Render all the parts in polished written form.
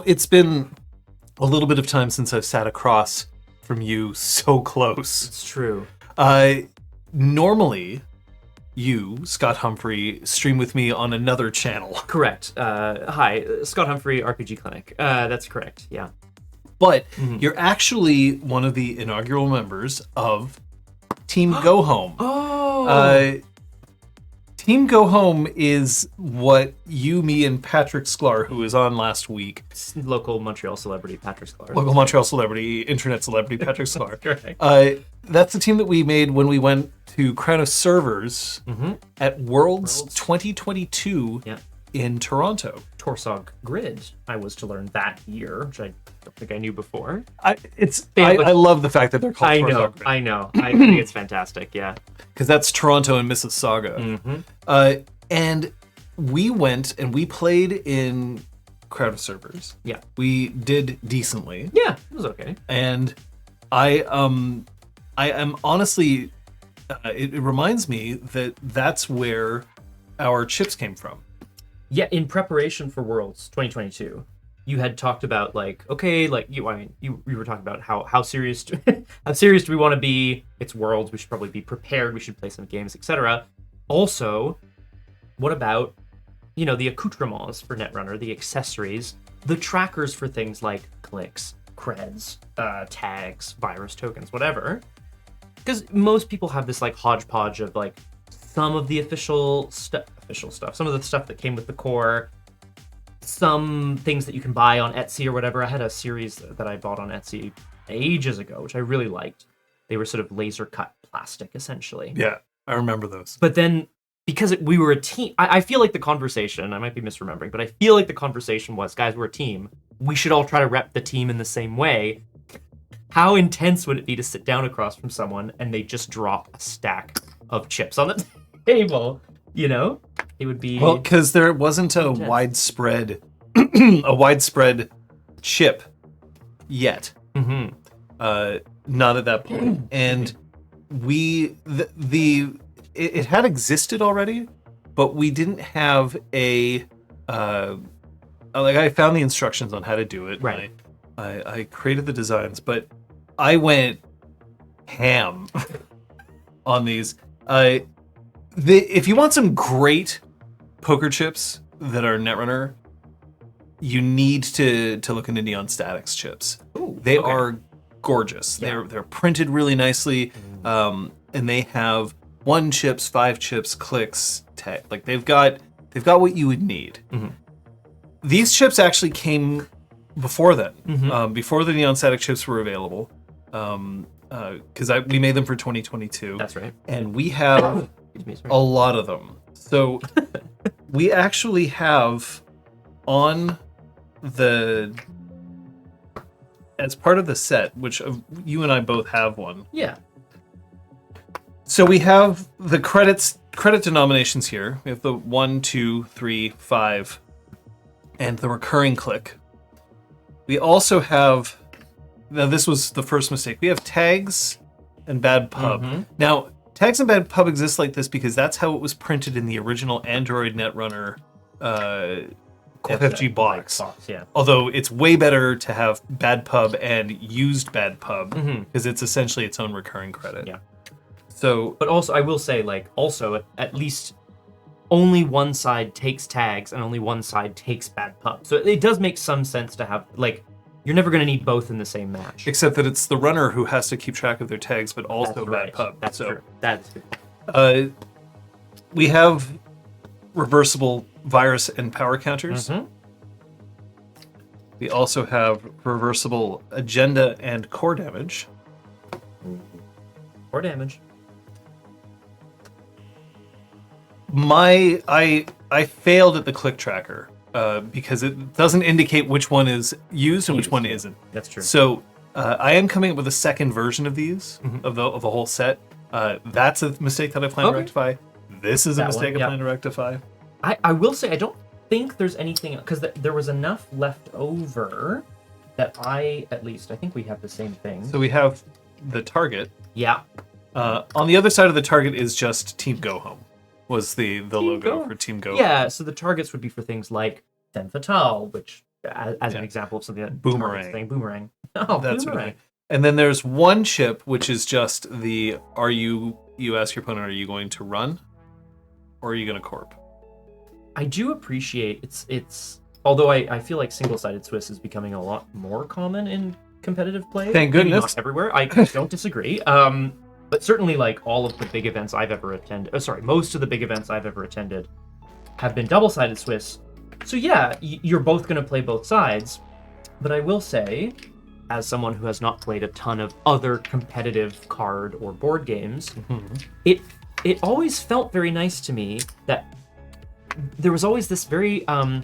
it's been a little bit of time since I've sat across from you so close. It's true. Normally, you, Scott Humphrey, stream with me on another channel. Correct. Hi, Scott Humphrey, RPG Clinic. That's correct, yeah. But you're actually one of the inaugural members of Team Go Home. Oh! Team Go Home is what you, me, and Patrick Sklar, who was on last week. Local Montreal celebrity, Patrick Sklar. Local Montreal celebrity, internet celebrity, Patrick Sklar. Correct. That's the team that we made when we went to Crown of Servers at Worlds 2022 in Toronto. Torsog Grid, I was to learn that year, which I don't think I knew before. I love the fact that they're called Torsog Grid. I know. I think it's fantastic, yeah. Because that's Toronto and Mississauga. And we went and we played in Crown of Servers. Yeah. We did decently. Yeah, it was okay. And I am honestly, it reminds me that that's where our chips came from. Yeah, in preparation for Worlds 2022, you had talked about we were talking about how serious do we want to be? It's Worlds, we should probably be prepared, we should play some games, etc. Also, what about the accoutrements for Netrunner, the accessories, the trackers for things like clicks, creds, tags, virus tokens, whatever. Because most people have this hodgepodge of some of the official stuff, some of the stuff that came with the core, some things that you can buy on Etsy or whatever. I had a series that I bought on Etsy ages ago, which I really liked. They were sort of laser cut plastic, essentially. Yeah, I remember those. But then, because we were a team, I feel like the conversation, I might be misremembering, but I feel like the conversation was, guys, we're a team. We should all try to rep the team in the same way. How intense would it be to sit down across from someone and they just drop a stack of chips on the table? It would be... Well, because there wasn't a widespread chip yet. Not at that point. And it had existed already, but we didn't have I found the instructions on how to do it. Right. I created the designs, but I went ham on these. If you want some great poker chips that are Netrunner, you need to look into Neon Statics chips. Ooh, they are gorgeous. Yeah. They're printed really nicely, and they have 1 chips, 5 chips, clicks, tag. They've got what you would need. These chips actually came before then, before the Neon Static chips were available, because we made them for 2022. That's right. And we have a lot of them. So we actually have on as part of the set, which you and I both have one. Yeah. So we have the credit denominations here. We have the 1, 2, 3, 5, and the recurring click. We also have, now this was the first mistake, we have tags and bad pub. Now, tags and bad pub exist like this because that's how it was printed in the original Android Netrunner FFG box. Yeah. Although it's way better to have bad pub and used bad pub because it's essentially its own recurring credit. Yeah. So, but also, I will say, at least only one side takes tags and only one side takes bad pub. So it does make some sense to have, you're never going to need both in the same match. Except that it's the runner who has to keep track of their tags, but also bad pub. That's true. That's true. We have reversible virus and power counters. We also have reversible agenda and core damage. Core damage. I failed at the click tracker because it doesn't indicate which one is used and which one isn't. That's true. So I am coming up with a second version of these of the whole set. That's a mistake that I plan to rectify. This is a mistake I plan to rectify. I will say I don't think there's anything, because there was enough left over that I think we have the same thing. So we have the target. Yeah. On the other side of the target is just Team Go Home. Was the logo for Team Go. Yeah, so the targets would be for things like Femme Fatale, which as an example of something that Boomerang. targets thing. Boomerang. Oh, That sort of boomerang. thing. And then there's one chip, which is just you ask your opponent, are you going to run or are you going to corp? I do appreciate it's although I feel like single-sided Swiss is becoming a lot more common in competitive play. Thank Maybe goodness. not everywhere. I don't disagree. But certainly like all of the big events I've ever attended, most of the big events I've ever attended have been double-sided Swiss. So yeah, you're both going to play both sides. But I will say, as someone who has not played a ton of other competitive card or board games, it always felt very nice to me that there was always this very I'm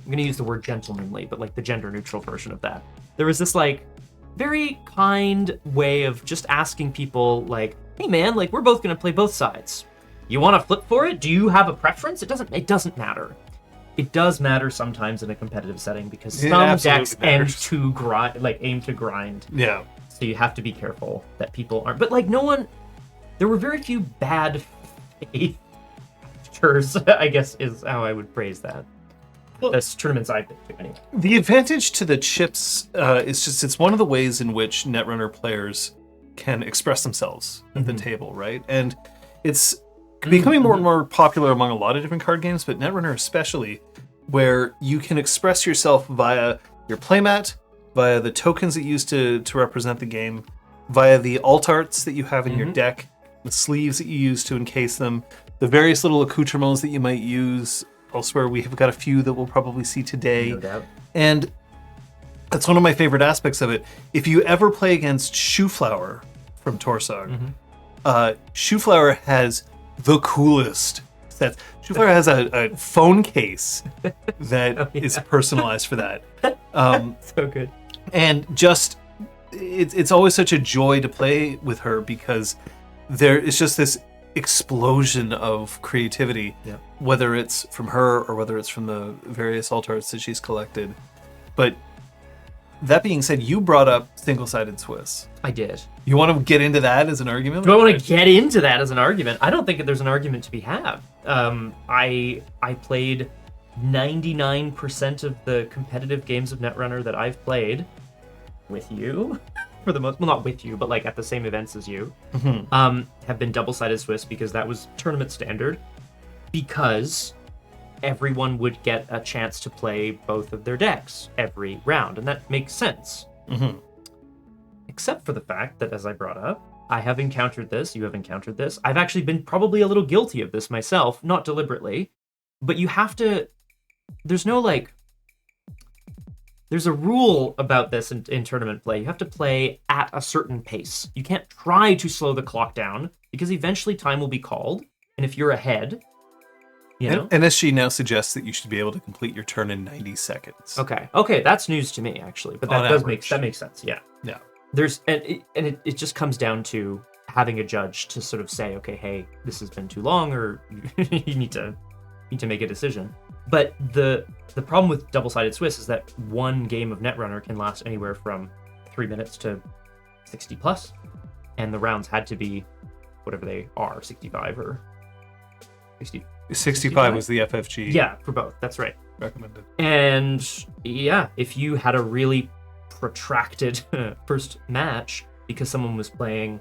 going to use the word gentlemanly, but like the gender neutral version of that. There was this like very kind way of just asking people like, hey man, like we're both going to play both sides. You want to flip for it? Do you have a preference? It doesn't matter. It does matter sometimes in a competitive setting because some decks aim to grind. Yeah. So you have to be careful that people aren't. But like there were very few bad faith actors, I guess is how I would phrase that. Well, That's tournaments I've been to anyway. The advantage to the chips is just it's one of the ways in which Netrunner players can express themselves at the table, right? And it's becoming more and more popular among a lot of different card games, but Netrunner especially, where you can express yourself via your playmat, via the tokens that you use to represent the game, via the alt arts that you have in your deck, the sleeves that you use to encase them, the various little accoutrements that you might use elsewhere. We have got a few that we'll probably see today. No doubt. And that's one of my favorite aspects of it. If you ever play against Shoeflower from Torsag, Shoeflower has the coolest sets. Shoeflower has a phone case that is personalized for that. So good. And just, it's always such a joy to play with her because there is just this explosion of creativity, whether it's from her or whether it's from the various alt arts that she's collected. But that being said, you brought up single-sided Swiss. I did. You want to get into that as an argument? Do I want to get into that as an argument? I don't think that there's an argument to be had. I played 99% of the competitive games of Netrunner that I've played with you, for the most, well, not with you, but like at the same events as you, have been double-sided Swiss because that was tournament standard, because everyone would get a chance to play both of their decks every round, and that makes sense. Except for the fact that, as I brought up, I have encountered this, you have encountered this. I've actually been probably a little guilty of this myself, not deliberately, but you have to, there's a rule about this in tournament play. You have to play at a certain pace. You can't try to slow the clock down because eventually time will be called, and if you're ahead, you know? NSG now suggests that you should be able to complete your turn in 90 seconds. Okay, that's news to me actually, but that makes sense. Yeah. There's it just comes down to having a judge to sort of say, okay, hey, this has been too long, or you need to make a decision. But the problem with double-sided Swiss is that one game of Netrunner can last anywhere from 3 minutes to 60 plus, and the rounds had to be whatever they are, 65 or 60. 65 was the FFG. Yeah, for both. That's right. Recommended. And yeah, if you had a really protracted first match because someone was playing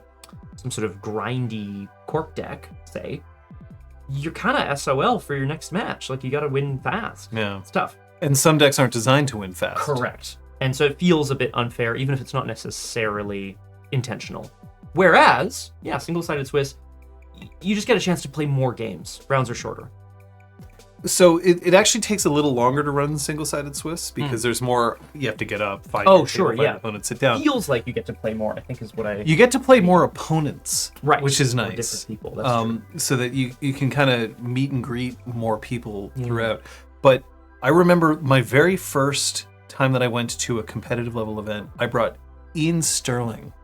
some sort of grindy Corp deck, say, you're kind of SOL for your next match. Like, you got to win fast. Yeah. It's tough. And some decks aren't designed to win fast. Correct. And so it feels a bit unfair, even if it's not necessarily intentional. Whereas, yeah, single-sided Swiss, you just get a chance to play more games. Rounds are shorter. So it actually takes a little longer to run single-sided Swiss because there's more. You have to get up, fight. Opponent, sit down. Feels like you get to play more, I think is what I. You get to play more opponents, right? Which is Or nice. different people. That's true. So that you can kind of meet and greet more people throughout. But I remember my very first time that I went to a competitive level event, I brought Ian Sterling.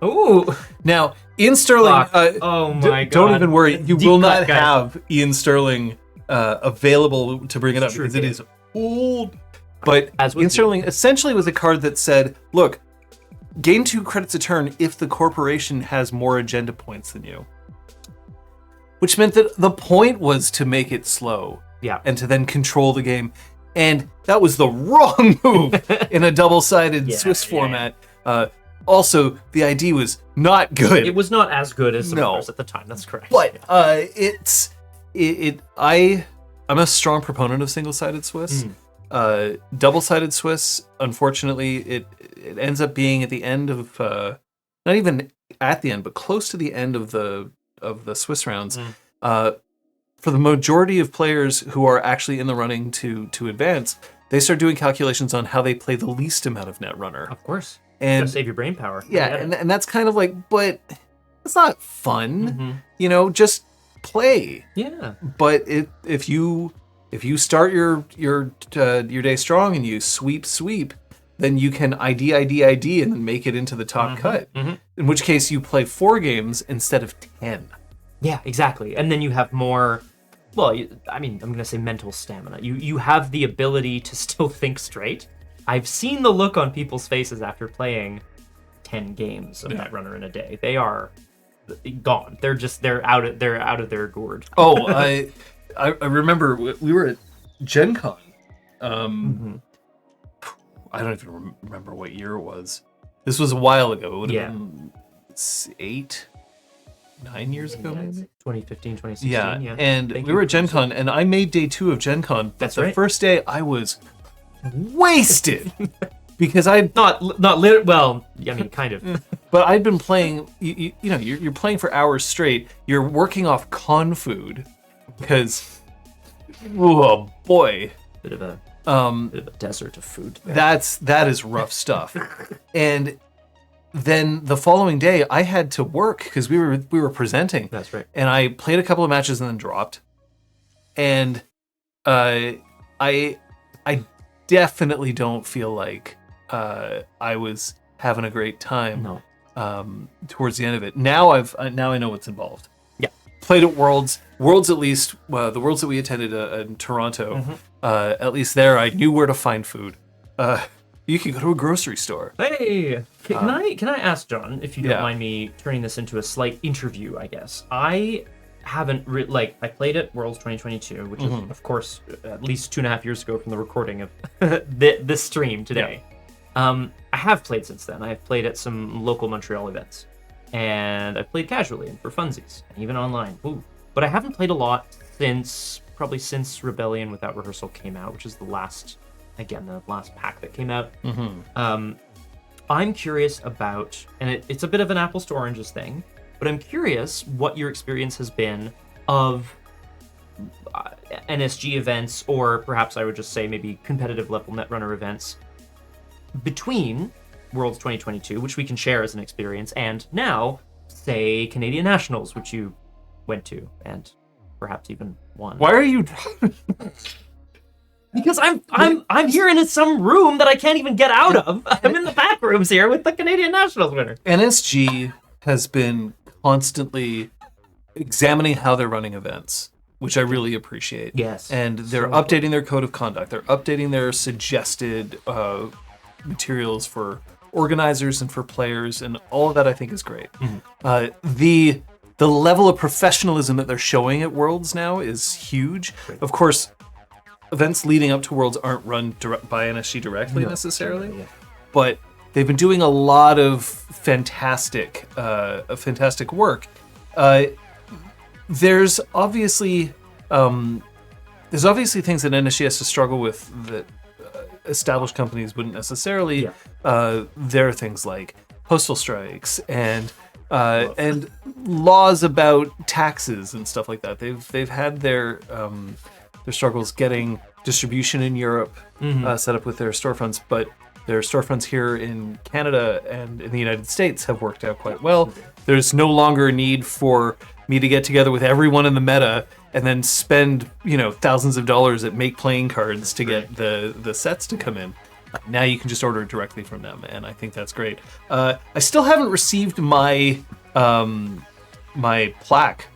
Ooh. Now, Ian Sterling. Oh my god! Don't even worry. You will not guys. have Ian Sterling available to bring it up because it is old. But Ian Sterling essentially was a card that said, look, gain 2 credits a turn if the corporation has more agenda points than you. Which meant that the point was to make it slow. Yeah. And to then control the game. And that was the wrong move in a double-sided Swiss format. Also, the ID was not good. It was not as good as some others at the time. That's correct. But I'm a strong proponent of single-sided Swiss. Double-sided Swiss, unfortunately, it ends up being at the end of not even at the end, but close to the end of the Swiss rounds. For the majority of players who are actually in the running to advance, they start doing calculations on how they play the least amount of Netrunner. Of course. And gotta save your brain power. Yeah, and that's kind of like, but it's not fun. Just play. Yeah. But if you start your day strong and you sweep, then you can ID and then make it into the top cut. In which case you play 4 games instead of 10. Yeah, exactly. And then you have more, I'm going to say mental stamina. You have the ability to still think straight. I've seen the look on people's faces after playing 10 games of Netrunner in a day. They are gone. They're out of their gourd. Oh, I remember we were at Gen Con. I don't even remember what year it was. This was a while ago. It would have been 9 years ago, maybe? 2015, 2016, yeah. And we were at Gen Con, and I made day 2 of Gen Con. But the first day, I was wasted. Because I kind of. But I'd been playing, you're playing for hours straight. You're working off con food. Because, oh boy. Bit of a desert of food. That is rough stuff. And then the following day, I had to work because we were presenting. That's right. And I played a couple of matches and then dropped. And I definitely don't feel like I was having a great time. No. Towards the end of it. Now I know what's involved. Yeah. Played at Worlds at least. The Worlds that we attended in Toronto. At least there, I knew where to find food. You can go to a grocery store. Hey, can I ask John if you don't mind me turning this into a slight interview? I guess I haven't I played at Worlds 2022, which is of course at least 2.5 years ago from the recording of this stream today. I have played since then. I've played at some local Montreal events, and I've played casually and for funsies, and even online. Ooh. But I haven't played a lot since Rebellion Without Rehearsal came out, which is the last pack that came out. I'm curious about, and it's a bit of an apples to oranges thing, but I'm curious what your experience has been of NSG events, or perhaps I would just say maybe competitive level Netrunner events between Worlds 2022, which we can share as an experience, and now, say, Canadian Nationals, which you went to and perhaps even won. Why are you? Because I'm here in some room that I can't even get out of. I'm in the back rooms here with the Canadian Nationals winner. NSG has been constantly examining how they're running events, which I really appreciate. Yes. And they're updating their code of conduct. They're updating their suggested materials for organizers and for players, and all of that I think is great. The level of professionalism that they're showing at Worlds now is huge. Great. Of course, events leading up to Worlds aren't run by NSG directly necessarily, but they've been doing a lot of fantastic work. There's obviously things that NSG has to struggle with that established companies wouldn't necessarily. There are things like postal strikes and laws about taxes and stuff like that. They've had their struggles getting distribution in Europe set up with their storefronts, but their storefronts here in Canada and in the United States have worked out quite well. There's no longer a need for me to get together with everyone in the meta and then spend thousands of dollars at make playing cards to get the sets to come in. Now you can just order it directly from them, and I think that's great. I still haven't received my my plaque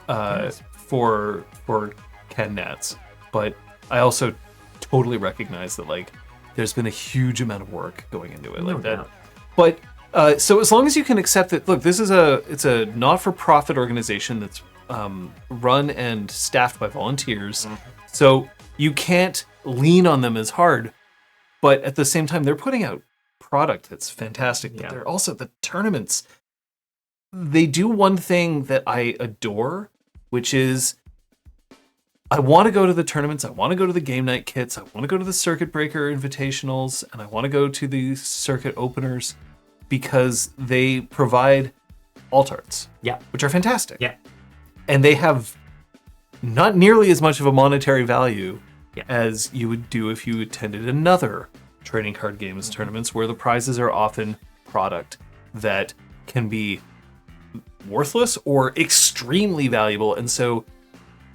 for Ken Nats, but I also totally recognize that there's been a huge amount of work going into it like that. But so as long as you can accept that, look, it's a not-for-profit organization that's run and staffed by volunteers, so you can't lean on them as hard. But at the same time, they're putting out product that's fantastic. But they're also the tournaments. They do one thing that I adore, which is I want to go to the tournaments. I want to go to the game night kits. I want to go to the circuit breaker invitationals, and I want to go to the circuit openers because they provide alt arts, which are fantastic. Yeah, and they have not nearly as much of a monetary value as you would do if you attended another trading card games tournaments, where the prizes are often product that can be worthless or extremely valuable. And so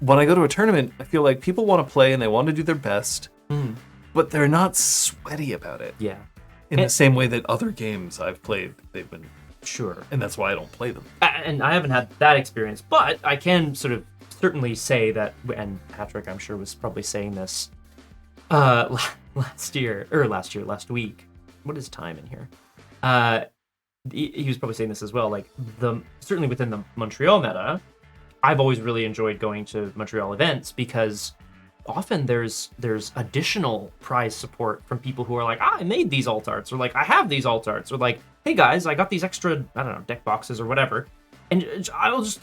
when I go to a tournament, I feel like people want to play and they want to do their best, but they're not sweaty about it. Yeah. In the same way that other games I've played, they've been. Sure. And that's why I don't play them. And I haven't had that experience, but I can sort of certainly say that, and Patrick, I'm sure, was probably saying this last week. What is time in here? He was probably saying this as well. Like, certainly within the Montreal meta, I've always really enjoyed going to Montreal events because often there's additional prize support from people who are like, I made these alt arts, or like, I have these alt arts, or like, hey guys, I got these extra, I don't know, deck boxes or whatever, and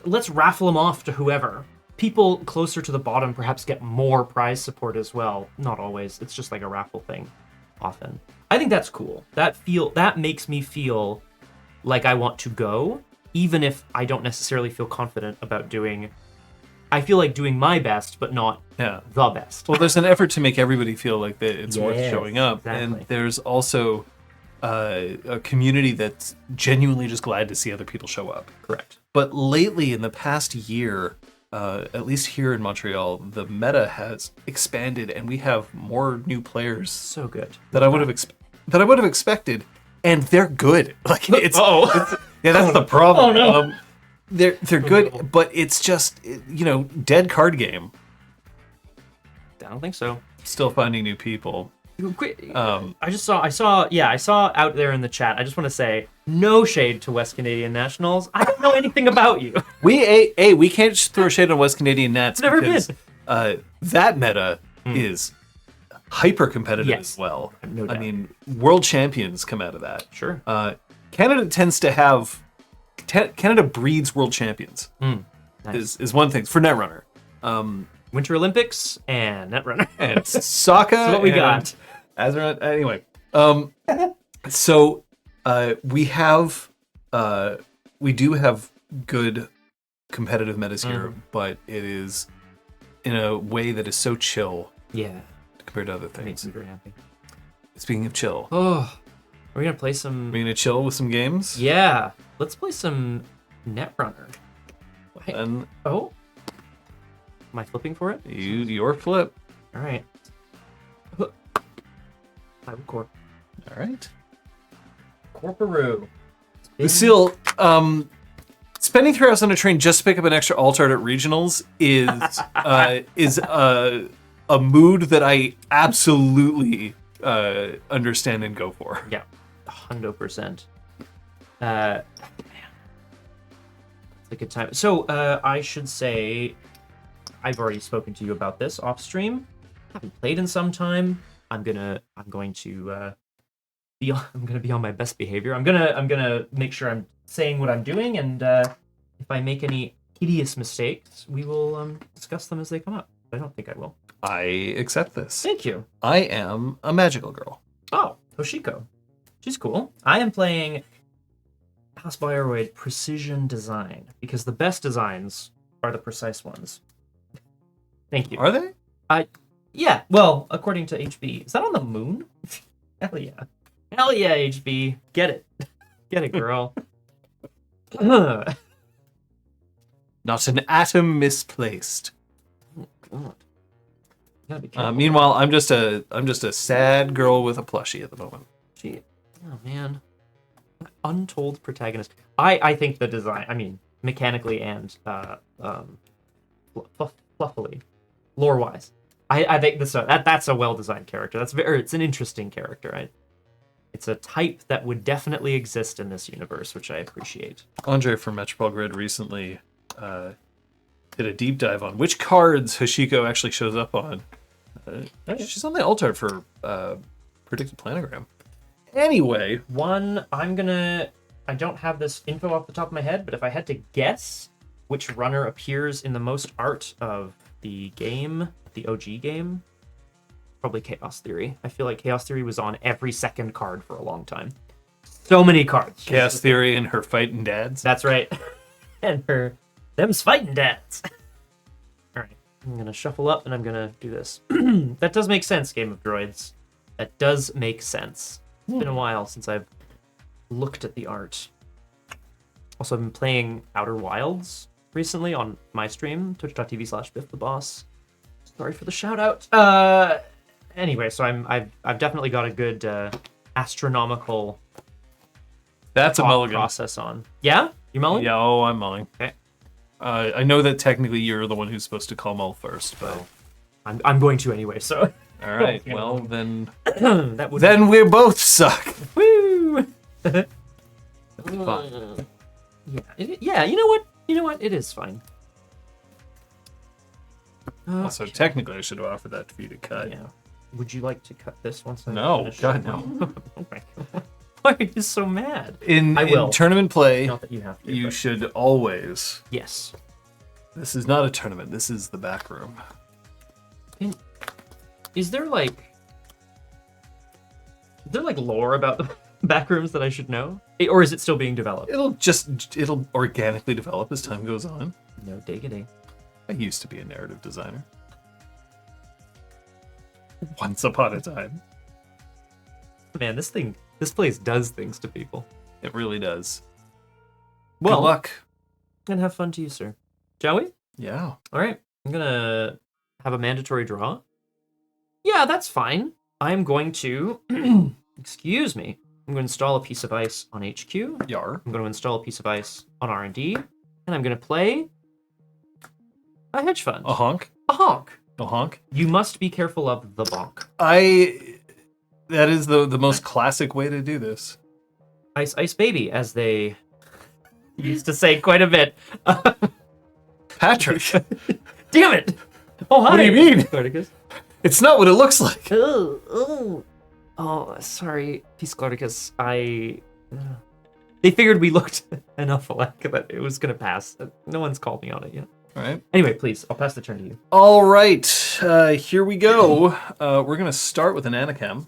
let's raffle them off to whoever. People closer to the bottom perhaps get more prize support as well. Not always. It's just like a raffle thing often. I think that's cool. That makes me feel like I want to go, even if I don't necessarily feel confident about doing. I feel like doing my best, but not the best. Well, there's an effort to make everybody feel like that it's worth showing up. Exactly. And there's also a community that's genuinely just glad to see other people show up. Correct. But lately, in the past year, at least here in Montreal, the meta has expanded, and we have more new players. So good. That I would have expected, and they're good. Like that's the problem. Oh no. They're good, but it's just, dead card game. I don't think so. Still finding new people. I saw out there in the chat. I just want to say, no shade to West Canadian Nationals. I don't know anything about you. We can't just throw shade on West Canadian Nats. Never because, that meta is hyper competitive as well. No doubt. I mean, world champions come out of that. Sure. Canada tends to have. Canada breeds world champions. Nice. Is one thing for Netrunner. Winter Olympics and Netrunner. And Sokka. That's what we got. Azeroth. Anyway, so we do have good competitive metas here, but it is in a way that is so chill. Yeah. Compared to other things. Makes me very happy. Speaking of chill. Oh, we're gonna play some. We're gonna chill with some games. Yeah. Let's play some Netrunner. And am I flipping for it? Your flip. All right. Corp. All right. Corporoo. Lucille, spending 3 hours on a train just to pick up an extra alt art at regionals is a mood that I absolutely understand and go for. Yeah, 100%. Man, it's a good time. So I should say, I've already spoken to you about this off stream. Haven't played in some time. I'm going to be on my best behavior. I'm gonna make sure I'm saying what I'm doing, and if I make any hideous mistakes, we will discuss them as they come up. I don't think I will. I accept this. Thank you. I am a magical girl. Oh, Hoshiko. She's cool. I am playing House Bioroid Precision Design, because the best designs are the precise ones. Thank you. Are they? Yeah, well, according to HB. Is that on the moon? Hell yeah. Hell yeah, HB. Get it. Get it, girl. Not an atom misplaced. Oh, God. Meanwhile, I'm just a sad girl with a plushie at the moment. Oh man, untold protagonist. I think the design. I mean, mechanically and fluffily, lore wise, I think that's a well designed character. It's an interesting character. Right? It's a type that would definitely exist in this universe, which I appreciate. Andre from Metropole Grid recently did a deep dive on which cards Hoshiko actually shows up on. She's on the altar for predicted planogram. Anyway, I don't have this info off the top of my head, but if I had to guess which runner appears in the most art of the game, the OG game, probably Chaos Theory. I feel like Chaos Theory was on every second card for a long time. So many cards. Chaos Theory and her fighting dads. That's right. And them's fighting dads. All right, I'm gonna shuffle up and I'm gonna do this. That does make sense, Game of Droids. That does make sense. It's been a while since I've looked at the art. Also, I've been playing Outer Wilds recently on my stream, twitch.tv/BiffTheBoss. Sorry for the shout out. Anyway, so I've definitely got a good astronomical That's a mulligan. process on. Yeah? You mulling? Yeah, oh, I'm mulling. Okay. I know that technically you're the one who's supposed to call mull first, but... I'm going to anyway, so... All right, Okay. well, then... that would then we both suck. Woo! Fine. Yeah, you know what? It is fine. Also, technically, I should have offered that for you to cut. Yeah. Would you like to cut this once I No, finish? God, no. Oh my God. Why are you so mad? In I will. tournament play, Not that you have to. you but- should always... Yes. This is not a tournament. This is the back room. Is there like lore about the backrooms that I should know? Or is it still being developed? It'll organically develop as time goes on. No diggity. I used to be a narrative designer. Once upon a time. Man, this place does things to people. It really does. Well, Good luck. And have fun to you, sir. Shall we? Yeah. All right. I'm gonna have a mandatory draw. Yeah, that's fine. I'm going to excuse me. I'm going to install a piece of ice on HQ. Yar. I'm going to install a piece of ice on R&D, and I'm going to play a hedge fund. A honk. A honk. A honk. You must be careful of the bonk. That is the most classic way to do this. Ice, ice baby, as they used to say quite a bit. Patrick. Damn it! Oh, hi. What do you mean? Spartacus. It's not what it looks like. Oh, sorry, Peace Clarticus. They figured we looked enough alike that it was gonna pass. No one's called me on it yet. All right. Anyway, please, I'll pass the turn to you. All right. Here we go. We're going to start with an Anachem.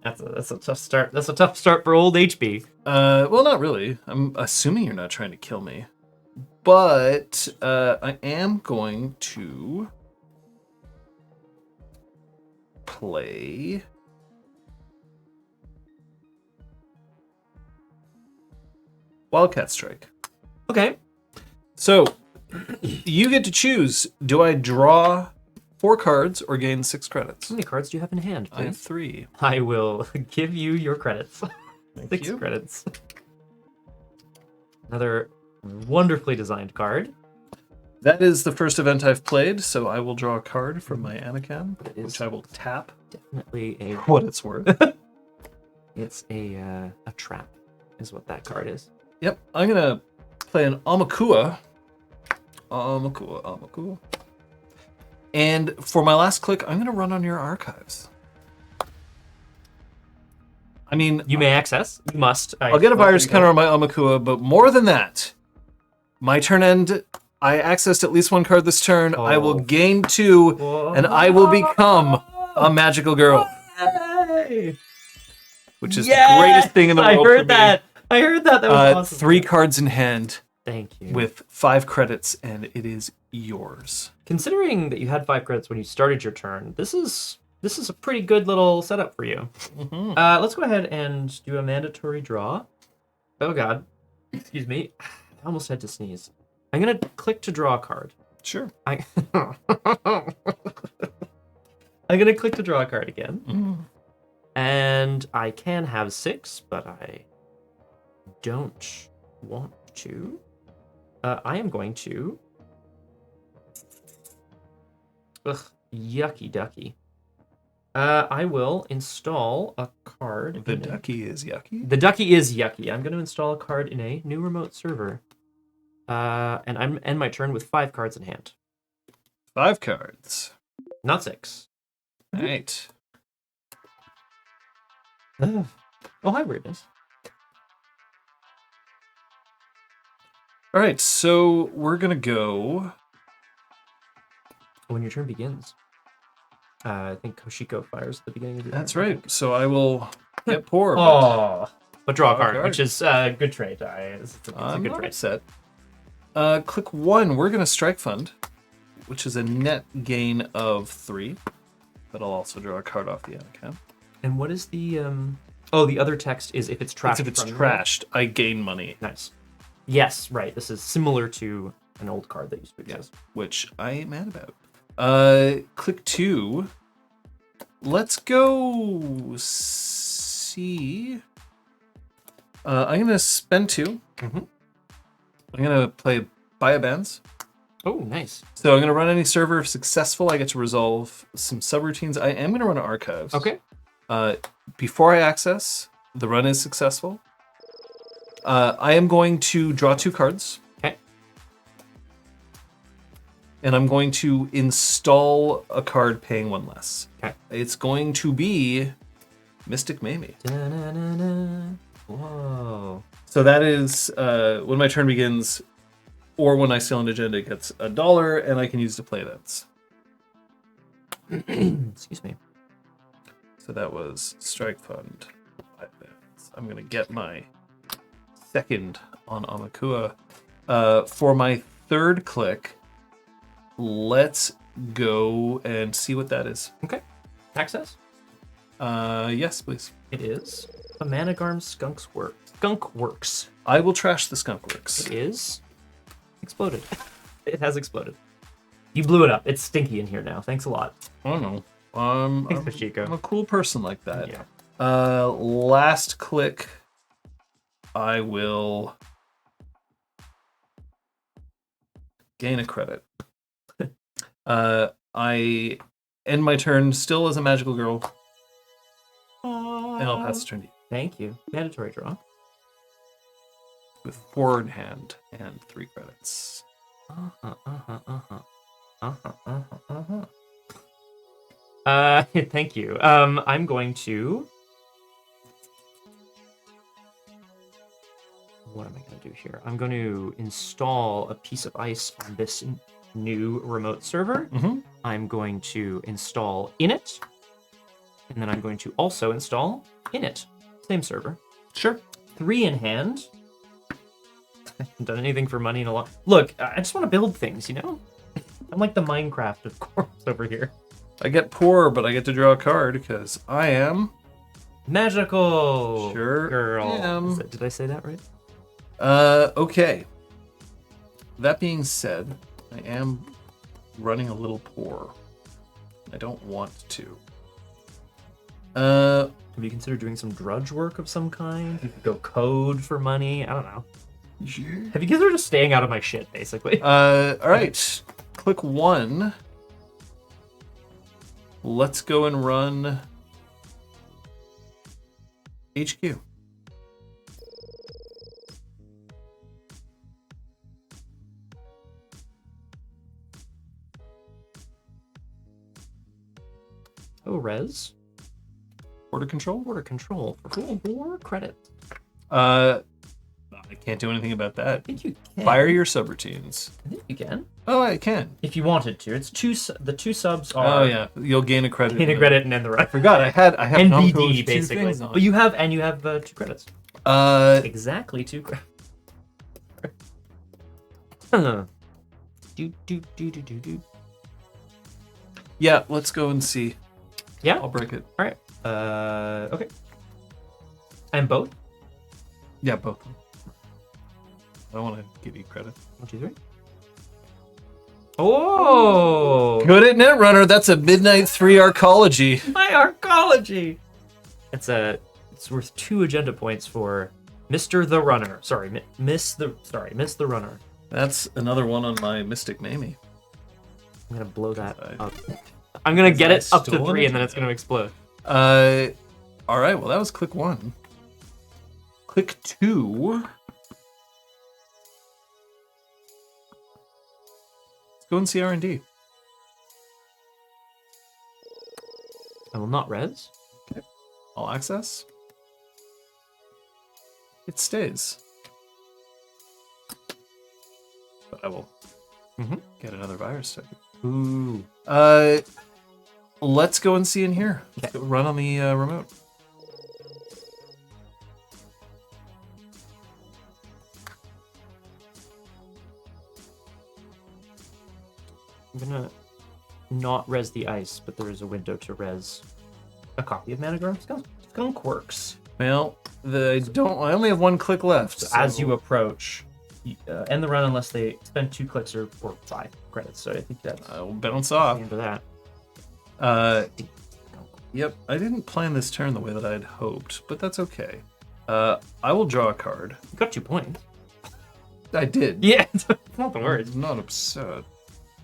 That's a tough start. That's a tough start for old HB. Well, not really. I'm assuming you're not trying to kill me. But I am going to play Wildcat Strike. Okay. So you get to choose. Do I draw 4 cards or gain 6 credits? How many cards do you have in hand, I have please? 3. I will give you your credits. Thank 6 you. credits. Another wonderfully designed card. That is the first event I've played, so I will draw a card from my Anachem, It is which I will tap definitely a. for what it's worth. It's a trap, is what that card is. Yep, I'm gonna play an Amakua. Amakua. And for my last click, I'm gonna run on your archives. I mean, You may access. You must. I'll get a virus counter on my Amakua, but more than that, my turn end, I accessed at least 1 card this turn. I will gain 2, and I will become a magical girl, Hey! which is the greatest thing in the world. I heard that. I heard that. That was awesome. 3 cards in hand Thank you. with 5 credits, and it is yours. Considering that you had 5 credits when you started your turn, this is a pretty good little setup for you. Mm-hmm. Let's go ahead and do a mandatory draw. Oh god. Excuse me. I almost had to sneeze. I'm gonna click to draw a card. Sure. I'm gonna click to draw a card again. Mm. And I can have 6, but I don't want to. I am going to... Ugh, yucky ducky. I will install a card. The ducky is yucky. The ducky is yucky. I'm going to install a card in a new remote server. And I'm end my turn with 5 cards in hand. 5 cards. Not 6. All right. Oh, hi, weirdness. All right, so we're going to go... When your turn begins. I think Hoshiko fires at the beginning of your turn. That's right. So I will get poor. But draw a Draw a card, card. which is a good trade. It's a I'm good not trade. upset. Click 1. We're going to strike fund, which is a net gain of 3. But I'll also draw a card off the end account. And what is the... the other text is if it's trashed. If it's from trashed, I gain money. Nice. Yes, right. This is similar to an old card that used to exist. Yes, which I ain't mad about. Click 2. Let's go see. I'm gonna spend 2. Mm-hmm. I'm gonna play Buy a Bands. Oh, nice. So I'm gonna run any server. If successful, I get to resolve some subroutines. I am gonna run archives. Okay. Before I access, the run is successful. I am going to draw 2 cards. Okay. And I'm going to install a card paying 1 less. Okay. It's going to be Mystic Mamie. Da-na-na-na. Whoa. So that is when my turn begins, or when I steal an agenda, it gets $1, and I can use to play events. Excuse me. So that was Strike Fund. I'm going to get my second on Amakua. For my third click, let's go and see what that is. Okay. Access? Yes, please. It is a Managarm Skunk Works. I will trash the Skunk Works. It is exploded. It has exploded. You blew it up. It's stinky in here now. Thanks a lot. I don't know. Thanks, Hoshiko. I'm a cool person like that. Yeah. Last click, I will gain a credit. I end my turn still as a magical girl, and I'll pass the turn to you Thank you. Mandatory draw. with 4 in hand and 3 credits. Thank you. I'm going to... What am I going to do here? I'm going to install a piece of ice on this new remote server. Mm-hmm. I'm going to install init, and then I'm going to also install init. Same server. Sure. 3 in hand. I haven't done anything for money in a lot. Look, I just want to build things, you know? I'm like the Minecraft of Corp over here. I get poor, but I get to draw a card because I am Magical Sure girl. am. Did I say that right? Okay. That being said, I am running a little poor. I don't want to. Have you considered doing some drudge work of some kind? You could go code for money. I don't know. Have you considered just staying out of my shit, basically? All right. Click 1. Let's go and run HQ. Oh, res. Border control? Border control for 4 credits. I can't do anything about that. I think you can. Fire your subroutines. I think you can. Oh, I can. If you wanted to. It's the 2 subs are... Oh yeah, you'll gain a credit. Gain a credit and then the I rest. forgot. I have NVD, those 2 basically. things on. But you have 2 credits. Exactly 2 credits. Do. Yeah, let's go and see. Yeah? I'll break it. All right. Okay. And both? Yeah, both. I don't want to give you credit. 1, 2, 3. Oh! Good at Netrunner. That's a midnight 3 arcology. My arcology! It's worth 2 agenda points for Mr. the Runner. Sorry, Miss the Runner. That's another one on my Mystic Mamie. I'm gonna blow that up. I'm gonna get it up to 3 and then it's gonna explode. All right. Well, that was click 1. Click 2. Let's go and see R&D. I will not res. All access. It stays. But I will get another virus token. Ooh. Let's go and see in here. Okay. Let's go run on the remote. I'm gonna not res the ice, but there is a window to res a copy of Managram Skunk Works. Well, I only have one click left. So as you approach, end the run unless they spend 2 clicks or 5 credits. So I think that's I will bounce the off. end of that. Yep, I didn't plan this turn the way that I'd hoped, but that's okay. I will draw a card. You got 2 points. I did. Yeah, it's not the worst. I'm not upset.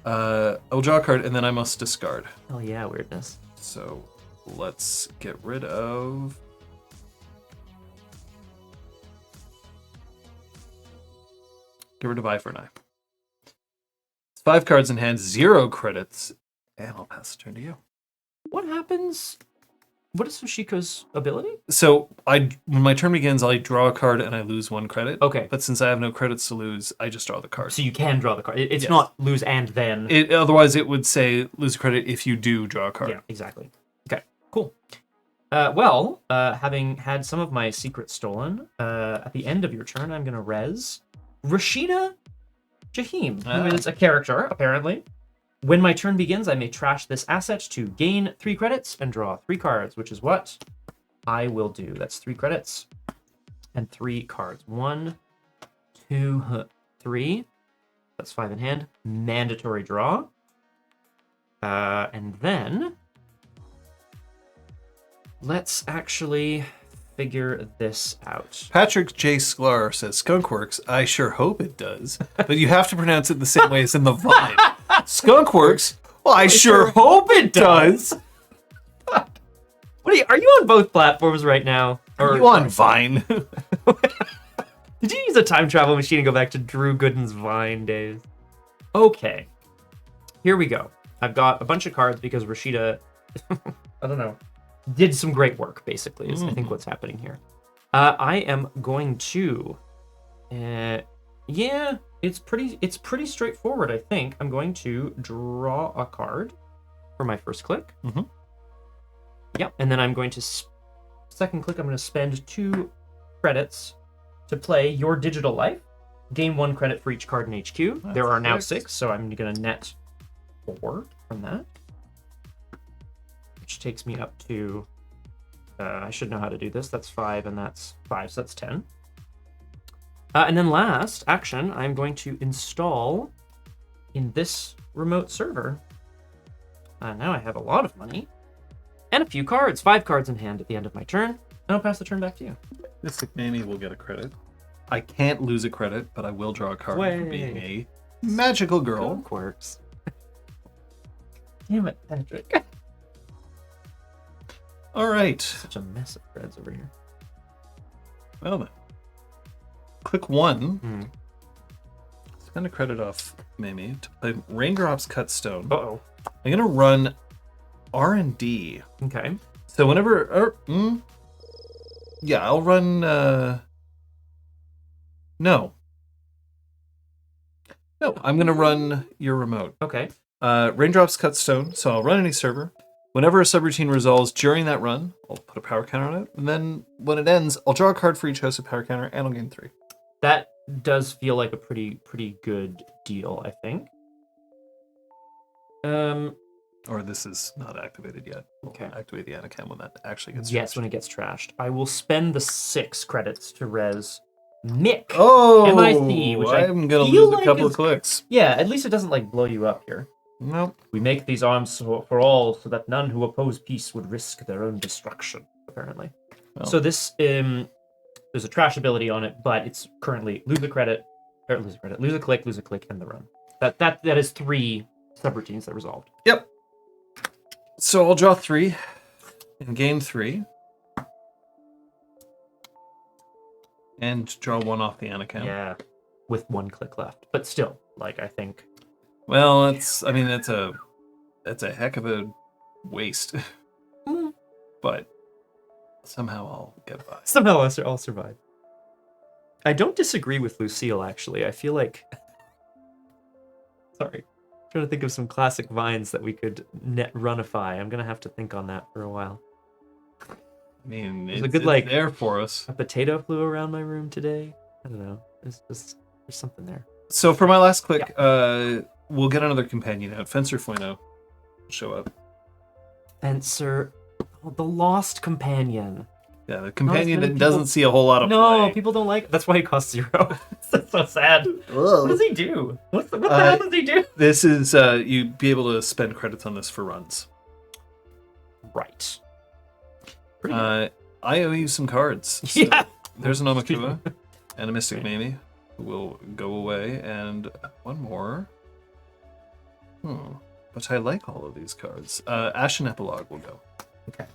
I will draw a card, and then I must discard. Oh yeah, weirdness. So let's get rid of... Get rid of Eye for an Eye. It's 5 cards in hand, 0 credits, and I'll pass the turn to you. What happens? What is Hoshiko's ability? So when my turn begins, I draw a card and I lose 1 credit. Okay. But since I have no credits to lose, I just draw the card. So you can draw the card. It's Yes. not lose and then. Otherwise, it would say lose a credit if you do draw a card. Yeah, exactly. Okay, cool. Having had some of my secrets stolen, at the end of your turn, I'm going to res Rashida Jahim, who is a character, apparently. When my turn begins, I may trash this asset to gain 3 credits and draw 3 cards, which is what I will do. That's 3 credits and 3 cards. 1, 2, 3. That's 5 in hand. Mandatory draw. And then let's actually figure this out. Patrick J. Sklar says, Skunkworks, I sure hope it does. But you have to pronounce it the same way as in the Vine. Skunkworks, well, I sure hope it does. Are you on both platforms right now? Are you on Vine? Did you use a time travel machine and go back to Drew Gooden's Vine days? Okay. Here we go. I've got a bunch of cards because Rashida, I don't know, did some great work, basically, is I think what's happening here. I am going to... yeah, it's pretty straightforward, I think. I'm going to draw a card for my first click. Mm-hmm. Yep, and then I'm going to... second click, I'm going to spend 2 credits to play Your Digital Life. Gain 1 credit for each card in HQ. That's there are now 6. 6, so I'm going to net 4 from that. Which takes me up to... I should know how to do this. That's 5, and that's 5, so that's 10. And then last action, I'm going to install in this remote server. Now I have a lot of money. And a few cards. 5 cards in hand at the end of my turn. And I'll pass the turn back to you. Mystic Mamie will get a credit. I can't lose a credit, but I will draw a card for being a magical girl. Quirks. Damn it, Patrick. All right. Such a mess of threads over here. Well then. Click 1. Hmm. Spend a credit off Mamie to play Raindrops Cut Stone. Uh-oh. I'm gonna run R&D. Okay. So whenever, yeah, I'll run. No, I'm gonna run your remote. Okay. Raindrops Cut Stone. So I'll run any server. Whenever a subroutine resolves during that run, I'll put a power counter on it, and then when it ends, I'll draw a card for each hosted power counter, and I'll gain 3. That does feel like a pretty good deal, I think. Or this is not activated yet. Okay. I'll activate the Anacam when that actually gets Yes, trashed. when it gets trashed. I will spend the 6 credits to res Mick. Oh, MIC, which I'm gonna feel lose a like couple is- of clicks. Yeah, at least it doesn't like blow you up here. Nope. We make these arms for all so that none who oppose peace would risk their own destruction, apparently. Well. So this, there's a trash ability on it, but it's currently lose a click, lose a click, and the run. That is 3 subroutines that resolved. Yep. So I'll draw 3 and gain 3. And draw 1 off the Anacam. Yeah, with 1 click left. But still, like, I think... Well, that's a heck of a waste. but somehow I'll get by. Somehow I'll survive. I don't disagree with Lucille, actually. I feel like... Sorry. I'm trying to think of some classic vines that we could Netrunify. I'm going to have to think on that for a while. I mean, There's it's, a good, like, there for us. A potato flew around my room today. I don't know. There's something there. So for my last click, we'll get another companion out. Fencer Fueno will show up. Fencer... Oh, the lost companion. Yeah, the companion that people- doesn't see a whole lot of No, play. people don't like... That's why he costs 0. That's so sad. What does he do? What the hell does he do? This is, you'd be able to spend credits on this for runs. Right. Pretty good. I owe you some cards. So Yeah. There's an Omakua and a Mystic Mamie who will go away, and one more. But I like all of these cards. Ashen Epilogue will go. Okay.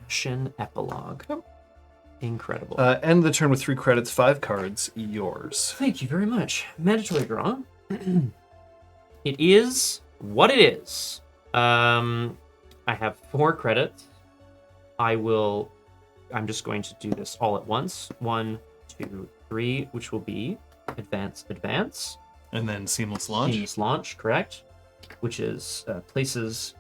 Ashen Epilogue. Incredible. End the turn with 3 credits, 5 cards, yours. Thank you very much. Mandatory draw. It is what it is. I have 4 credits. I'm just going to do this all at once. 1, 2, 3, which will be advance. And then Seamless Launch. Seamless launch, correct. Which is places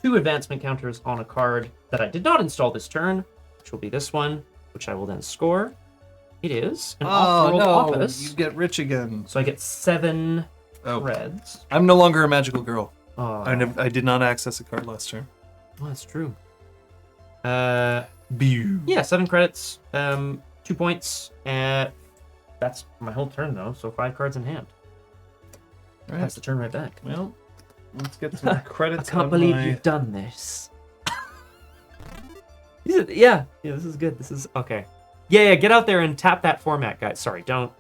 2 advancement counters on a card that I did not install this turn, which will be this one, which I will then score. It is an off-world office. You get rich again. So I get 7 reds. I'm no longer a magical girl. Oh, I did not access a card last turn. well, that's true. Bew. Yeah, 7 credits, 2 points. That's my whole turn, though, so 5 cards in hand. Right. That's the turn right back. Well, let's get some credits. I can't believe you've done this. Yeah, this is good. This is okay. Yeah, get out there and tap that format, guys. Sorry, don't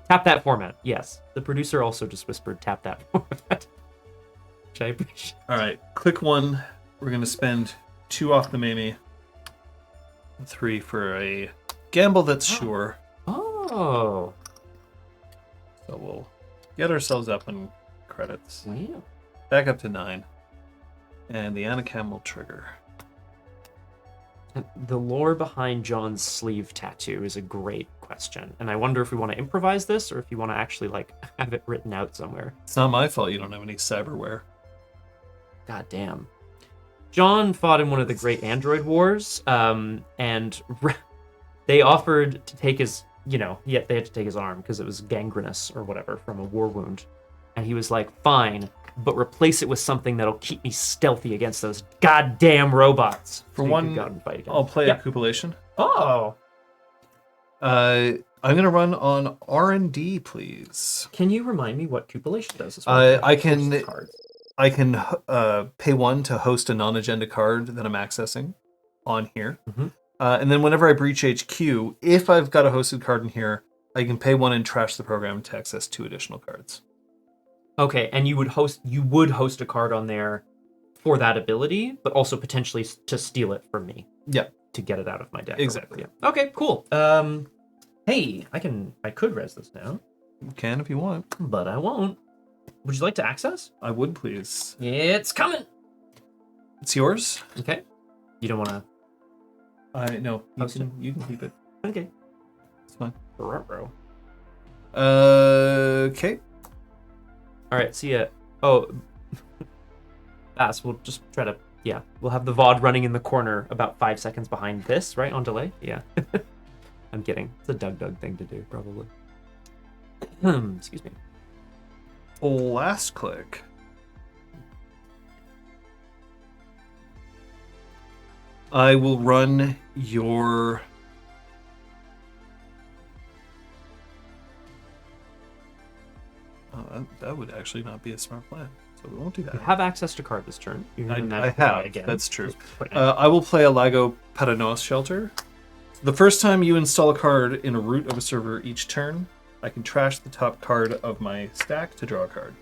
tap that format. Yes, the producer also just whispered tap that format, which I appreciate. All right, click 1. We're gonna spend 2 off the Mamie, 3 for a gamble that's sure. Oh, So we'll get ourselves up in credits. wow. Back up to 9, and the Anacam will trigger. The lore behind John's sleeve tattoo is a great question, and I wonder if we want to improvise this or if you want to actually like have it written out somewhere. It's not my fault you don't have any cyberware. God damn. John fought in one of the great android wars, and they offered to take his, they had to take his arm because it was gangrenous or whatever from a war wound. And he was like, fine, but replace it with something that'll keep me stealthy against those goddamn robots. For So he one, could go out and fight again. I'll play Yeah. Accupulation. Oh, I'm gonna run on R&D, please. can you remind me what cupulation does? As well? I can- Host cards. I can pay 1 to host a non-agenda card that I'm accessing on here. Mhm. And then whenever I breach HQ, if I've got a hosted card in here, I can pay 1 and trash the program to access 2 additional cards. Okay, and you would host a card on there for that ability, but also potentially to steal it from me. Yeah. To get it out of my deck. or Exactly. whatever, yeah. Okay, cool. Hey, I could res this now, You can if you want. but I won't. Would you like to access? I would, please. It's coming. It's yours? Okay. You don't want to. No, Host you can keep it. Okay. It's fine. Ruh-roh. Okay. All right. See ya. Oh, we'll just try to. Yeah, we'll have the VOD running in the corner about 5 seconds behind this, right? On delay. Yeah. I'm kidding. It's a Doug thing to do, probably. Excuse me. Last click. I will run your... that would actually not be a smart plan, so we won't do You that. have access to card this turn. You're gonna I magic have, die again. that's true. Just put it- I will play a Lago Paranos Shelter. The first time you install a card in a root of a server each turn, I can trash the top card of my stack to draw a card.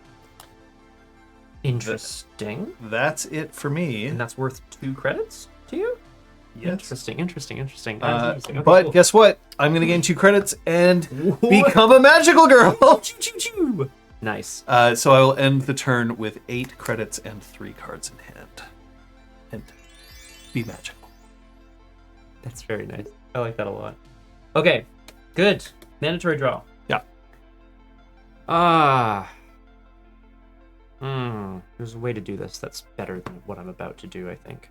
Interesting. That's it for me. And that's worth 2 credits to you? Yes. Interesting. Interesting. Okay, But cool. guess what? I'm going to gain 2 credits and What? become a magical girl. Choo, choo, choo. Nice. So I will end the turn with 8 credits and 3 cards in hand. And be magical. That's very nice. I like that a lot. Okay, good. Mandatory draw. Yeah. There's a way to do this that's better than what I'm about to do, I think.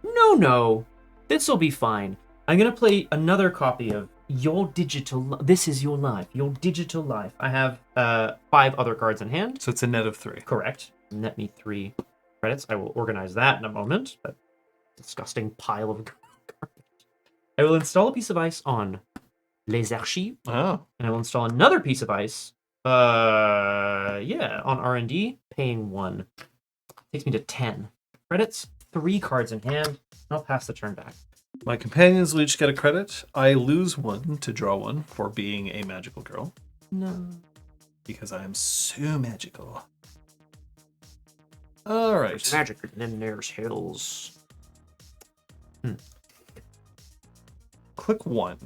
No. This'll be fine. I'm gonna play another copy of Your Digital... This is Your Life. Your Digital Life. I have 5 other cards in hand. So it's a net of 3. Correct. Net me 3 credits. I will organize that in a moment. That disgusting pile of garbage. I will install a piece of ice on Les Archives. Oh. And I will install another piece of ice. On R&D, paying 1. Takes me to 10 credits. 3 cards in hand. And I'll pass the turn back. My companions will each get a credit. I lose 1 to draw 1 for being a magical girl. No. Because I am so magical. All right. There's magic, and then there's hills. Click 1.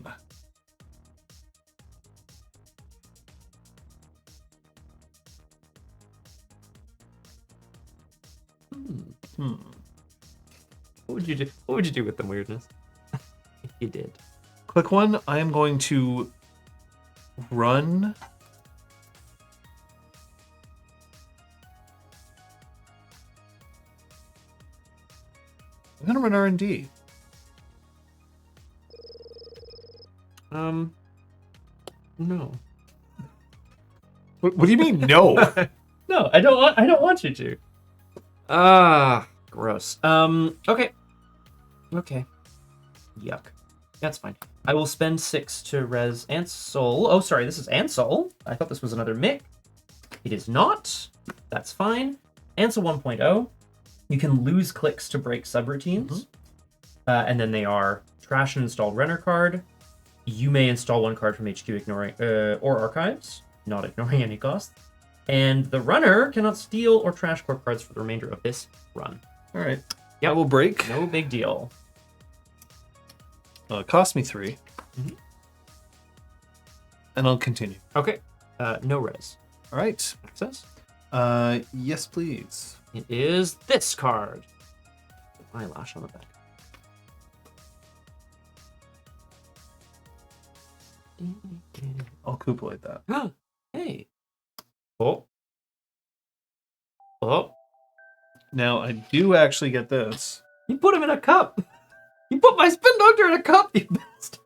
What would you do? What would you do with the weirdness? If you did. Click 1. I am going to run. I'm going to run R&D. No. What do you mean, no? No, I don't want you to. Gross. Okay. Yuck. That's fine. I will spend 6 to res Ansel. Oh, sorry, this is Ansel. I thought this was another Mick. It is not. That's fine. Ansel 1.0. You can lose clicks to break subroutines. And then they are trash an installed runner card. You may install 1 card from HQ ignoring or archives, not ignoring any cost. And the runner cannot steal or trash Corp cards for the remainder of this run. All right. Yep. I will break. No big deal. It cost me 3. And I'll continue. Okay. No res. All right. Access. Yes, please. It is this card. Eyelash on the back. I'll Koopalite that. Hey. Oh. Now, I do actually get this. You put him in a cup. You put my spin doctor in a cup, you bastard.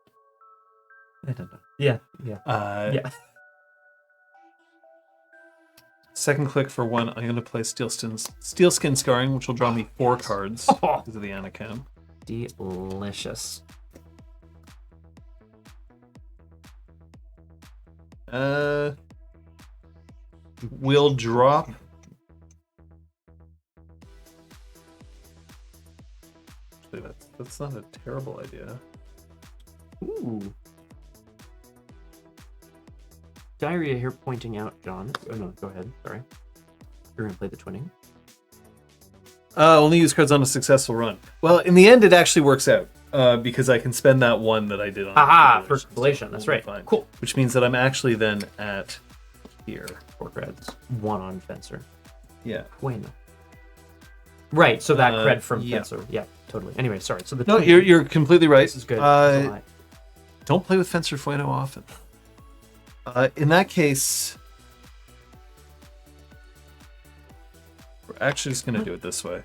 I don't know. Yeah. Yeah. Second click for 1. I'm going to play Steelskin Scarring, which will draw me 4 cards because of the Anacam. Delicious. We'll drop. Actually, that's not a terrible idea. Ooh. Diarrhea here pointing out, John. Oh no, go ahead. Sorry. You're gonna play the twinning. Only use cards on a successful run. Well, in the end, it actually works out because I can spend that 1 that I did on. For Collation. That's right. Fine. Cool. Which means that I'm actually then at here. 4 creds. 1 on Fencer. Yeah. Bueno. Right. So that cred from yeah. Fencer. Yeah. Totally. Anyway, sorry. So the No, twinning- you're completely right. This is good. That's a lie. Don't play with Fencer Fueno often. In that case, we're actually just going to do it this way.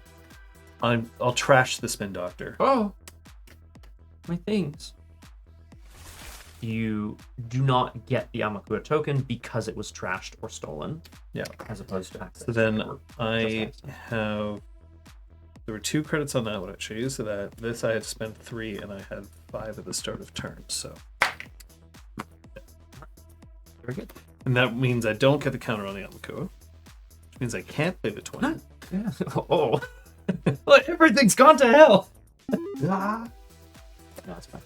I'll trash the Spin Doctor. Oh, my things. You do not get the Amakua token because it was trashed or stolen. Yeah. As opposed to access. So then or I just access. have... There were 2 credits on that one, actually. So that this I had spent 3, and I had 5 at the start of turn. So, Very good. and that means I don't get the counter on the Amakua, which means I can't play the 20. Yeah. Oh. Well, everything's gone to hell. No, it's fine.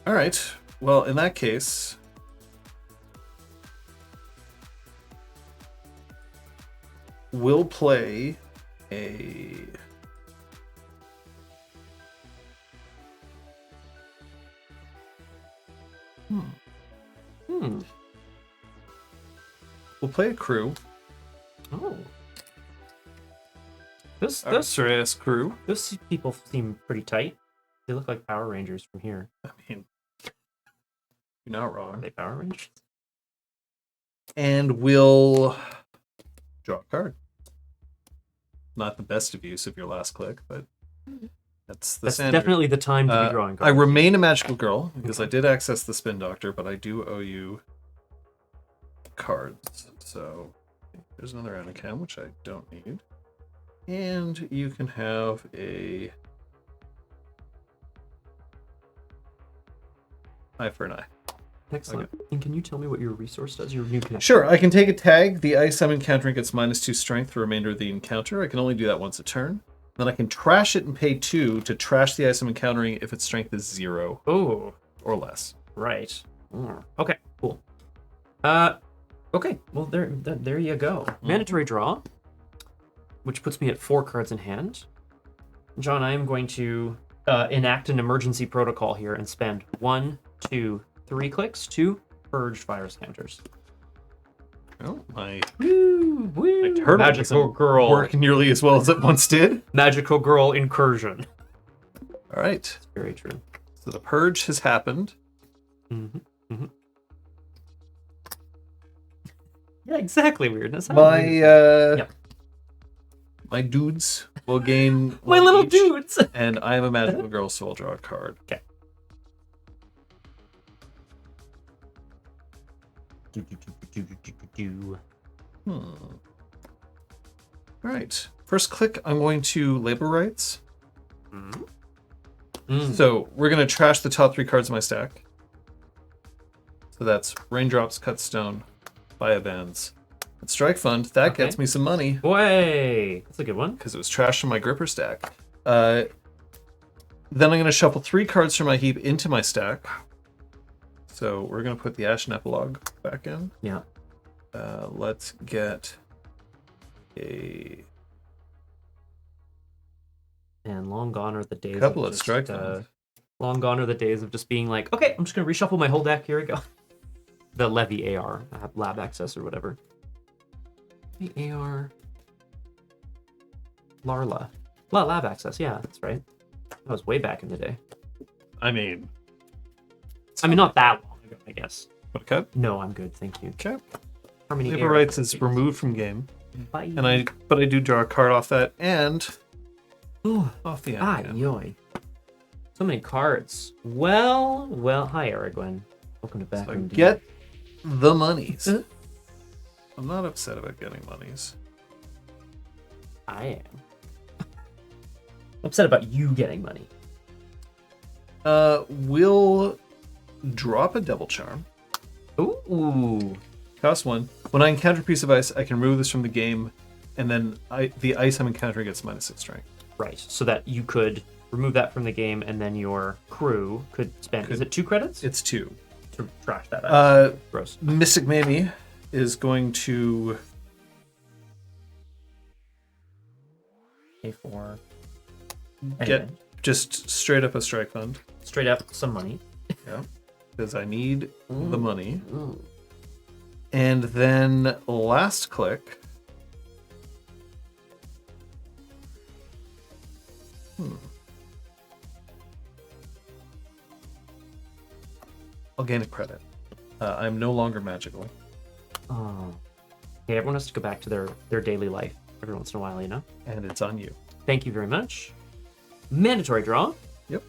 All right. Well, in that case, we'll play a... We'll play a crew. Oh. Those Arcturus crew. those people seem pretty tight. They look like Power Rangers from here. I mean, you're not Are wrong. they Power Rangers? And we'll draw a card. Not the best of use of your last click, but that's the That's standard. definitely the time to be drawing I cards. remain a magical girl because I did access the Spin Doctor, but I do owe you cards. So there's another Anakin, which I don't need. And you can have a eye for an eye. Excellent. And can you tell me what your resource does? Your new connection. Sure, I can take a tag. The ice I'm encountering gets -2 strength for the remainder of the encounter. I can only do that once a turn. Then I can trash it and pay 2 to trash the ice I'm encountering if its strength is 0 Oh, or less. right. Okay, cool. Okay. Well, there you go. Mandatory draw, which puts me at 4 cards in hand. John, I am going to enact an emergency protocol here and spend 1, 2, 3 clicks to purge virus counters. Well, my Woo, woo. turtle Magical doesn't girl. work nearly as well as it once did. Magical girl incursion. All right, Very true. so the purge has happened. Yeah, exactly. Weirdness. My dudes will gain My one little each, dudes. and I am a magical girl, so I'll draw a card. Okay. All right. First click, I'm going to labor rights. So we're going to trash the top 3 cards of my stack. So that's Raindrops, Cut Stone, Biobands, and Strike Fund. That Okay. gets me some money Way. That's a good one. because it was trash from my gripper stack. Then I'm going to shuffle 3 cards from my heap into my stack. So we're going to put the Ashen Epilogue back in. Yeah. Let's get a And long gone are the days. couple of just, strike funds. long gone are the days of just being like, okay, I'm just gonna reshuffle my whole deck. Here we go. The Levy AR, lab access or whatever. The AR. Larla. Lab access. Yeah, that's right. That was way back in the day. I mean, Not that long ago, I guess. what cut? No, I'm good, thank you. Okay. Harmony Labor AR. rights is removed from game, Bye. but I do draw a card off that and Ooh. off the Ah, end. yoy. So many cards. Well, hi, Aragwen. Welcome to So I Backroom. get the monies. I'm not upset about getting monies. I am. I'm upset about you getting money. We'll drop a Devil Charm. Ooh. Cost 1. When I encounter a piece of ice, I can remove this from the game, and then the ice I'm encountering gets -6 strength. Right. So that you could remove that from the game, and then your crew could spend. Is it 2 credits It's 2. to trash that out? Gross. Mystic Mamie is going to A4. get Anyway, just straight up a strike fund. straight up some money. Yeah. Because I need the money. Ooh. And then last click. I'll gain a credit. I'm no longer magical. Oh. Okay, everyone has to go back to their daily life every once in a while, you know? And it's on you. Thank you very much. Mandatory draw. Yep.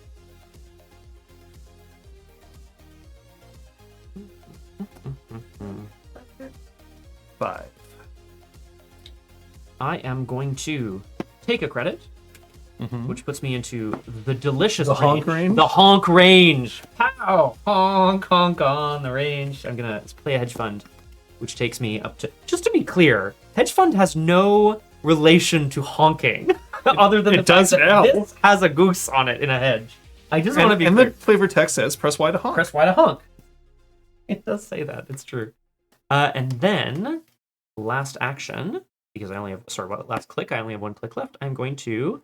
Five. I am going to take a credit, which puts me into the delicious The honk range? The honk range. Pow! Honk, honk on the range. I'm gonna play a hedge fund, which takes me up to. Just to be clear, hedge fund has no relation to honking, other than it the does fact that now. this has a goose on it in a hedge. I just want to be And clear. the flavor text says press Y to honk. Press Y to honk. It does say that. It's true. And then last action, because I only have last click. I only have 1 click left. I'm going to.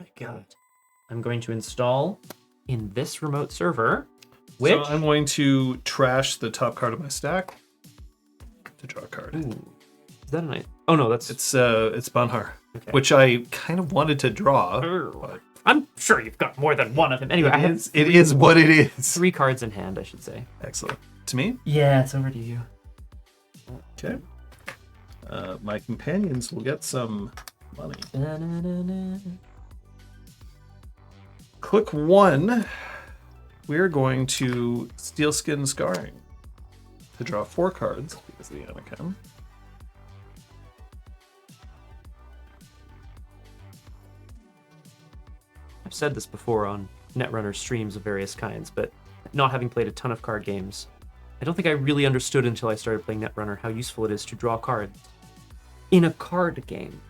My God. I'm going to install in this remote server. Which So I'm going to trash the top card of my stack to draw a card. Ooh, is that a nice? Oh no, that's It's Banhar. Okay. which I kind of wanted to draw. But I'm sure you've got more than one of them. Anyway, it is what it is. 3 cards in hand, I should say. Excellent. To me? Yeah, it's over to you. Okay. My companions will get some money. Click 1. We're going to Steelskin Scarring to draw 4 cards because of the Anakin. I've said this before on Netrunner streams of various kinds, but not having played a ton of card games, I don't think I really understood until I started playing Netrunner how useful it is to draw cards in a card game.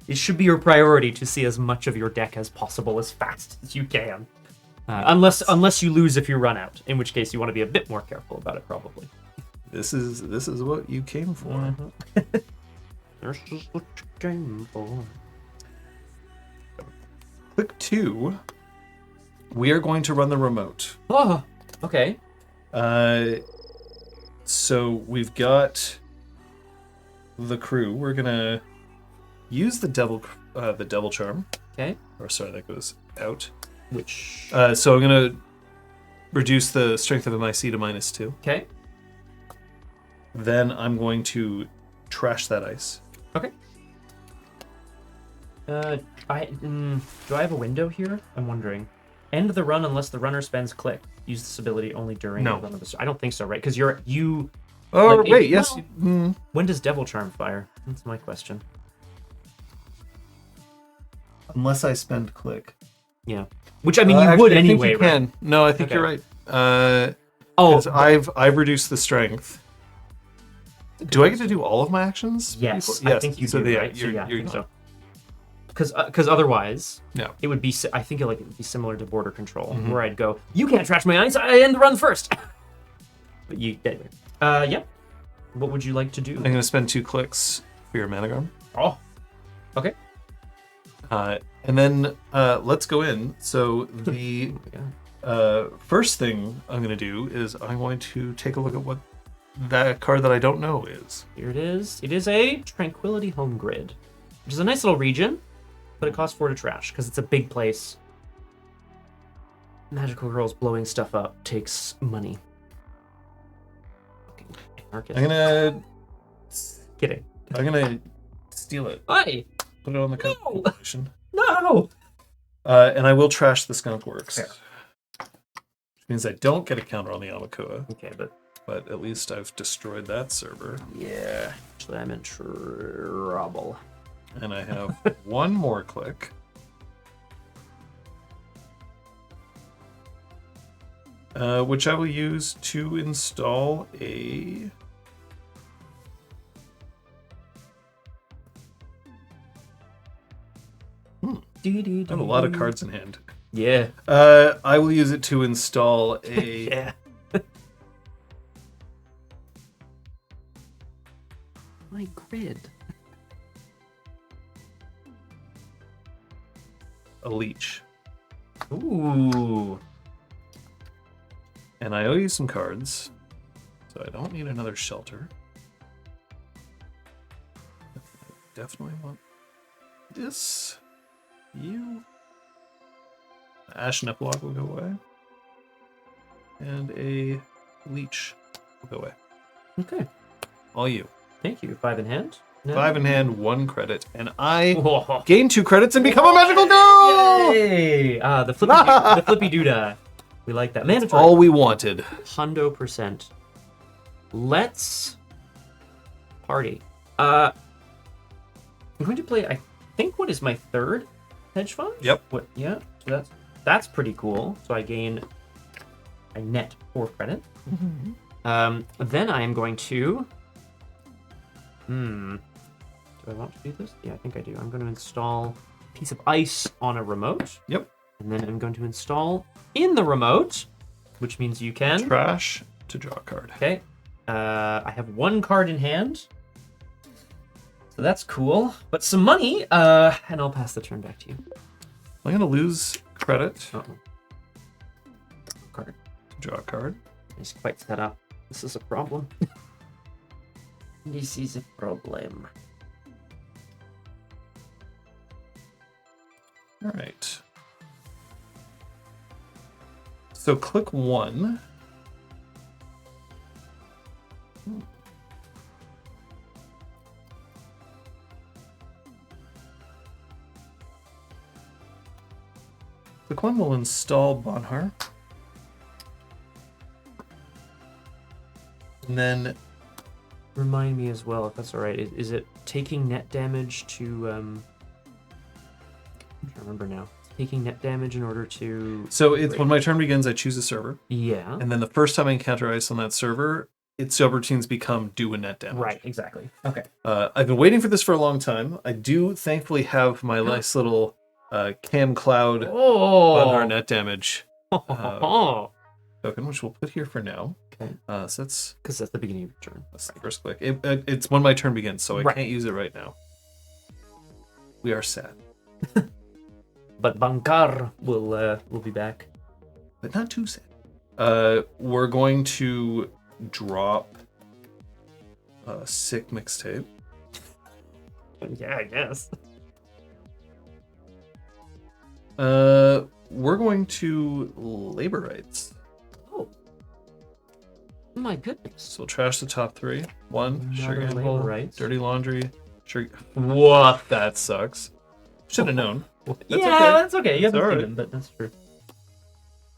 It should be your priority to see as much of your deck as possible as fast as you can. Unless you lose if you run out, in which case you want to be a bit more careful about it, probably. This is what you came for. Mm-hmm. This is what you came for. Click 2. We are going to run the remote. Oh, okay. So we've got the crew. We're gonna use the devil charm. Okay. Or sorry, that goes out. Which? So I'm gonna reduce the strength of MIC to -2. Okay. Then I'm going to trash that ice. Okay. Do I have a window here? I'm wondering. End the run unless the runner spends click. Use this ability only during the run of the. I don't think so, right? Because you. Oh like, wait, yes. When does Devil Charm fire? That's my question. Unless I spend click. Yeah. Which I mean, you actually, would I think anyway. you can. Right? No, I think Okay. you're right. Oh, I've reduced the strength. Do I get to do all of my actions? yes. Yes. I think you so do. yeah, Right? you're I think not. so. Because otherwise, Yeah. it would be. I think it would be similar to Border Control, Mm-hmm. where I'd go, "You can't trash my ice. I end the run first." But you anyway. Yeah. What would you like to do? I'm going to spend 2 clicks for your Managram. Oh. Okay. And then let's go in. So the first thing I'm going to do is I'm going to take a look at what that card that I don't know is. Here it is. It is a Tranquility Home Grid, which is a nice little region, but it costs 4 to trash because it's a big place. Magical girls blowing stuff up takes money. Marcus. I'm going Kidding. to steal it. Hey! Put it on the collection. No! And I will trash the Skunk Works. Fair. Which means I don't get a counter on the Amakua, Okay, but but at least I've destroyed that server. yeah, actually I'm in trouble. And I have 1 more click. Which I will use to install a... I have a lot of cards in hand. Yeah. I will use it to install a... Yeah. My grid. a leech. Ooh. And I owe you some cards, so I don't need another shelter. I definitely want this. You. Ashen Epilogue will go away. And a leech will go away. Okay. All you. Thank you. 5 in hand. No. 5 in hand, 1 credit. And I Whoa. gain 2 credits and become a magical girl! Yay! The flippy doodah. We like that. Mandatory. All we wanted. 100%. Let's party. I'm going to play, I think, what is my 3rd hedge fund? Yep. What? Yeah. So that's pretty cool. So I net 4 credit. Then I am going to. Do I want to do this? Yeah, I think I do. I'm going to install a piece of ice on a remote. Yep. And then I'm going to install in the remote, which means you can. Trash to draw a card. Okay. I have 1 card in hand. So that's cool. But some money, and I'll pass the turn back to you. I'm going to lose credit Uh-oh. Card. to draw a card. It's quite set up. This is a problem. This is a problem. So click 1. Click 1 will install Bonhar. And then Remind me as well, if that's all right. Is it taking net damage to? I'm trying to remember now. Taking net damage in order to. so it's when my turn begins, I choose a server, Yeah. and then the first time I encounter ice on that server, its subroutines become do a net damage. Right. Exactly. Okay. I've been waiting for this for a long time. I do thankfully have my nice little Cam Cloud Bonhar net damage token, which we'll put here for now. Okay. So that's Because that's the beginning of your turn. the first click. It's when my turn begins, so I Right. can't use it right now. We are sad, But Bankar will be back. but not too sad. We're going to drop a sick mixtape. Yeah, I guess. We're going to labor rights. Oh. My goodness. So we'll trash the top 3. 1, Another sugar labor anvil, rights. dirty laundry. What? That sucks. Should have known. That's yeah, okay. that's okay. You It's haven't all seen right. them, but that's true.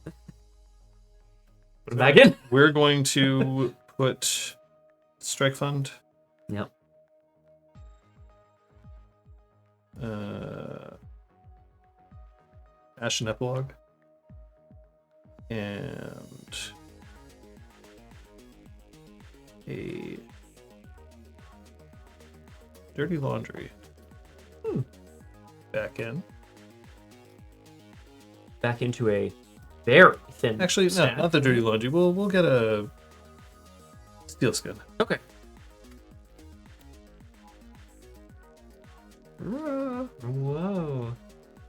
Put them back in. We're going to put strike fund. Yep. Ashen epilogue. And a dirty laundry. Back in. Back into a very thin. Actually, no, stack. not the dirty laundry. We'll get a steel skin. Okay. Whoa.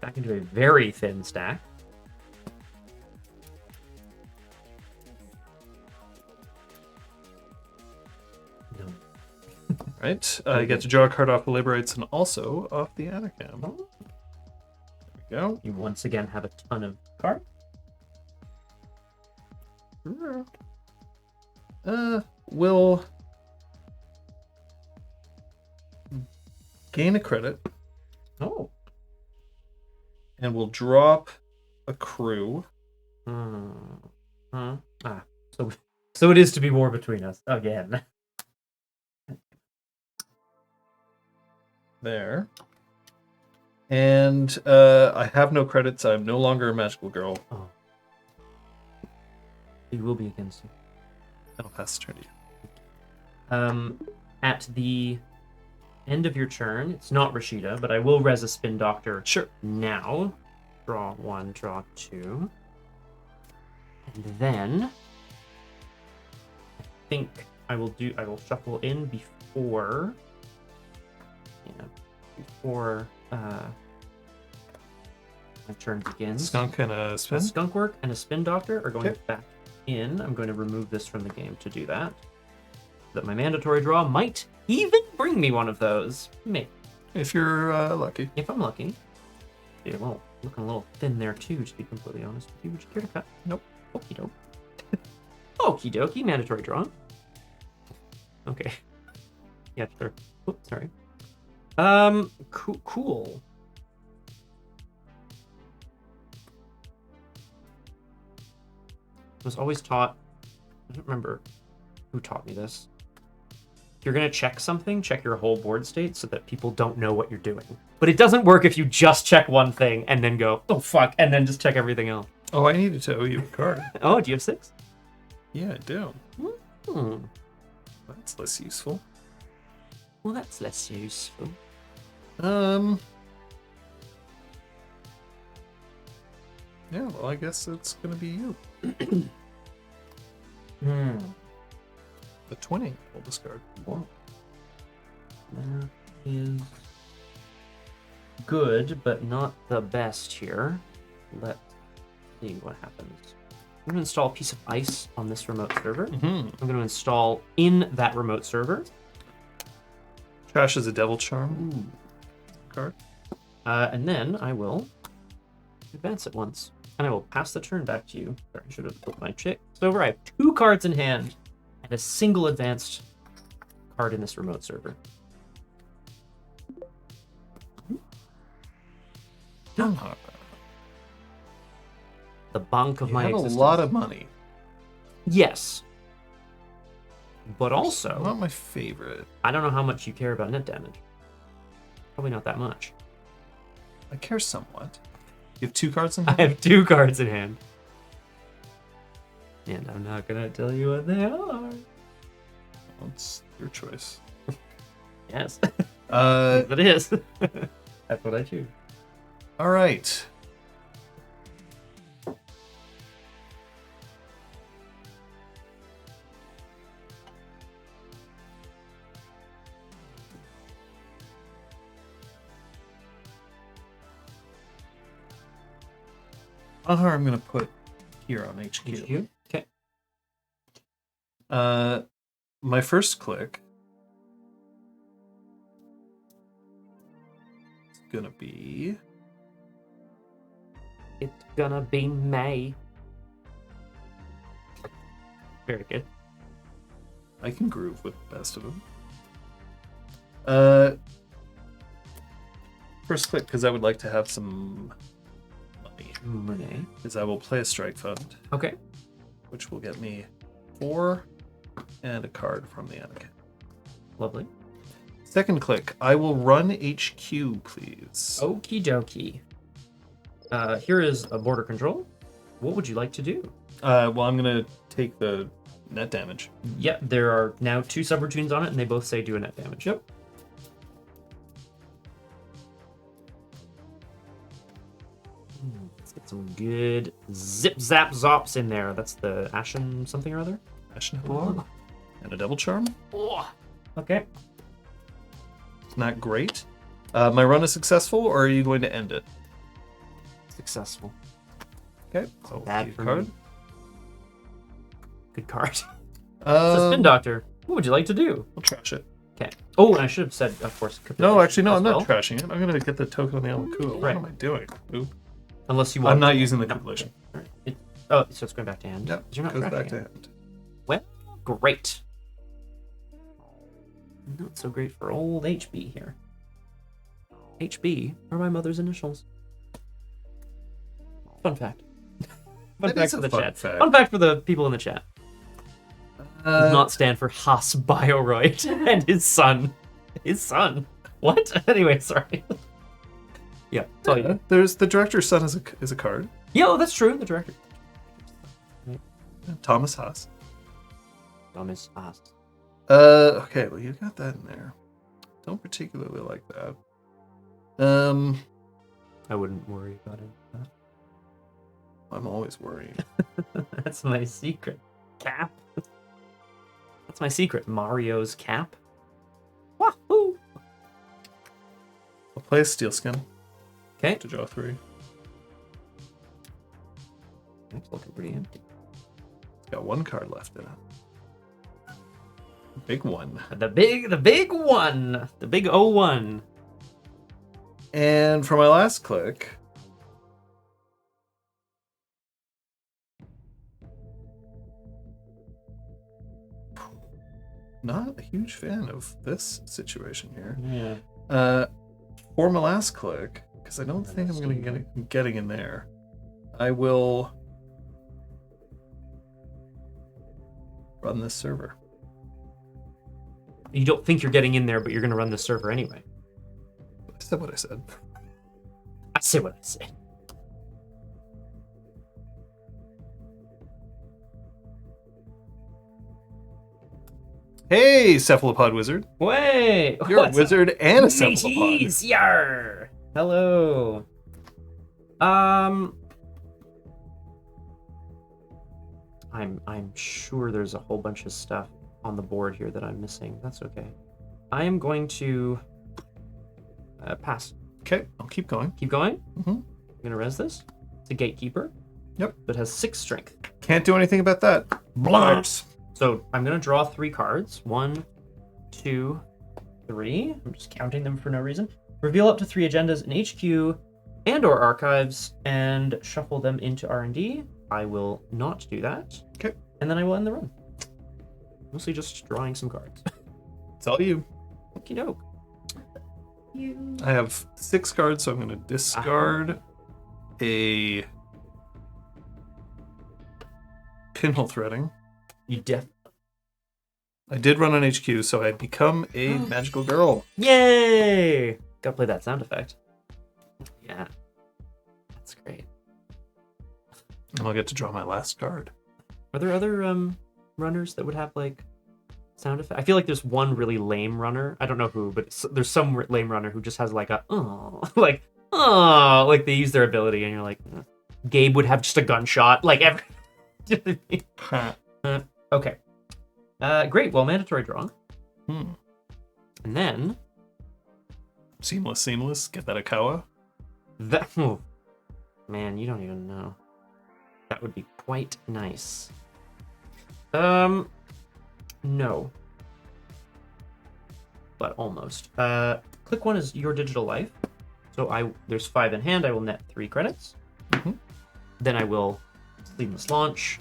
Back into a very thin stack. No. Right. I get to draw a card off the labor rights and also off the Anacam. There we go. You once again have a ton of cards. We'll gain a credit Oh. and we'll drop a crew. So it is to be war between us again. There. And I have no credits. I'm no longer a magical girl. Oh. He will be against you. I'll pass the turn to you. At the end of your turn, it's not Rashida, but I will res a spin doctor Sure. now. Draw 1, draw 2. And then I think I will shuffle in before my turn begins. Skunk and a A spin. skunk work and a spin doctor are going Okay. back in. I'm going to remove this from the game to do that. That my mandatory draw might even bring me one of those. Maybe. If you're lucky. If I'm lucky. Yeah, well, looking a little thin there too, to be completely honest with you. Would you care to cut? Nope. Okie doke. Okie dokie, mandatory draw. Okay. Yeah, sure. Oops, sorry. Cool. I was always taught, I don't remember who taught me this. If you're gonna check something, check your whole board state so that people don't know what you're doing. But it doesn't work if you just check one thing and then go, oh fuck, and then just check everything else. Oh, I needed to owe you a card. Oh, do you have 6? Yeah, I do. Hmm. That's less useful. Well, that's less useful. Yeah, well, I guess it's gonna be you. Hmm. The 20 will discard. That is good, but not the best here. Let's see what happens. I'm going to install a piece of ice on this remote server. Mm-hmm. I'm going to install in that remote server. Trash is a devil charm card. And then I will advance it once. And I will pass the turn back to you. Sorry, I should have put my chicks over. I have 2 cards in hand and a single advanced card in this remote server. The bonk of You my have existence. a lot of money. Yes. But also, Not my favorite. I don't know how much you care about net damage. Probably not that much. I care somewhat. You have 2 cards in I hand? have 2 cards in hand. And I'm not gonna tell you what they are. Well, it's your choice. Yes. Uh, It is. That's what I choose. all right. I'm gonna put here on HQ. Okay. My first click is gonna be It's gonna be May. Very good. I can groove with the best of them. First click, because I would like to have some money, is I will play a strike fund, Okay. which will get me 4 and a card from the end. Lovely. Second click, I will run HQ, please. Okie dokie. Here is a border control. What would you like to do? Well, I'm gonna take the net damage. Yep, there are now 2 subroutines on it, and they both say do a net damage. Yep. Let's get some good zip zap zops in there. That's the Ashen something or other. Ashen Halal. And a double charm. Oh. Okay. Not great. My run is successful, or are you going to end it? Successful. Okay. So Bad for me. Good card. It's a spin doctor. What would you like to do? We'll trash it. Okay. Oh, and I should have said, of course. No, actually, no, as I'm not well. trashing it. I'm going to get the token on the Alakuo. What Right. am I doing? Oop. Unless you want. I'm not using the No. compilation. All right. Oh, so it's going back to hand. Yep, You're not goes trashing back to it. hand. Well, great. Not so great for old HB here. HB are my mother's initials. Fun fact. Fun That fact is for a the fun chat. fact. Fun fact for the people in the chat. Does not stand for Haas Bioroid and his son. His son. What? Anyway, sorry. Yeah, tell you. There's the director's son is a card. Yeah, oh, that's true. The director. Thomas Haas. Thomas Haas. Okay, well you got that in there. Don't particularly like that. I wouldn't worry about it. I'm always worrying. That's my secret. Cap. That's my secret. Mario's cap. Wahoo! I'll play a steel skin Okay. to draw 3. It's looking pretty empty. It's got 1 card left in it. Big one. The big one. The big 01. And for my last click, not a huge fan of this situation here. Yeah. For my last click, because I don't think I'm going to get getting in there, I will run this server. You don't think you're getting in there, but you're going to run the server anyway. I said what I said. I say what I say. Hey, Cephalopod Wizard. Wait. You're a wizard and a cephalopod. Mateys, yar. Hello. I'm sure there's a whole bunch of stuff on the board here that I'm missing. That's okay. I am going to pass. Okay, I'll keep going. Keep going. Mm-hmm. I'm gonna res this. It's a gatekeeper. Yep. But has 6 strength. Can't do anything about that. Blobs. So I'm gonna draw 3 cards. 1, 2, 3. I'm just counting them for no reason. Reveal up to 3 agendas in HQ and/or archives and shuffle them into R&D. I will not do that. Okay. And then I will end the run. Mostly just drawing some cards. It's all you. Okie doke. I have 6 cards, so I'm going to discard a pinhole threading. You I did run on HQ, so I become a magical girl. Yay! Gotta play that sound effect. Yeah. That's great. And I'll get to draw my last card. Are there other runners that would have like sound effect? I feel like there's one really lame runner. I don't know who, but there's some lame runner who just has like a like they use their ability, and you're like, Gabe would have just a gunshot like every. You know what I mean? Okay. Great. Well, mandatory draw. And then Seamless. Get that Akawa. that. Man, you don't even know. That would be quite nice. No. But almost. Click 1 is your digital life. So there's 5 in hand. I will net 3 credits. Then I will sleeveless launch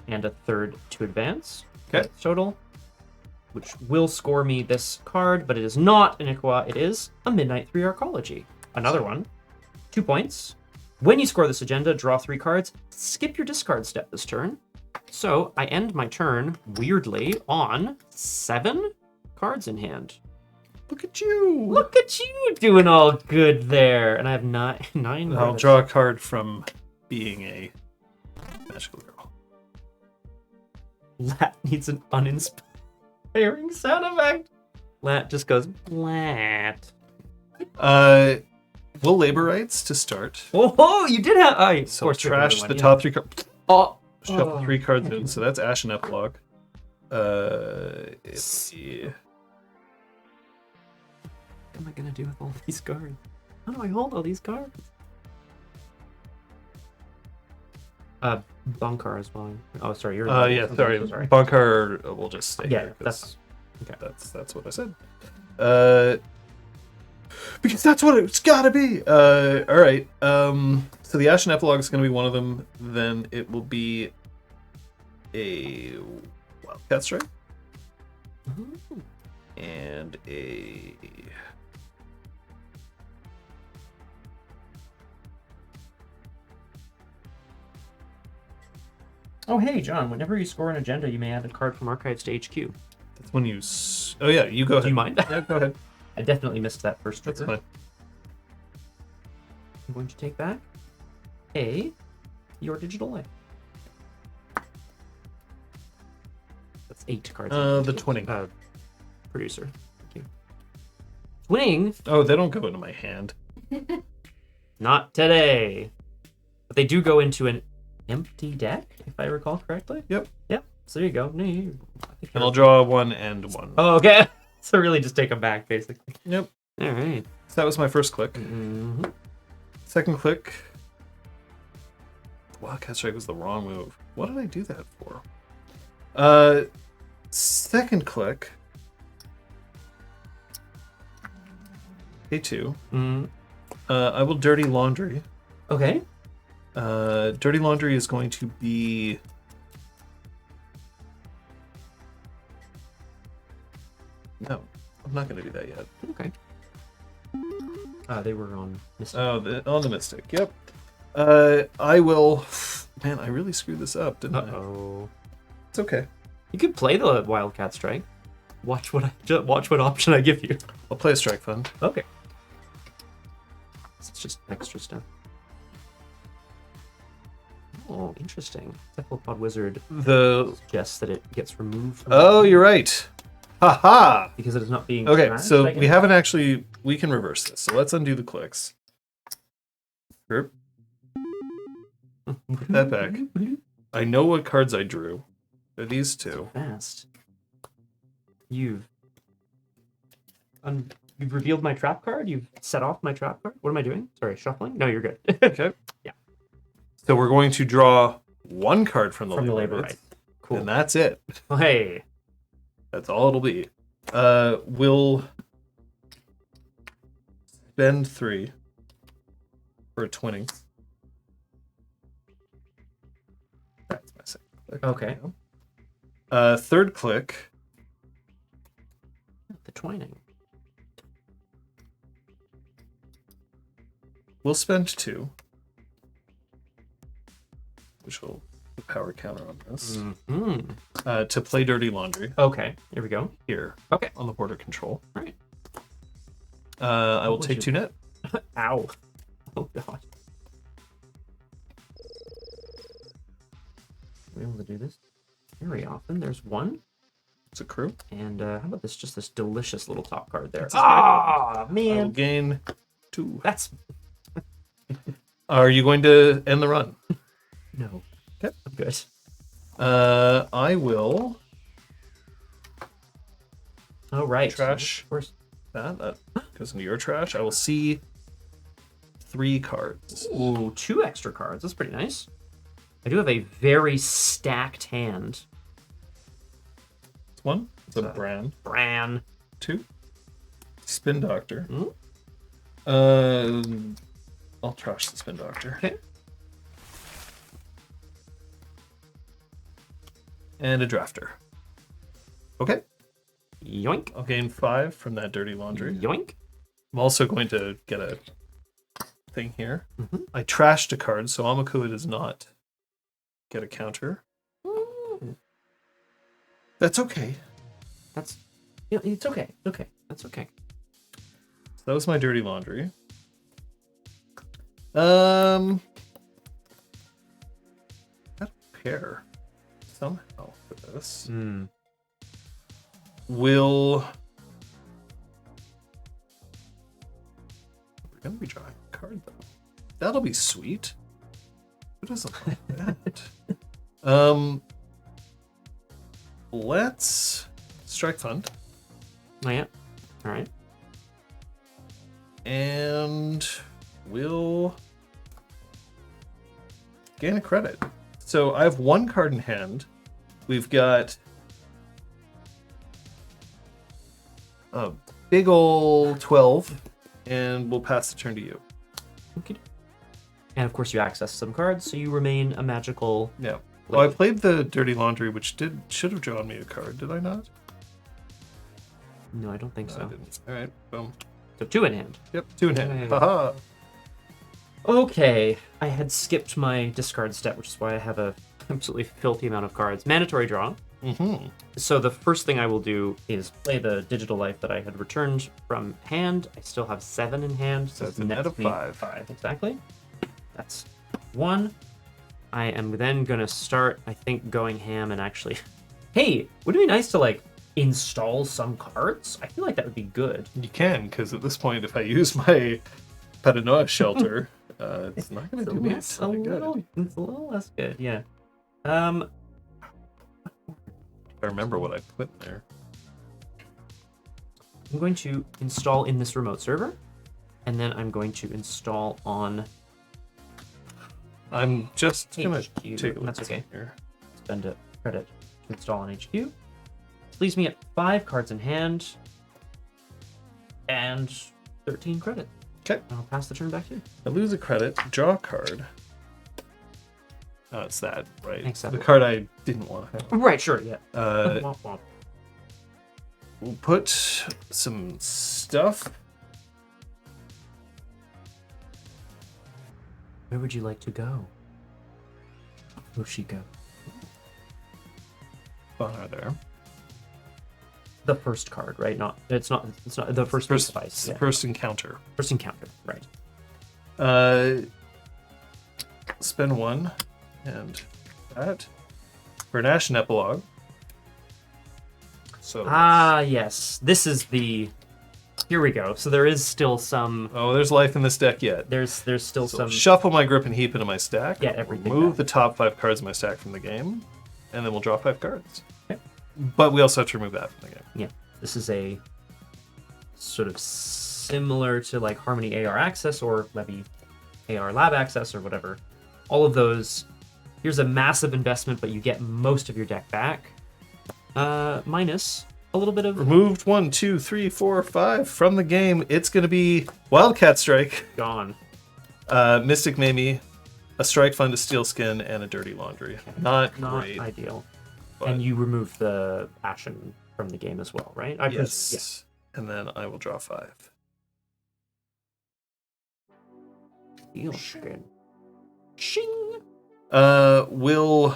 and a third to advance. Okay. Total. Which will score me this card, but it is not an Ikwa. It is a Midnight 3 Arcology. Another one. 2 points. When you score this agenda, draw 3 cards. Skip your discard step this turn. So I end my turn, weirdly, on 7 cards in hand. Look at you. Look at you doing all good there. And I have 9 I'll draw a card from being a magical girl. Lat needs an uninspiring sound effect. Lat just goes, Lat. We'll labor rights to start. Oh, you did have... So I'll trash the top 3 cards. Oh. Shuffle 3 cards in, so that's Ashen Epilogue. Let's see. What am I gonna do with all these cards? How do I hold all these cards? Bankar as well. Oh, sorry. You're yeah, sorry. Bankar will just stay here. That's okay. That's what I said. Because that's what it's gotta be. All right. So the Ashen Epilogue is gonna be one of them. Then it will be a Wildcat Strike and a. Oh, hey, John. Whenever you score an agenda, you may add a card from archives to HQ. That's when you. Oh yeah, you go ahead. Do you mind? Yeah, go ahead. I definitely missed that first trigger. That's fine. I'm going to take back your digital life. That's 8 cards. The twinning. Producer. Thank you. Twinning? Oh, they don't go into my hand. Not today. But they do go into an empty deck, if I recall correctly. Yep. So there you go. And I'll draw 1 and 1. Oh, okay. So really just take them back, basically. Yep. All right. So that was my first click. Mm-hmm. Second click. Wildcat Strike was the wrong move. What did I do that for? Second click. A2. Mm-hmm. I will Dirty Laundry. Okay. Dirty Laundry is going to be... No, I'm not going to do that yet. Okay. They were on Mystic. Oh, on the Mystic, yep. I will... Man, I really screwed this up, didn't I? Uh-oh. It's okay. You could play the Wildcat Strike. Watch what option I give you. I'll play a Strike Fund. Okay. It's just extra stuff. Oh, interesting. Cephalopod Wizard suggests that it gets removed. Oh, you're right. Haha! Because it is not being Okay, smashed, so I guess. we haven't actually... We can reverse this. So let's undo the clicks. Put that back. I know what cards I drew. They're these 2. Fast. You've revealed my trap card? You've set off my trap card? What am I doing? Sorry, shuffling? No, you're good. Okay. Yeah. So we're going to draw 1 card from the labor right. right. Cool. And that's it. Oh, hey. That's all it'll be. We'll spend 3. for a twinning. That's my second click. Okay. Third click. The twining. We'll spend 2. Which will the power counter on this. Mm-hmm. To play Dirty Laundry. Okay, here we go. Here. Okay. On the border control. All right. I will take 2 net. Ow. Oh, God. We're able to do this very often. There's 1. It's a crew. And how about this? Just this delicious little top card there. That's Ah, I will man. gain 2. That's... Are you going to end the run? No. Okay. I'm good. I will Oh, right. Trash. Of course. that goes into your trash. I will see 3 cards. Ooh, 2 extra cards. That's pretty nice. I do have a very stacked hand. 1. It's a Uh, Bran. Bran. 2. Spin Doctor. Mm. I'll trash the Spin Doctor. Okay. And a Drafter. Okay. Yoink. I'll gain 5 from that Dirty Laundry. Yoink. I'm also going to get a thing here. Mhm. I trashed a card, so Amakua does not get a counter. Mm. That's okay. That's... Yeah, it's okay. It's okay. That's okay. So that was my Dirty Laundry. Got a pair somehow for this. Mm. We're gonna be drawing a card though. That'll be sweet. Who doesn't like that? Let's strike fund Oh, yeah. All right. and we'll gain a credit. So I have 1 card in hand. We've got a big ol' 12, and we'll pass the turn to you. Okay. And of course, you access some cards, so you remain a magical. Yeah. Well, I played the Dirty Laundry, which should have drawn me a card. Did I not? No, I don't think No, so. I didn't. All right. Boom. So 2 in hand. Yep. 2 in hand. Yay. Haha. Okay, I had skipped my discard step, which is why I have a absolutely filthy amount of cards. Mandatory draw. Mm-hmm. So the first thing I will do is play the digital life that I had returned from hand. I still have 7 in hand, so That's it's a net of me 5. 5, exactly. That's 1. I am then gonna start, I think, going ham and actually... Hey, would it be nice to, like, install some cards? I feel like that would be good. You can, because at this point, if I use my Paranoia Shelter, it's not going to do me It's a any good. little less good, yeah. I remember what I put in there. I'm going to install in this remote server, and then I'm going to install on I'm just going to HQ. take a look That's okay. here. Spend a credit to install on HQ. This leaves me at 5 cards in hand and 13 credit. Okay. I'll pass the turn back to you. I lose a credit, draw a card. Oh, it's that, right? Except- The card I didn't want to have. Right, sure, yeah. We'll put some stuff. Where would you like to go? Hoshiko. Bar there. The first card, right? It's not the first device. Yeah. First encounter. First encounter, right. Spend 1 and that. For an Ashen Epilogue. So Yes. This is the... Here we go. So there is still some... oh, there's life in this deck yet. There's still So some... shuffle my grip and heap into my stack. Yeah, everything Remove back. the top 5 cards of my stack from the game, and then we'll draw 5 cards. Okay. But we also have to remove that from the game. Yeah. This is a sort of similar to like Harmony AR Access or Levy AR Lab Access or whatever. All of those. Here's a massive investment, but you get most of your deck back. Minus a little bit of... Removed 1, 2, 3, 4, 5 from the game. It's going to be Wildcat Strike. Gone. Mystic Mamie, a strike fund, a steel skin, and a dirty laundry. Not great. Ideal. but- And you remove the Ashen from the game as well, right? Yes. And then I will draw 5. Steel skin. Shing! Will...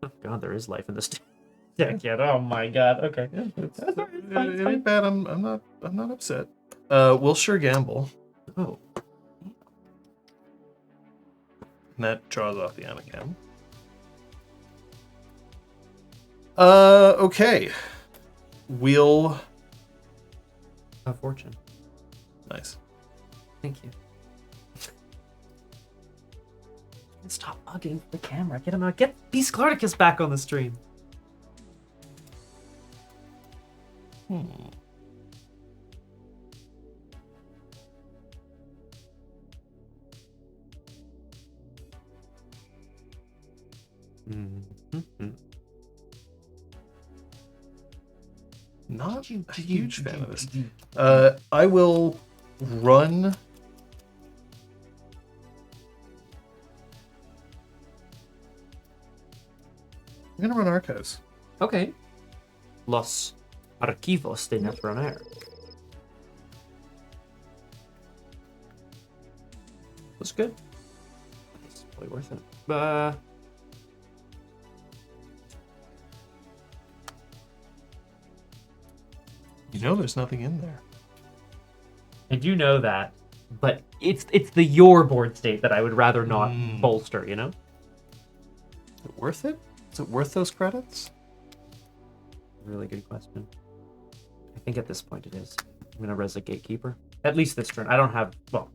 Oh god, there is life in this deck yet. Oh my god. Okay. It's it ain't bad. I'm not upset. We'll sure gamble. Oh. And that draws off the Anakin. Okay. We'll... A fortune. Nice. Thank you. Stop bugging the camera. Get him out. Get Beast Clarticus back on the stream. Not a huge fan of this. I will run... I'm gonna run Archives. Okay. Los Archivos de Netrunner. That's good. It's probably worth it. You know there's nothing in there. I do know that, but it's the your board state that I would rather not bolster, you know? Is it worth it? Is it worth those credits? Really good question. I think at this point it is. I'm gonna res a Gatekeeper. At least this turn. I don't have I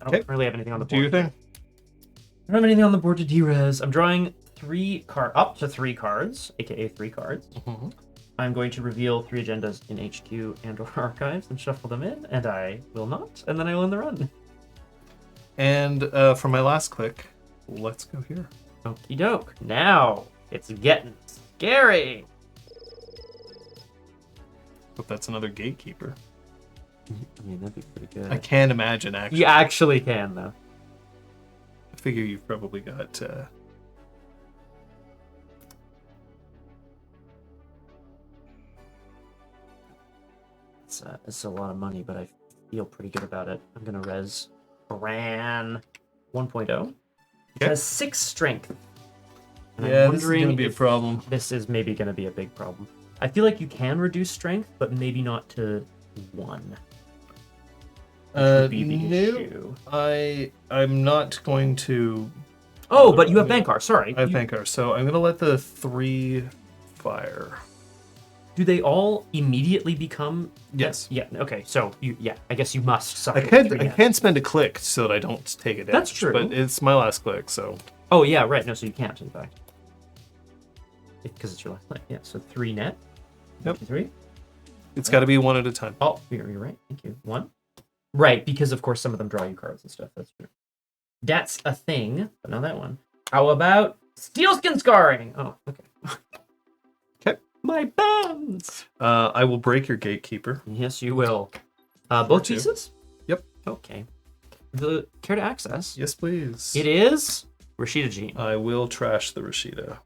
don't really have anything on the board. Do you think? I don't have anything on the board to de-res. I'm drawing up to three cards, aka 3 cards. Mm-hmm. I'm going to reveal 3 agendas in HQ and or archives and shuffle them in, and I will not, and then I will end the run. And for my last click, let's go here. Okie doke. Now it's getting scary. Hope that's another Gatekeeper. I mean, that'd be pretty good. I can't imagine, actually. You actually can, though. I figure you've probably got... It's a lot of money, but I feel pretty good about it. I'm gonna res Bran 1.0. It has 6 strength. And yeah, I'm this is wondering going to be a if problem. This is maybe gonna be a big problem. I feel like you can reduce strength, but maybe not to 1. No, issue. I'm not going to... Oh, but you have Bankar, sorry. I have Bankar, so I'm going to let the 3 fire. Do they all immediately become... Yes. Yeah, okay, so, I guess you must suffer. I can't spend a click so that I don't take it. That's true. But it's my last click, so... Oh, yeah, right, no, so you can't, in fact. Because it's your last click, yeah, so 3 net. Yep. 3. It's got to be 1 at a time. Oh, you're right, thank you. 1. Right, because of course some of them draw you cards and stuff, that's true. That's a thing, but not that one. How about Steelskin Scarring? Oh, okay. Okay. My bands! I will break your Gatekeeper. Yes, you will. Both 2. pieces? Yep. Okay. The care to access? Yes, please. It is Rashida Jean. I will trash the Rashida.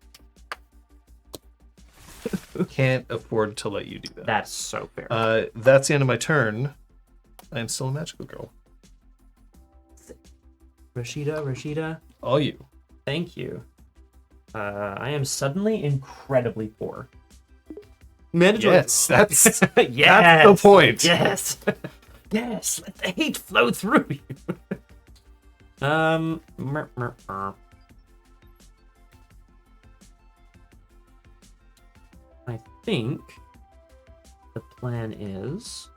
Can't afford to let you do that. That's so fair. That's the end of my turn. I am still a magical girl. Rashida. All you. Thank you. I am suddenly incredibly poor. Mandatory. Yes, that's yes. that's the point. Yes. Yes. Let the hate flow through you. I think the plan is...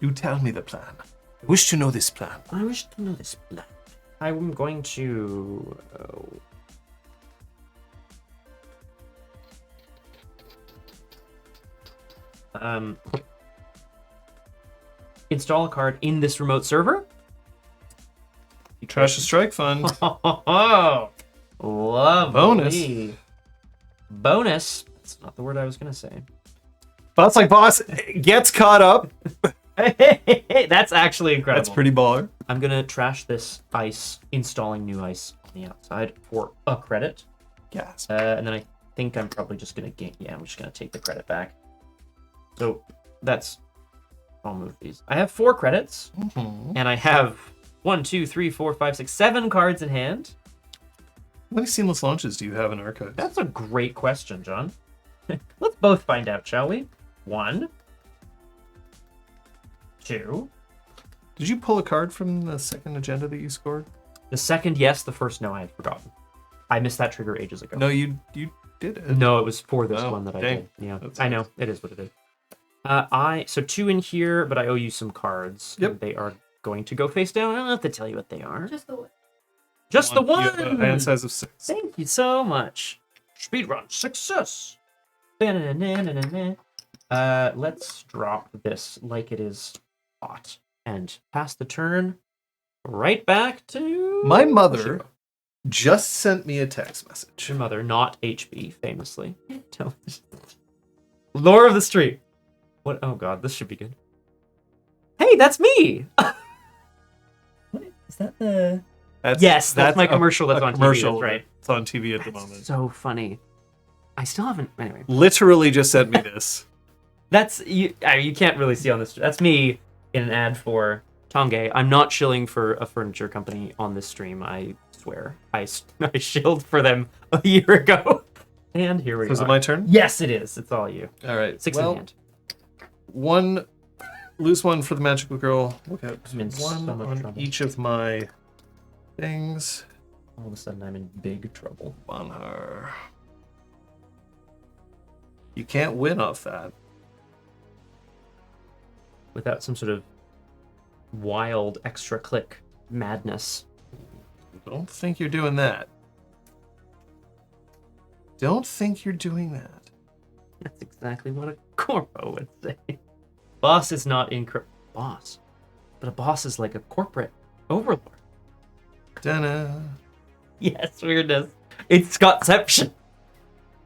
You tell me the plan. I wish to know this plan. I wish to know this plan. I'm going to... install a card in this remote server. Trash the strike fund. Oh, lovely. Bonus. That's not the word I was going to say. Boss like boss gets caught up That's actually incredible. That's pretty baller. I'm gonna trash this ice, installing new ice on the outside for a credit. Yes. And then I think I'm probably just gonna I'm just gonna take the credit back. So I'll move these. I have 4 credits, and I have 1, 2, 3, 4, 5, 6, 7 cards in hand. How many seamless launches do you have in Archive? That's a great question, John. Let's both find out, shall we? 1, 2. Did you pull a card from the second agenda that you scored? The second, yes. The first, no. I had forgotten. I missed that trigger ages ago. No, you did it. No, it was for this Oh, one that I dang. did. Yeah, That's I know. It is what it is. So 2 in here, but I owe you some cards. Yep. And they are going to go face down. I don't have to tell you what they are. Just the one. Just the You one! have a hand size of 6. Thank you so much. Speedrun success. Let's drop this like it is hot and pass the turn right back to My mother Hoshiko. just sent me a text message. Your mother, not HB, famously. Lore of the street. What? Oh god, this should be good. Hey, that's me. What is that? The yes, that's my commercial. That's on commercial. TV. That's right. It's on TV at the That's moment. so funny. I still haven't. Anyway, Literally just sent me this. that's you. You can't really see on this. That's me in an ad for Tongay. I'm not shilling for a furniture company on this stream. I swear. I shilled for them a year ago. And here we So is are. it my turn? Yes, it is. It's all you. All right. 6 well, in hand. One, lose 1 for the magical girl. Look at I'm in 1 so much on trouble. each of my things. All of a sudden, I'm in big trouble. On her. You can't win off that. Without some sort of wild extra click madness. Don't think you're doing that. Don't think you're doing that. That's exactly what a corpo would say. Boss is not boss, but a boss is like a corporate overlord. Dana. Yes, weirdness. It's Scottception.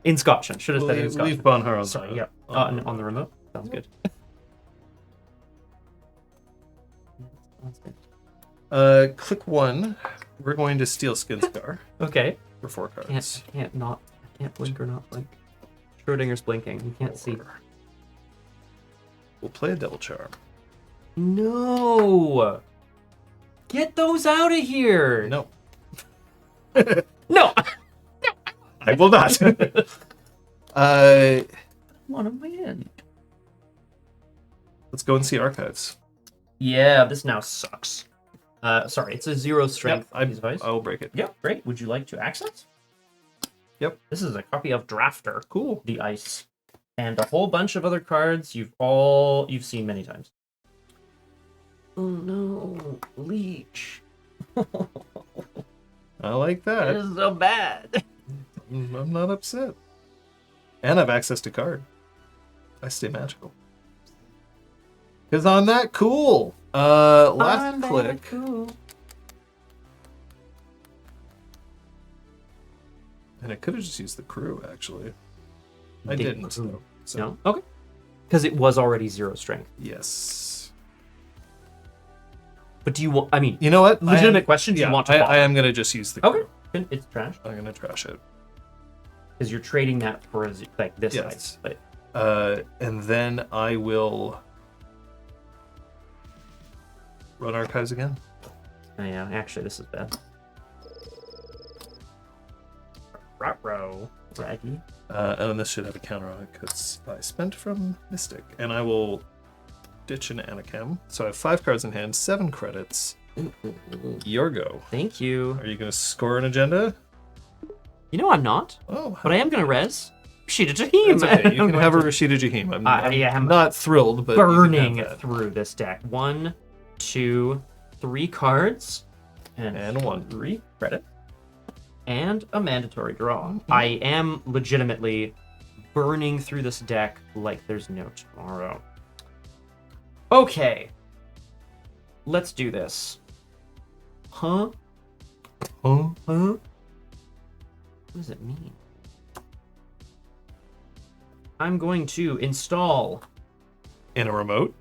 In Scotland. Should have said it in Leave Scotland. Bonhar on Sorry, the- yep. on On the remote. Sounds good. Sounds good. Click 1. We're going to steal Skin Scar Okay. for 4 cards. I can't blink or not blink. Schrodinger's blinking. You can't see. We'll play a Double Charm. No! Get those out of here! No. No! I will not. I want to win. Let's go and see archives. Yeah, this now sucks. Sorry, it's a 0 strength Yep, device. I will break it. Yep, great. Would you like to access? Yep. This is a copy of Drafter. Cool. The Ice. And a whole bunch of other cards you've seen many times. Oh no, Leech. I like That that. is so bad. I'm not upset. And I have access to card. I stay magical. Because on that, cool. Left click. Cool. And I could have just used the crew, actually. I Didn't. didn't, though. So, No? Okay. Because it was already 0 strength. yes. But do you want, I mean, You know what? legitimate question, do you want to I bottom? am going to just use the crew. Okay. Then it's trash. I'm going to trash it. Because you're trading that for like this Yes. ice. But And then I will run archives again. oh, yeah, actually, this is bad. Ruh-roh. Raggy. And this should have a counter on it because I spent from Mystic. And I will ditch an Anachem. So I have 5 cards in hand, 7 credits. Your go. Thank you. Are you going to score an agenda? You know I'm not, Oh, but I am gonna res Rashida Jaheim. that's okay. You can have a Rashida Jaheim. I'm not thrilled, but you can burning have that. through this deck. 1, 2, 3 cards, And 1. 3 credit, and a mandatory draw. I am legitimately burning through this deck like there's no tomorrow. Okay, let's do this. Huh? Huh? Huh? What does it mean? I'm going to install In a remote?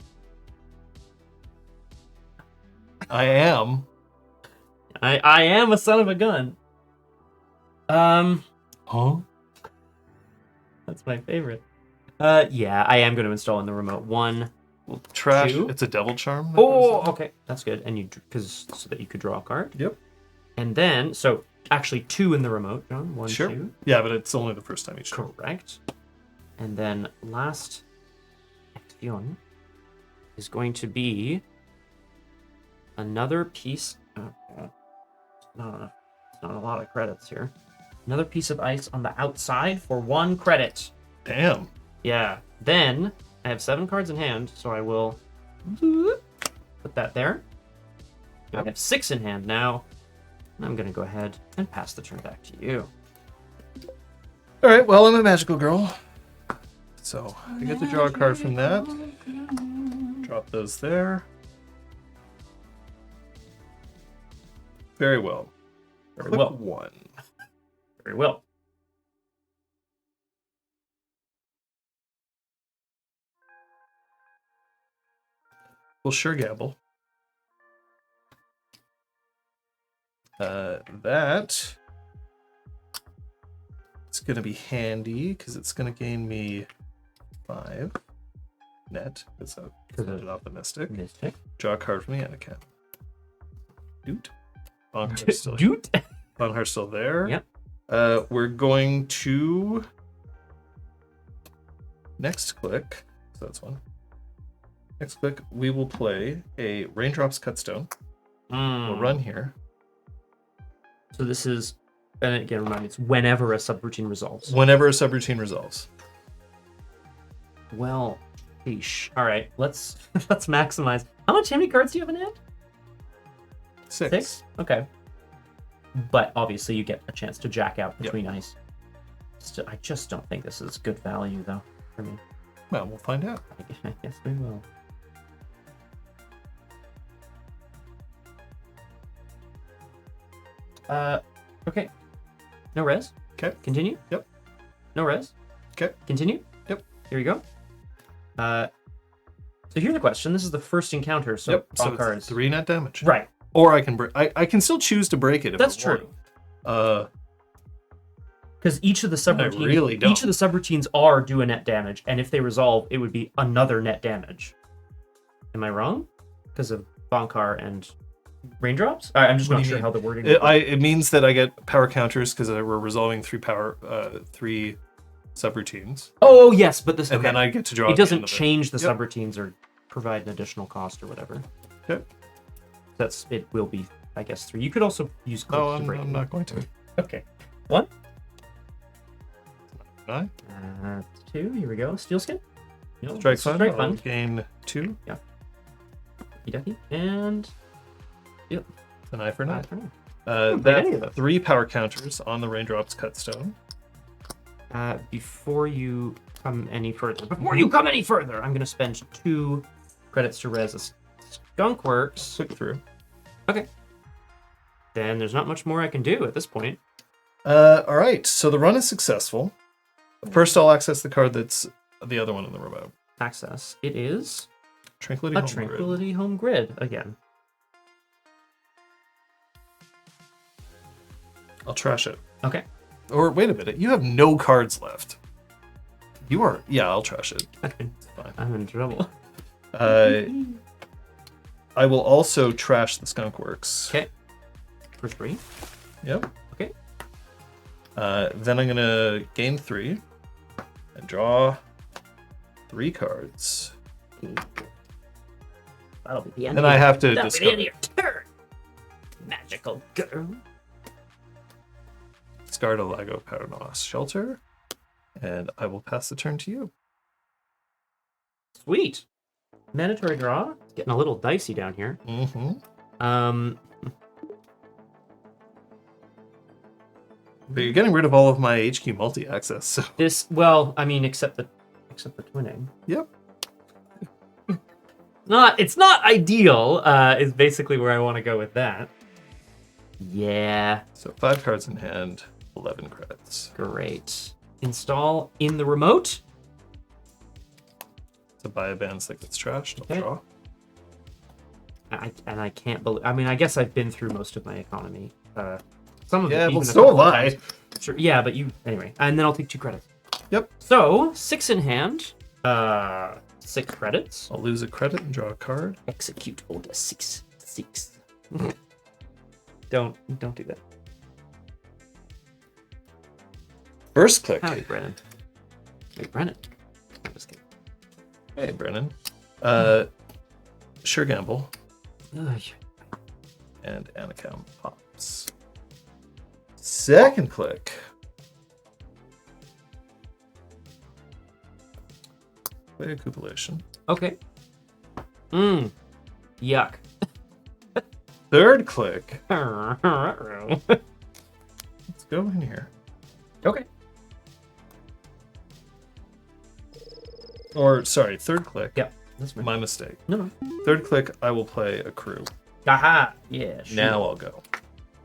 I am. I am a son of a gun. Huh? That's my favorite. Yeah, I am going to install in the remote 1. Well, trash. 2. It's a devil charm. that Oh, goes in. okay, that's good. And so that you could draw a card. Yep. And then, so actually 2 in the remote, John. 1, Sure. 2. Yeah, but it's only the first time each turn. Correct. And then last action is going to be another piece. Oh, God. It's not a lot of credits here. Another piece of ice on the outside for 1 credit. Damn. Yeah. Then I have 7 cards in hand, so I will put that there. Yep. I have 6 in hand now. And I'm going to go ahead and pass the turn back to you. All right. Well, I'm a magical girl, so I get to draw a card from that. Drop those there. Very well. Very Click well. 1. Very well. Well, sure, Gabble. That it's going to be handy because it's going to gain me 5 net. Because I'm optimistic. Mystic. Draw a card from the end account. Doot. Bonkar's still Doot. Bonkar's still there. Yep. We're going to next click. So that's 1. Next click, we will play a Raindrops Cutstone. We'll run here. So this is, and again, remind me, it's whenever a subroutine resolves. Whenever a subroutine resolves. Well, sheesh. All right, let's maximize. How many cards do you have in hand? 6. Okay. But obviously, you get a chance to jack out between ice. Still, I just don't think this is good value, though, for me. Well, we'll find out. I guess we will. Okay. No res. Okay. Continue. Yep. No res. Okay. Continue. Yep. Here we go. So here's the question. This is the first encounter, so Yep. So Bonkar it's is 3 net damage. right. Or I can break. I can still choose to break it. If That's I want. true. Because each of the subroutines, really don't. each of the subroutines are do a net damage, and if they resolve, it would be another net damage. Am I wrong? Because of Bonkar and Raindrops? I'm just What not do you sure mean? how the wording. It means that I get power counters because we're resolving 3 subroutines, Oh yes, but this and okay. then I get to draw. It at the doesn't end of change the Yep. subroutines or provide an additional cost or whatever. Okay. It will be, I guess, 3. You could also use click No, to break I'm it. not going to. Okay. 1. 9. 2. Here we go. Steel skin. No, Strike it's fund. Strike I'll fund. gain 2. Ducky. And An eye for an eye. I don't know. any of That's those. 3 power counters on the Raindrops Cutstone. Before you come any further, I'm going to spend 2 credits to res a Skunkworks. Click through. Okay. Then there's not much more I can do at this point. All right. So the run is successful. First, I'll access the card that's the other one in the remote. Access. It is Tranquility. a Home Grid. Tranquility Home Grid again. I'll trash it. Okay. Or wait a minute. You have no cards left. You are. Yeah, I'll trash it. It's fine. I'm in trouble. I will also trash the Skunkworks. Okay. For 3. Yep. Okay. Then I'm gonna gain 3 and draw 3 cards. That'll be the end. And I have to That'll be the end discard, of your turn. Magical girl. discard a Lago Paranos Shelter, and I will pass the turn to you. Sweet. Mandatory draw. It's getting a little dicey down here. Mm-hmm. But you're getting rid of all of my HQ multi-access, so This, well, I mean, except the twinning. yep. It's not ideal. Is basically where I want to go with that. Yeah, So 5 cards in hand, 11 credits. great. Install in the remote. So buy a bands that gets trashed. I'll Okay. draw. I can't believe. I mean, I guess I've been through most of my economy. Some of it. Yeah, even well, a so couple have of I. times. Sure. Yeah, but you anyway. And then I'll take 2 credits. Yep. So 6 in hand. 6 credits. I'll lose a credit and draw a card. Execute order 6. Don't do that. First click. Howdy, Brennan. Hey, Brennan. I'm just kidding. Hey, Brennan. Sure gamble. Ugh. And Anacam pops. Second click. Play accumulation. Okay. Yuck. Third click. Okay. Let's go in here. Or, sorry, third click. Yeah, that's My mistake. No. Third click, I will play a crew. Aha. Yeah. Sure. Now I'll go.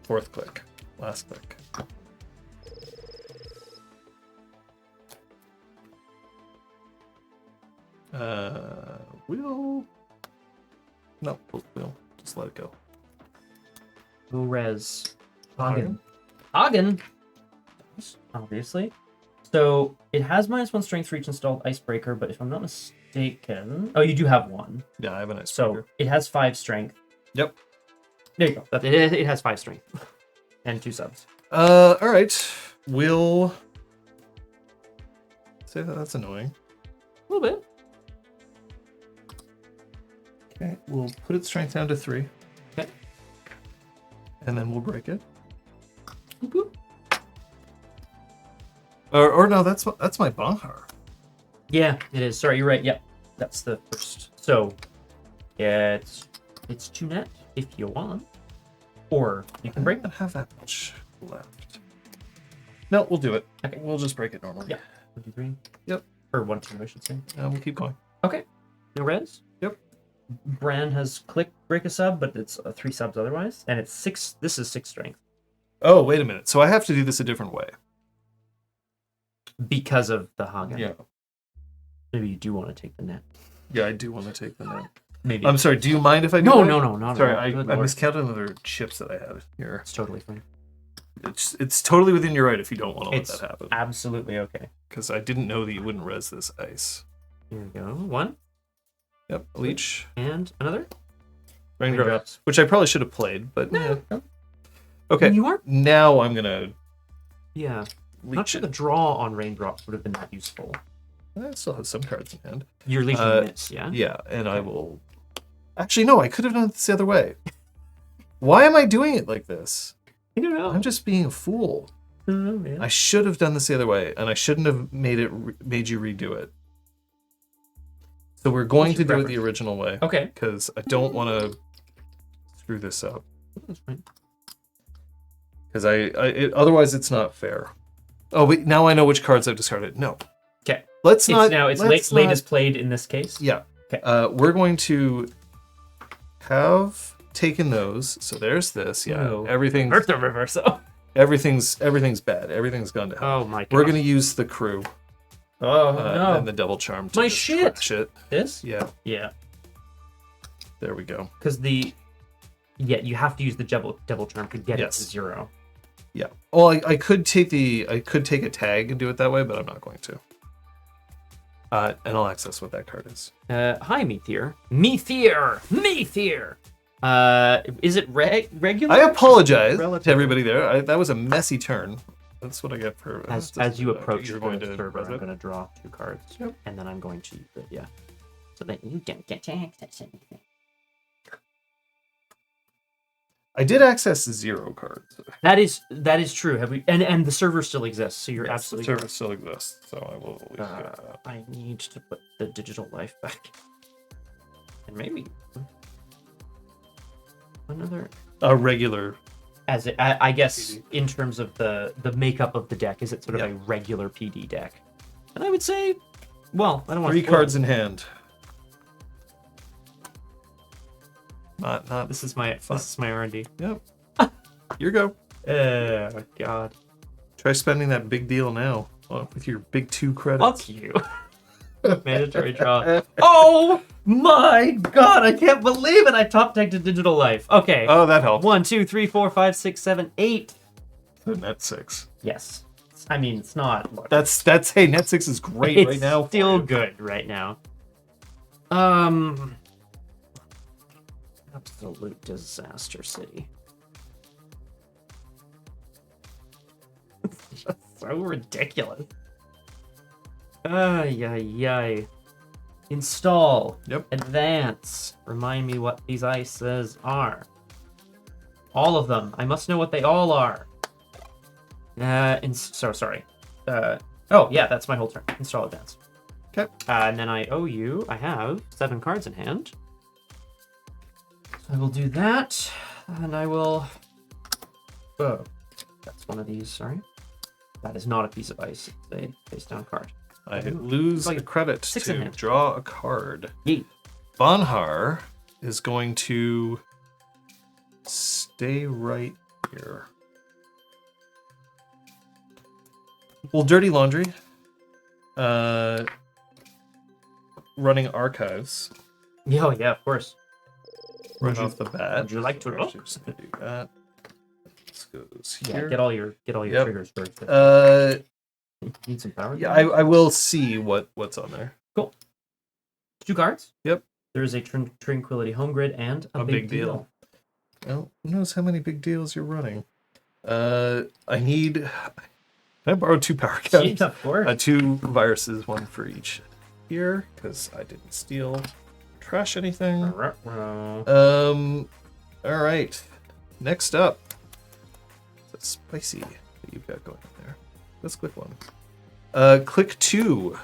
Fourth click. Last click. We'll... No, we'll just let it go. We'll res. Hagen. Hagen. Obviously. So it has -1 strength for each installed icebreaker, but if I'm not mistaken, oh, you do have 1. Yeah, I have an So icebreaker. it has 5 strength. Yep. There you go. It has 5 strength and 2 subs. All right. We'll say that that's annoying. A little bit. Okay, we'll put its strength down to 3. Okay. And then we'll break it. Boop, boop. Or no, that's my Bahar. Yeah, it is. Sorry, you're right. Yep, that's the first. So, yeah, it's 2 net if you want, or you can break I them. don't have that much left. No, we'll do it. Okay. We'll just break it normally. Yeah. 1, 2, 3. Yep. Or 1, 2, I should say. We'll keep going. Okay. No res. Yep. Brand has click break a sub, but it's 3 subs otherwise, and it's 6. This is 6 strength Oh, wait a minute. So I have to do this a different way. because of the Hagen. Yeah. Maybe you do want to take the net. Yeah, I do want to take the net. Maybe. I'm sorry. Do you mind if I do No, that? no, not Sorry, at all. I Good Lord. miscounted another chips that I had here. It's totally fine. It's totally within your right if you don't want to let It's that happen. absolutely okay. Because I didn't know that you wouldn't res this ice. Here we go. 1 Yep, leech. and another. Raindrops. Raindrops. Which I probably should have played, but yeah. No. Okay, You are. now I'm gonna Yeah. leech Not sure it. the draw on raindrops would have been that useful. I still have some cards in hand. You're leeching this, yeah? Yeah, and I will... Actually, no, I could have done it the other way. Why am I doing it like this? I don't know. I'm just being a fool. I don't know, man. I should have done this the other way, and I shouldn't have made you redo it. So we're going What's to your do it the preference? original way, Okay. because I don't want to screw this up. That's fine. Because otherwise it's not fair. Oh, wait, now I know which cards I've discarded. No. Okay. Let's not... It's let's late not- as played in this case. Yeah. Okay. We're going to have taken those. So there's this. Yeah. Ooh. Everything's Earth reverso. everything's bad. Everything's gone to hell. Oh my god. We're gonna use the crew Oh no. and the double charm to My just shit. trash it. This? Yeah. Yeah. There we go. Because you have to use the double charm to get it to Yes. 0. Yeah. Well, I could take a tag and do it that way, but I'm not going to. And I'll access what that card is. Hi, Meteor. Meteor! Is it regular? I apologize Relative. to everybody there. That was a messy turn. That's what I get for... As you approach you're the going to server, res I'm it? going to draw 2 cards. Yep. And then I'm going to use it, yeah. So that you don't get to access anything. I did access 0 cards. That is true. Have we? And the server still exists, so you're Yes, absolutely the correct. server still exists, so I will at least get that. I need to put the digital life back. And maybe another. A regular. As it, I guess, PD. in terms of the makeup of the deck, is it sort of Yeah. a regular PD deck? And I would say, well, I don't want 3 cards in hand. Not. This is my R&D. Yep. Here you go. Oh God! Try spending that big deal now with your big 2 credits. Fuck you! Mandatory draw. Oh my god, I can't believe it. I top decked a digital life. Okay. Oh, that helped. 1, 2, 3, 4, 5, 6, 7, 8. Net 6. Yes. I mean, it's not. Look, That's hey, net 6 is great it's right now. still good right now. Absolute disaster city. It's just so ridiculous. Ay. Install. Yep. Advance. Remind me what these ices are. All of them. I must know what they all are. Sorry. Oh, yeah, that's my whole turn. Install advance. Okay. And then I owe you. I have 7 cards in hand. So I will do that. And I will... Oh, that's one of these, sorry. That is not a piece of ice. It's a face-down card. I lose a credit 6 in to hand. draw a card. Yeet. Banhar is going to stay right here. Well, Dirty Laundry. Running archives. Oh, yeah, of course. Right off the bat. Would you like to look? Just gonna do that. This goes Yeah, here. get all your Yep. triggers first. Need some power. Yeah, I will see what's on there. Cool. 2 cards. Yep. There is a Tranquility Home Grid and a big deal. Well, who knows how many big deals you're running? I need. Can I borrow 2 power counters? Yeah, of course. 2 viruses, 1 for each here, because I didn't steal, trash anything. All right. Next up, it's spicy that you've got going on there. Let's click 1. Click 2.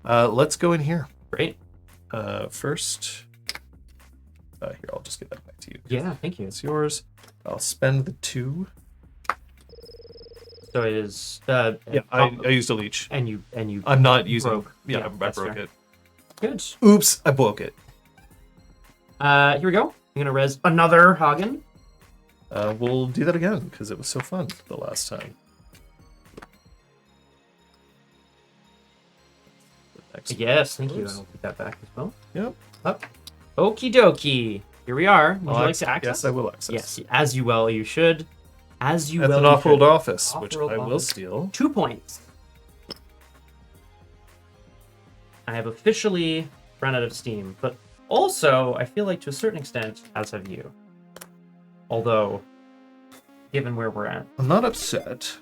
Let's go in here. Great. First, here, I'll just give that back to you. Yeah, thank you. It's yours. I'll spend the 2. So it is. Yeah, I used a leech. And you. I'm not using. broke. Yeah, Yeah, I that's broke fair. it. Good. Oops, I broke it. Here we go. I'm gonna res another Hagen. We'll do that again because it was so fun the last time. Yes, thank you. I'll take that back as well. Yep. Up. Okie dokie. Here we are. Would you like to access? Yes, I will access. Yes, as you well. You should. As you That's well. an you off-world should. office, which Off-world I will office. steal. 2 points. I have officially run out of steam, but also I feel like to a certain extent, as have you. Although, given where we're at, I'm not upset.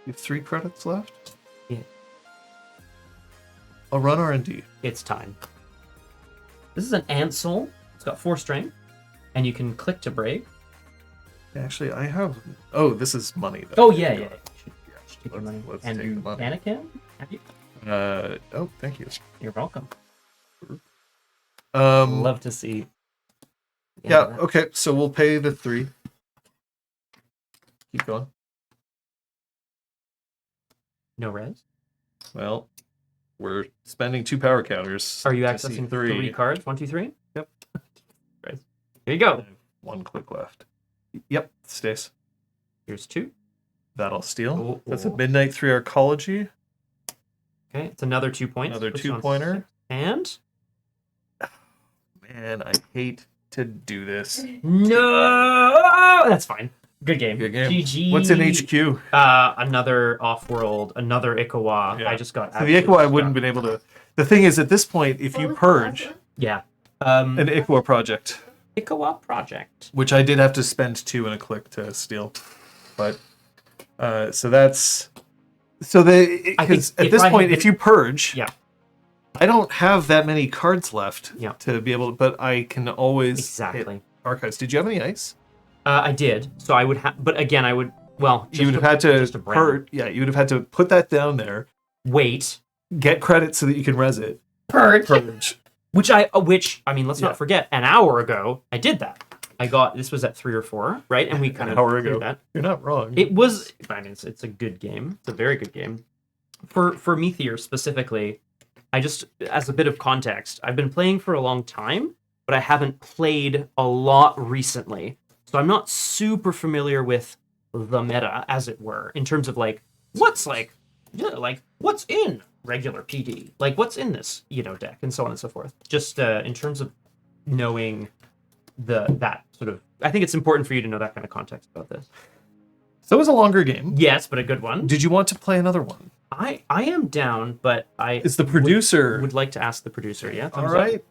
You have 3 credits left? Yeah. I'll run R&D. it's time. This is an Ansel. It's got 4 strength, and you can click to break. Actually, I have... Oh, this is money, though. Oh yeah. You should take your money. Let's And take you the money. Anakin? Have you? Oh, thank you. You're welcome. Um, Love to see. yeah, okay, so we'll pay the 3. Keep going. No res. Well, we're spending 2 power counters. Are you to see accessing 3 cards? 1, 2, 3. Yep. Right. Here you go. 1 click left. Yep, stays. Here's 2. That'll steal. Oh, That's a oh. Midnight 3 Arcology. Okay, it's another 2 points. Another Puts you on 2-pointer. 6. And Man, I hate to do this. no, that's fine. Good game. Good game. GG. What's in HQ? Another off-world, another Ikawa. Yeah. I just got. So the Ikwa I wouldn't have been able to... The thing is, at this point, if you purge Yeah. an Ikwa project, Ikawa project. which I did have to spend 2 in a click to steal, but so that's... So they... I think Because at if this I point, had if you purge... Yeah. I don't have that many cards left Yeah. to be able to... But I can always Exactly. hit archives. Did you have any ice? I did. So I would have, but again, I would. Well, You would have had to just a brand. purge. Yeah, you would have had to put that down there, Wait. get credit so that you can res it. Purge. Which I mean, let's Yeah. not forget. An hour ago, I did that. I got this was at 3 or 4, right? And we kind An of hour cleared ago. that. You're not wrong. It was. I mean, it's a good game. It's a very good game. For Meteor specifically, I just as a bit of context, I've been playing for a long time, but I haven't played a lot recently. So I'm not super familiar with the meta, as it were, in terms of like what's in regular PD, like what's in this deck, and so on and so forth. Just in terms of knowing that sort of, I think it's important for you to know that kind of context about this. So it was a longer game. Yes, but a good one. Did you want to play another one? I am down, but It's the producer. would like to ask the producer. Yeah. All right.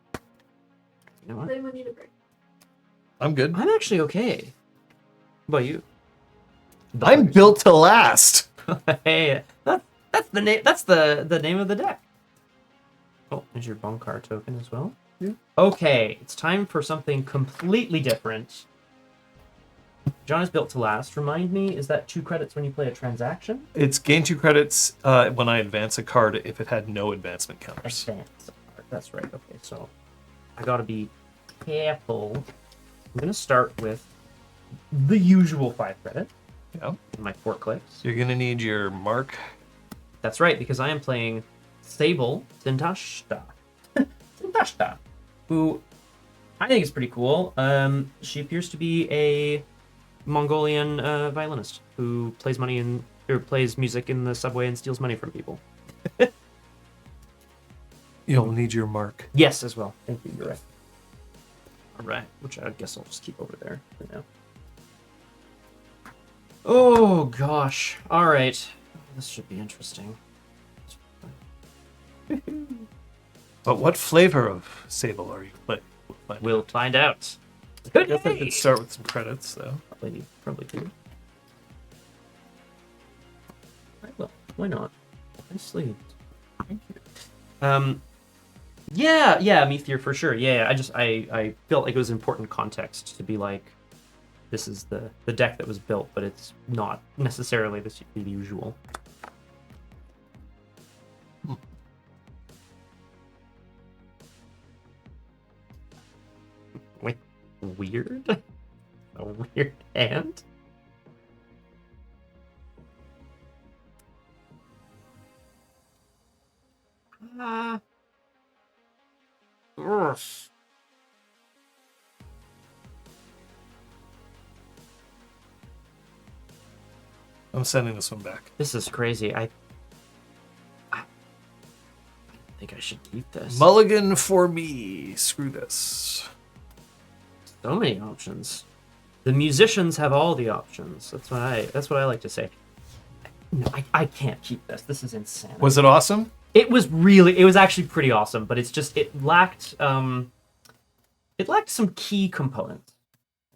You know what? Does anyone need a break? I'm good. I'm actually okay. What about you? I'm built to last. Hey, that's the name. That's the name of the deck. Oh, there's your Bonkar token as well. Yeah. Okay, it's time for something completely different. John is built to last. Remind me, is that 2 credits when you play a transaction? It's gain 2 credits when I advance a card if it had no advancement counters. Advance. That's right. Okay, so I gotta be careful. I'm gonna start with the usual 5 credit. Yeah. My 4 clicks. You're gonna need your mark. That's right, because I am playing Sable Sintashta. Sintashta, who I think is pretty cool. She appears to be a Mongolian violinist who plays music in the subway and steals money from people. You'll need your mark. Yes, as well. Thank you. You're right. All right, which I guess I'll just keep over there for now. Oh gosh. All right, this should be interesting. But what flavor of Sable are you playing? We'll find out. I guess I could start with some credits, though. Probably do. Right, well, why not? Nicely. Thank you. Yeah, Meteor for sure. Yeah, I felt like it was important context to be like, this is the deck that was built, but it's not necessarily the usual. Wait, weird? A weird hand? Ugh. I'm sending this one back. This is crazy. I think I should keep this. Mulligan for me. Screw this. So many options. The musicians have all the options. That's what I like to say. No, I can't keep this. This is insane. Was it awesome? It was actually pretty awesome, but it lacked some key components.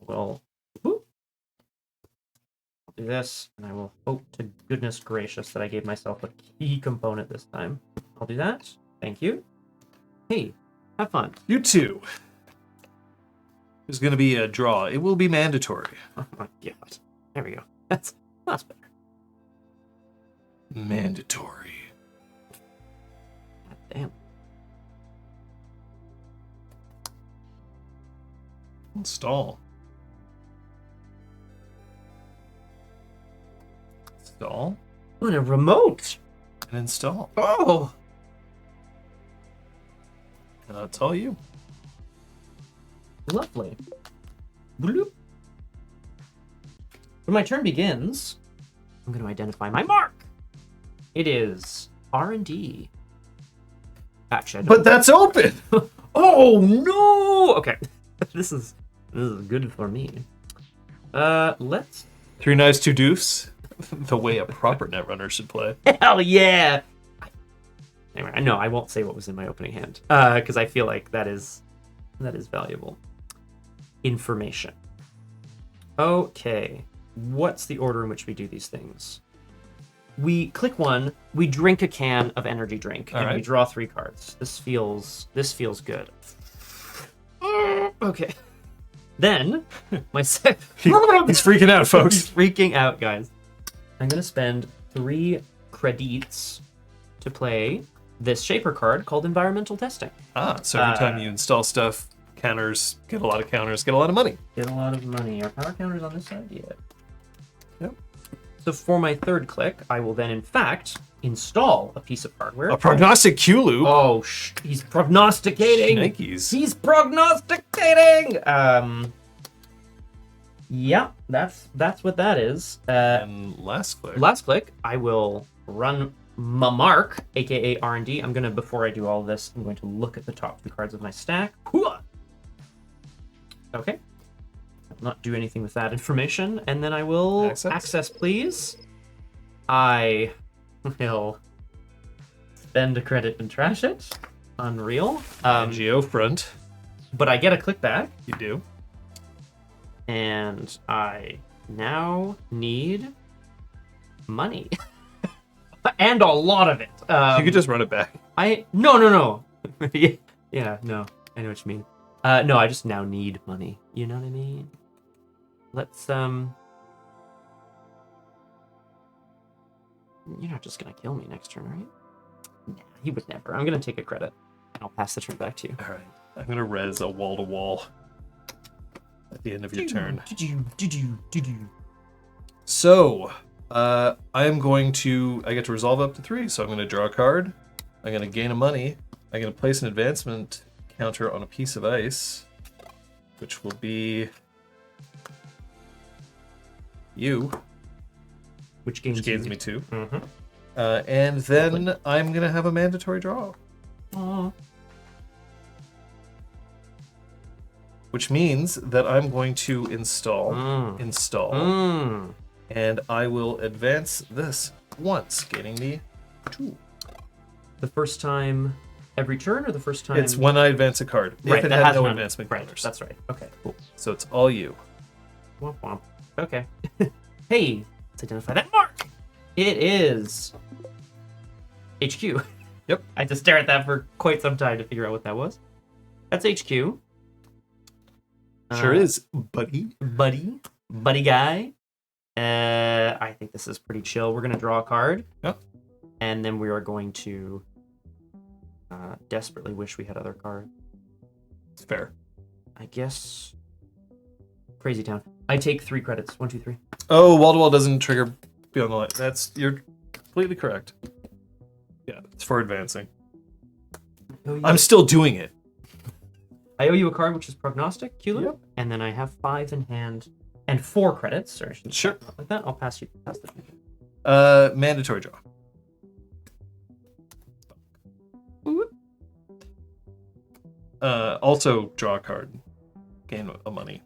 Well, I'll do this, and I will hope to goodness gracious that I gave myself a key component this time. I'll do that. Thank you. Hey, have fun. You too. There's going to be a draw. It will be mandatory. Oh my god. There we go. That's better. Mandatory. God damn. Install. Install. Oh, and a remote. And install. Oh. And that's all you. Lovely. Bloop. When my turn begins, I'm going to identify my mark. It is R&D. Actually, I don't. But that's open. Oh no! Okay, this is good for me. Let's. 3 knives, 2 deuce. The way a proper Netrunner should play. Hell yeah! Anyway, I know I won't say what was in my opening hand because I feel like that is valuable information. Okay, what's the order in which we do these things? We click 1, we drink a can of energy drink, and we draw 3 cards. This feels good. Okay. Then my set. He's freaking out, folks. He's freaking out, guys. I'm gonna spend 3 credits to play this shaper card called Environmental Testing. So every time you install stuff, counters, get a lot of counters, get a lot of money. Get a lot of money. Are power counters on this side? Yeah. Yep. So for my 3rd click, I will then, in fact, install a piece of hardware. A prognostic Q loop. Oh, he's prognosticating. Yankees. He's prognosticating. exciting. Yeah, that's what that is. And last click. Last click, I will run my mark, aka R&D. I'm gonna, before I do all this, I'm going to look at the top 2 cards of my stack. Okay. I'll not do anything with that information, and then I will access please. I will spend a credit and trash it. Unreal. Geofront. But I get a click back. You do. And I now need money. And a lot of it. You could just run it back. No. Yeah, no. I know what you mean. No, I just now need money. You know what I mean? Let's, You're not just gonna kill me next turn, right? Nah, he would never. I'm gonna take a credit. And I'll pass the turn back to you. Alright. I'm gonna res a wall-to-wall at the end of your turn. So, I am going to... I get to resolve up to 3, so I'm going to draw a card. I'm going to gain a money. I'm going to place an advancement counter on a piece of ice, which will be... you. Which gains me 2. Mm-hmm. And then I'm going to have a mandatory draw. Aww. Which means that I'm going to install, and I will advance this once, gaining me 2. The first time every turn, or the first time? It's when I advance a card. Right, if it that had has no none. advancement Right, counters. that's right. Okay, cool. So it's all you. Womp womp. Okay. Hey, let's identify that mark. It is HQ. Yep. I had to stare at that for quite some time to figure out what that was. That's HQ. Sure is, buddy. Buddy guy. I think this is pretty chill. We're gonna draw a card. Yep. And then we are going to desperately wish we had other cards. It's fair. I guess Crazy Town. I take 3 credits. 1, 2, 3. Oh, wall-to-wall doesn't trigger beyond the light. You're completely correct. Yeah, it's for advancing. I'm still doing it. I owe you a card, which is Prognostic, Cula. Yep. And then I have 5 in hand and 4 credits. Or I shouldn't Sure. like that. I'll pass the. Mandatory draw. Also draw a card, gain a money,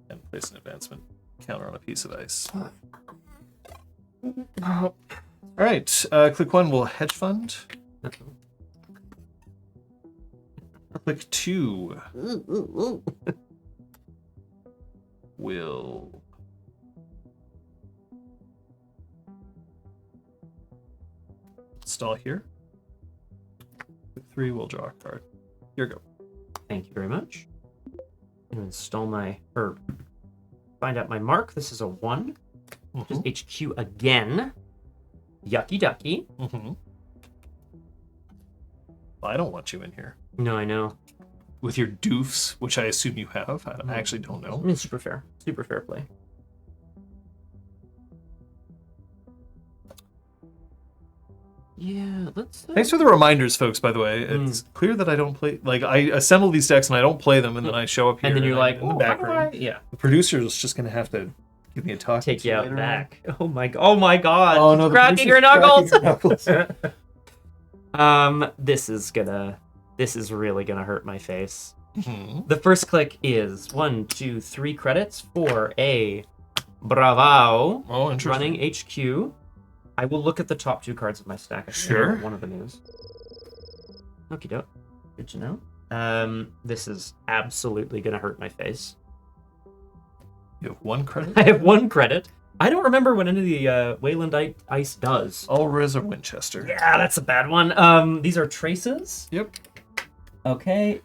and place an advancement counter on a piece of ice. All right, click 1 will hedge fund. Click 2 will install here. Click 3 will draw a card. Here we go. Thank you very much. I'm gonna install find out my mark. This is a 1, which is HQ again. Yucky ducky. I don't want you in here. No, I know. With your doofs, which I assume you have. I actually don't know. I mean, super fair. Super fair play. Yeah, let's... Thanks for the reminders, folks, by the way. It's clear that I don't play... Like, I assemble these decks and I don't play them, and then I show up here. And then you're like, in the backroom. Yeah. The producer's just going to have to give me a talk. Take you out back. Oh my god. Oh, no, cracking your knuckles. Knuckles. This is really gonna hurt my face. The first click is 1, 2, 3 credits for a Bravo. Oh, interesting. Running HQ. I will look at the top 2 cards of my stack. I think I know what one of them is. Okie doke. Good to know. This is absolutely gonna hurt my face. You have 1 credit? I have 1 credit. I don't remember what any of the Weyland ice does. Ulriz or Winchester. Yeah, that's a bad one. These are traces. Yep. Okay.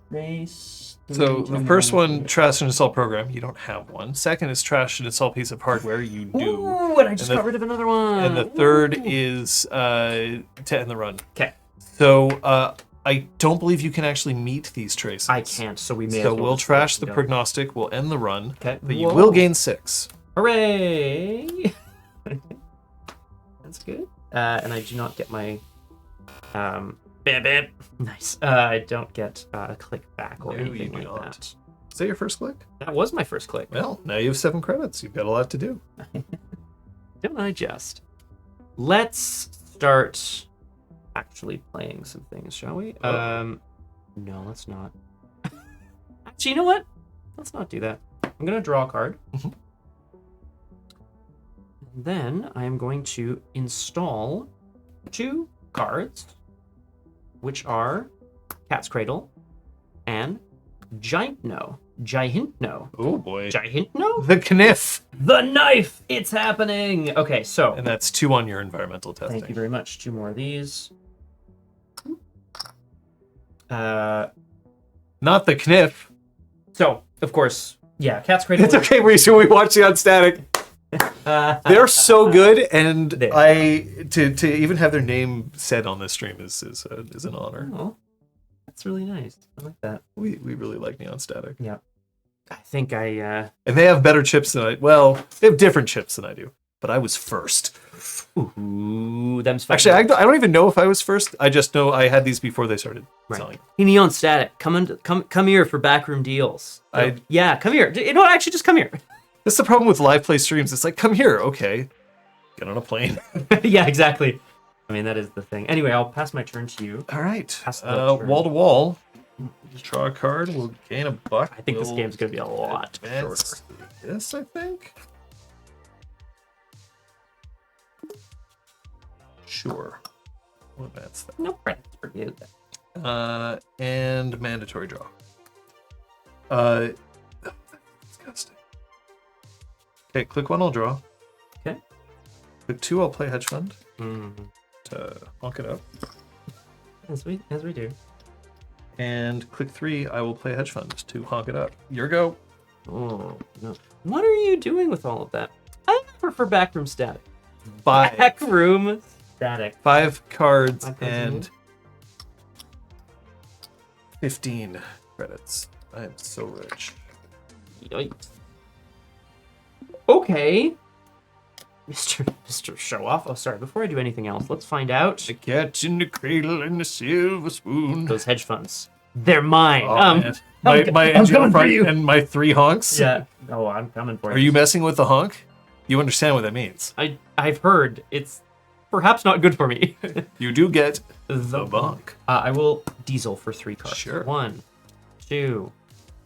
Trace. So the first one, trash and install program. You don't have one. Second is trash and install piece of hardware. You do. Ooh, and I just got rid of another one. And the third is to end the run. Okay. So I don't believe you can actually meet these traces. I can't, so we may. So we'll trash the prognostic. We'll end the run. Okay. But you will gain 6. Hooray! That's good. And I do not get my bam, bam. Nice. I don't get a click back or No, you anything do like not. that. Is that your first click? That was my first click. Well, now you have 7 credits. You've got a lot to do. Don't I just? Let's start actually playing some things, shall we? Oh. No, let's not. Actually, you know what? Let's not do that. I'm gonna draw a card. Mhm. And then I am going to install 2 cards, which are Cat's Cradle and Gihintno. Oh boy. Gihintno? The Kniff. The knife! It's happening! Okay, so. And that's 2 on your environmental testing. Thank you very much. 2 more of these. Uh, Not the Kniff. So, of course, yeah, Cat's Cradle. It's okay, we watch it on static. They're so good, and to even have their name said on this stream is an honor. Oh, that's really nice. I like that. We really like Neon Static. Yeah. I think And they have better chips than they have different chips than I do. But I was first. Ooh, them's fun. Actually, I don't even know if I was first. I just know I had these before they started selling. Hey, Neon Static, come here for backroom deals. Yeah, come here. You know what? Actually, just come here. That's the problem with live play streams. It's like, come here, okay. Get on a plane. Yeah, exactly. I mean, that is the thing. Anyway, I'll pass my turn to you. All right. Pass the turn. Wall to wall. Draw a card. We'll gain a buck. I think this game's going to be a lot shorter. This, I think. Sure. We'll advance that. No credits for you. And mandatory draw. Disgusting. Okay, click 1, I'll draw. Okay. Click 2, I'll play hedge fund Mm-hmm. to honk it up. As we do. And click 3, I will play hedge fund to honk it up. Your go. Oh no! What are you doing with all of that? I prefer backroom static. 5. Backroom static. 5 cards 5 cards and 15 credits. I am so rich. Yikes. Okay. Mr. Show Off. Oh, sorry. Before I do anything else, let's find out. The cat in the cradle and the silver spoon. Those hedge funds. They're mine. Oh, man. My engine coming in for front you. and my 3 honks. Yeah. Oh, I'm coming for you. Are you messing with the honk? You understand what that means. I've heard it's perhaps not good for me. You do get The bonk. I will diesel for 3 cards. Sure. 1, 2,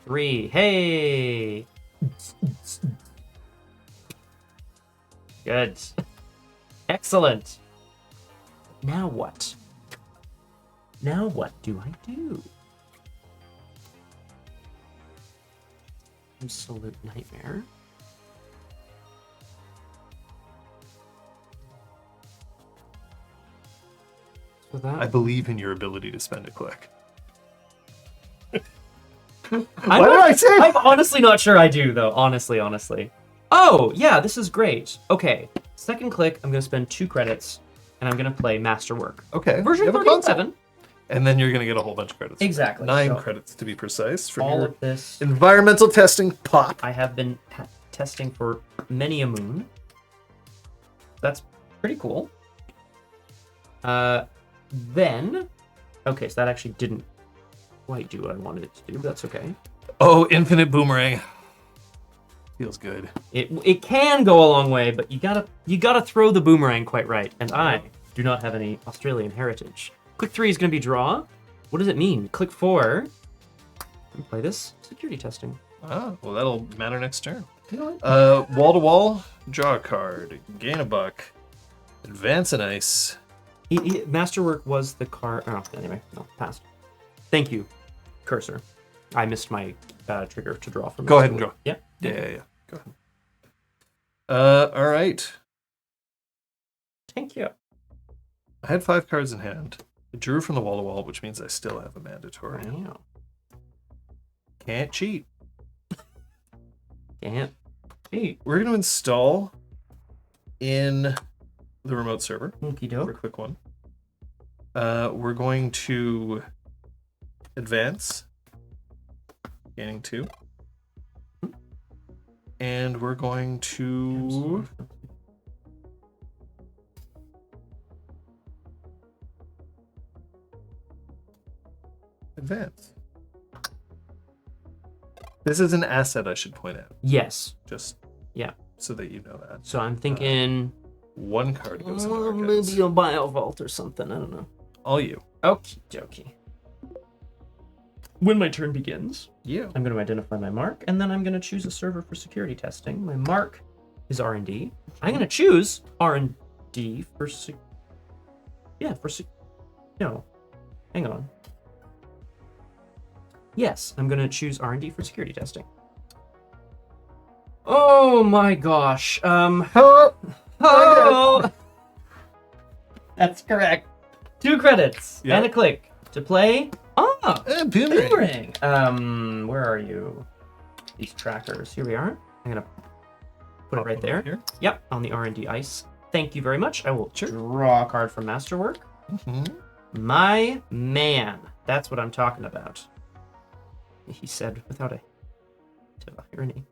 3. Hey. Good. Excellent. Now what? Now what do I do? Absolute nightmare. So that I believe in your ability to spend a click. I'm honestly not sure I do, though. Honestly. Oh, yeah, this is great. Okay, second click, I'm going to spend 2 credits, and I'm going to play Masterwork. Okay. Version you have a console. 37. And then you're going to get a whole bunch of credits. Exactly. 9 So credits to be precise for all your of this, environmental testing pop. I have been testing for many a moon. That's pretty cool. Then, okay, so that actually didn't quite do what I wanted it to do, but that's okay. Oh, infinite boomerang. Feels good. It can go a long way, but you gotta throw the boomerang quite right. And I do not have any Australian heritage. Click 3 is gonna be draw. What does it mean? Click 4. Play this security testing. Ah, well, that'll matter next turn. Wall to wall, draw a card, gain a buck, advance an ice. Masterwork was the card. Oh, anyway, no, passed. Thank you, cursor. I missed my trigger to draw from. Go ahead and draw. Yeah. Yeah. Go ahead. All right. Thank you. I had 5 cards in hand. I drew from the wall to wall, which means I still have a mandatory. Wow. Can't cheat. Can't cheat. We're going to install in the remote server. Okie For doke. quick one. We're going to advance, gaining 2. And we're going to advance. This is an asset, I should point out, Yes. just Yeah. so that you know that. So I'm thinking One card goes into archives. maybe a bio vault or something. I don't know. All you. Okie dokie. When my turn begins, You. I'm going to identify my mark, and then I'm going to choose a server for security testing. My mark is R&D. I'm going to choose R&D for no. Hang on. Yes, I'm going to choose R&D for security testing. Oh my gosh. Oh. That's correct. 2 credits and a click to play. Boomerang. Where are you? These trackers. Here we are. I'm gonna put it right there. Here. Yep, on the R&D ice. Thank you very much. I will draw a card from Masterwork. My man. That's what I'm talking about. He said without a bit of irony.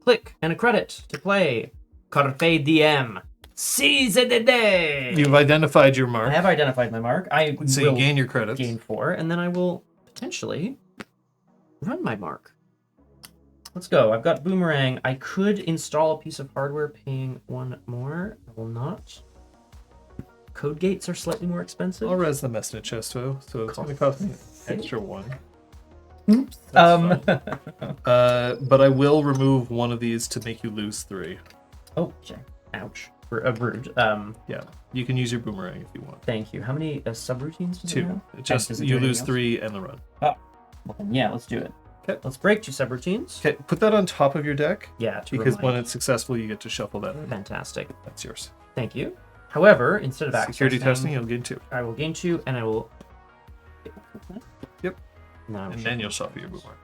Click and a credit to play Carpe Diem. Seize the day. You've identified your mark. I have identified my mark. So you gain your credits. Gain 4, and then I will potentially run my mark. Let's go. I've got Boomerang. I could install a piece of hardware paying 1 more. I will not. Code gates are slightly more expensive. I'll res the message chest, so it's only cost me an extra 1. Oops. But I will remove one of these to make you lose 3. Okay. Ouch. Rude. Yeah, you can use your boomerang if you want. Thank you. How many subroutines does it 2. have? It just Does it do you anything lose else? 3 and the run. Oh, well then, yeah, let's do it. Okay. Let's break 2 subroutines. Okay, put that on top of your deck. Yeah, to Because remind. when it's successful, you get to shuffle that in. Fantastic. That's yours. Thank you. However, instead of Security accessing, testing, you'll gain 2. I will gain 2, and I will. Yep. No. And then you'll shuffle your boomerang.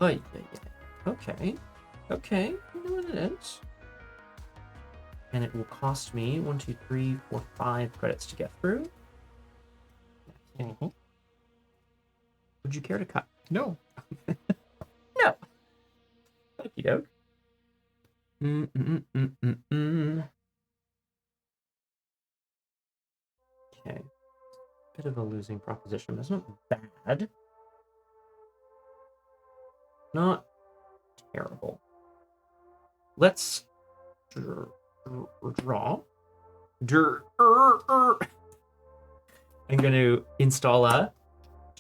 Oh, yeah. Okay. Okay. You know what it is. And it will cost me 1, 2, 3, 4, 5 credits to get through. Mm-hmm. Would you care to cut? No. No. Okie doke. Okay. Bit of a losing proposition. That's not bad. Not terrible. Let's draw. I'm going to install a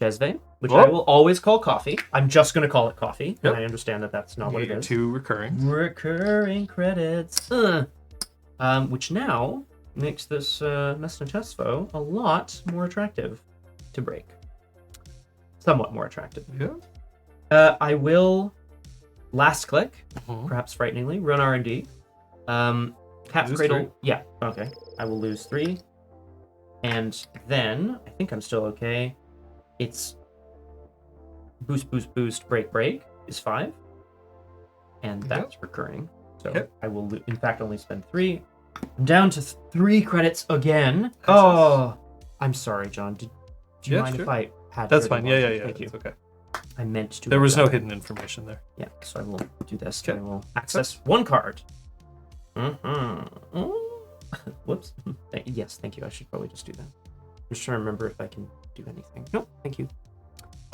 Jezve, which I will always call coffee. I'm just going to call it coffee, and I understand that that's not what it is. 2 recurring. Recurring credits. Which now makes this Mesna Tesfo a lot more attractive to break. Somewhat more attractive. Yeah. I will last click, Mhm. perhaps frighteningly, run R&D. Cap Lose Cradle. 3. Yeah, okay. I will lose 3. And then, I think I'm still okay. It's boost, boost, boost, break, break is 5. And that's recurring. So Okay. I will, in fact, only spend 3. I'm down to 3 credits again. Oh, I'm sorry, John. Do you Yeah, mind sure. if I had That's heard fine. it Yeah, once? yeah, yeah. Thank you. It's okay. I meant to. There have was no done hidden information there. Yeah, so I will do this. Okay. I will access 1 card. Whoops. Yes, thank you. I should probably just do that. I'm just trying to remember if I can do anything. Nope, thank you.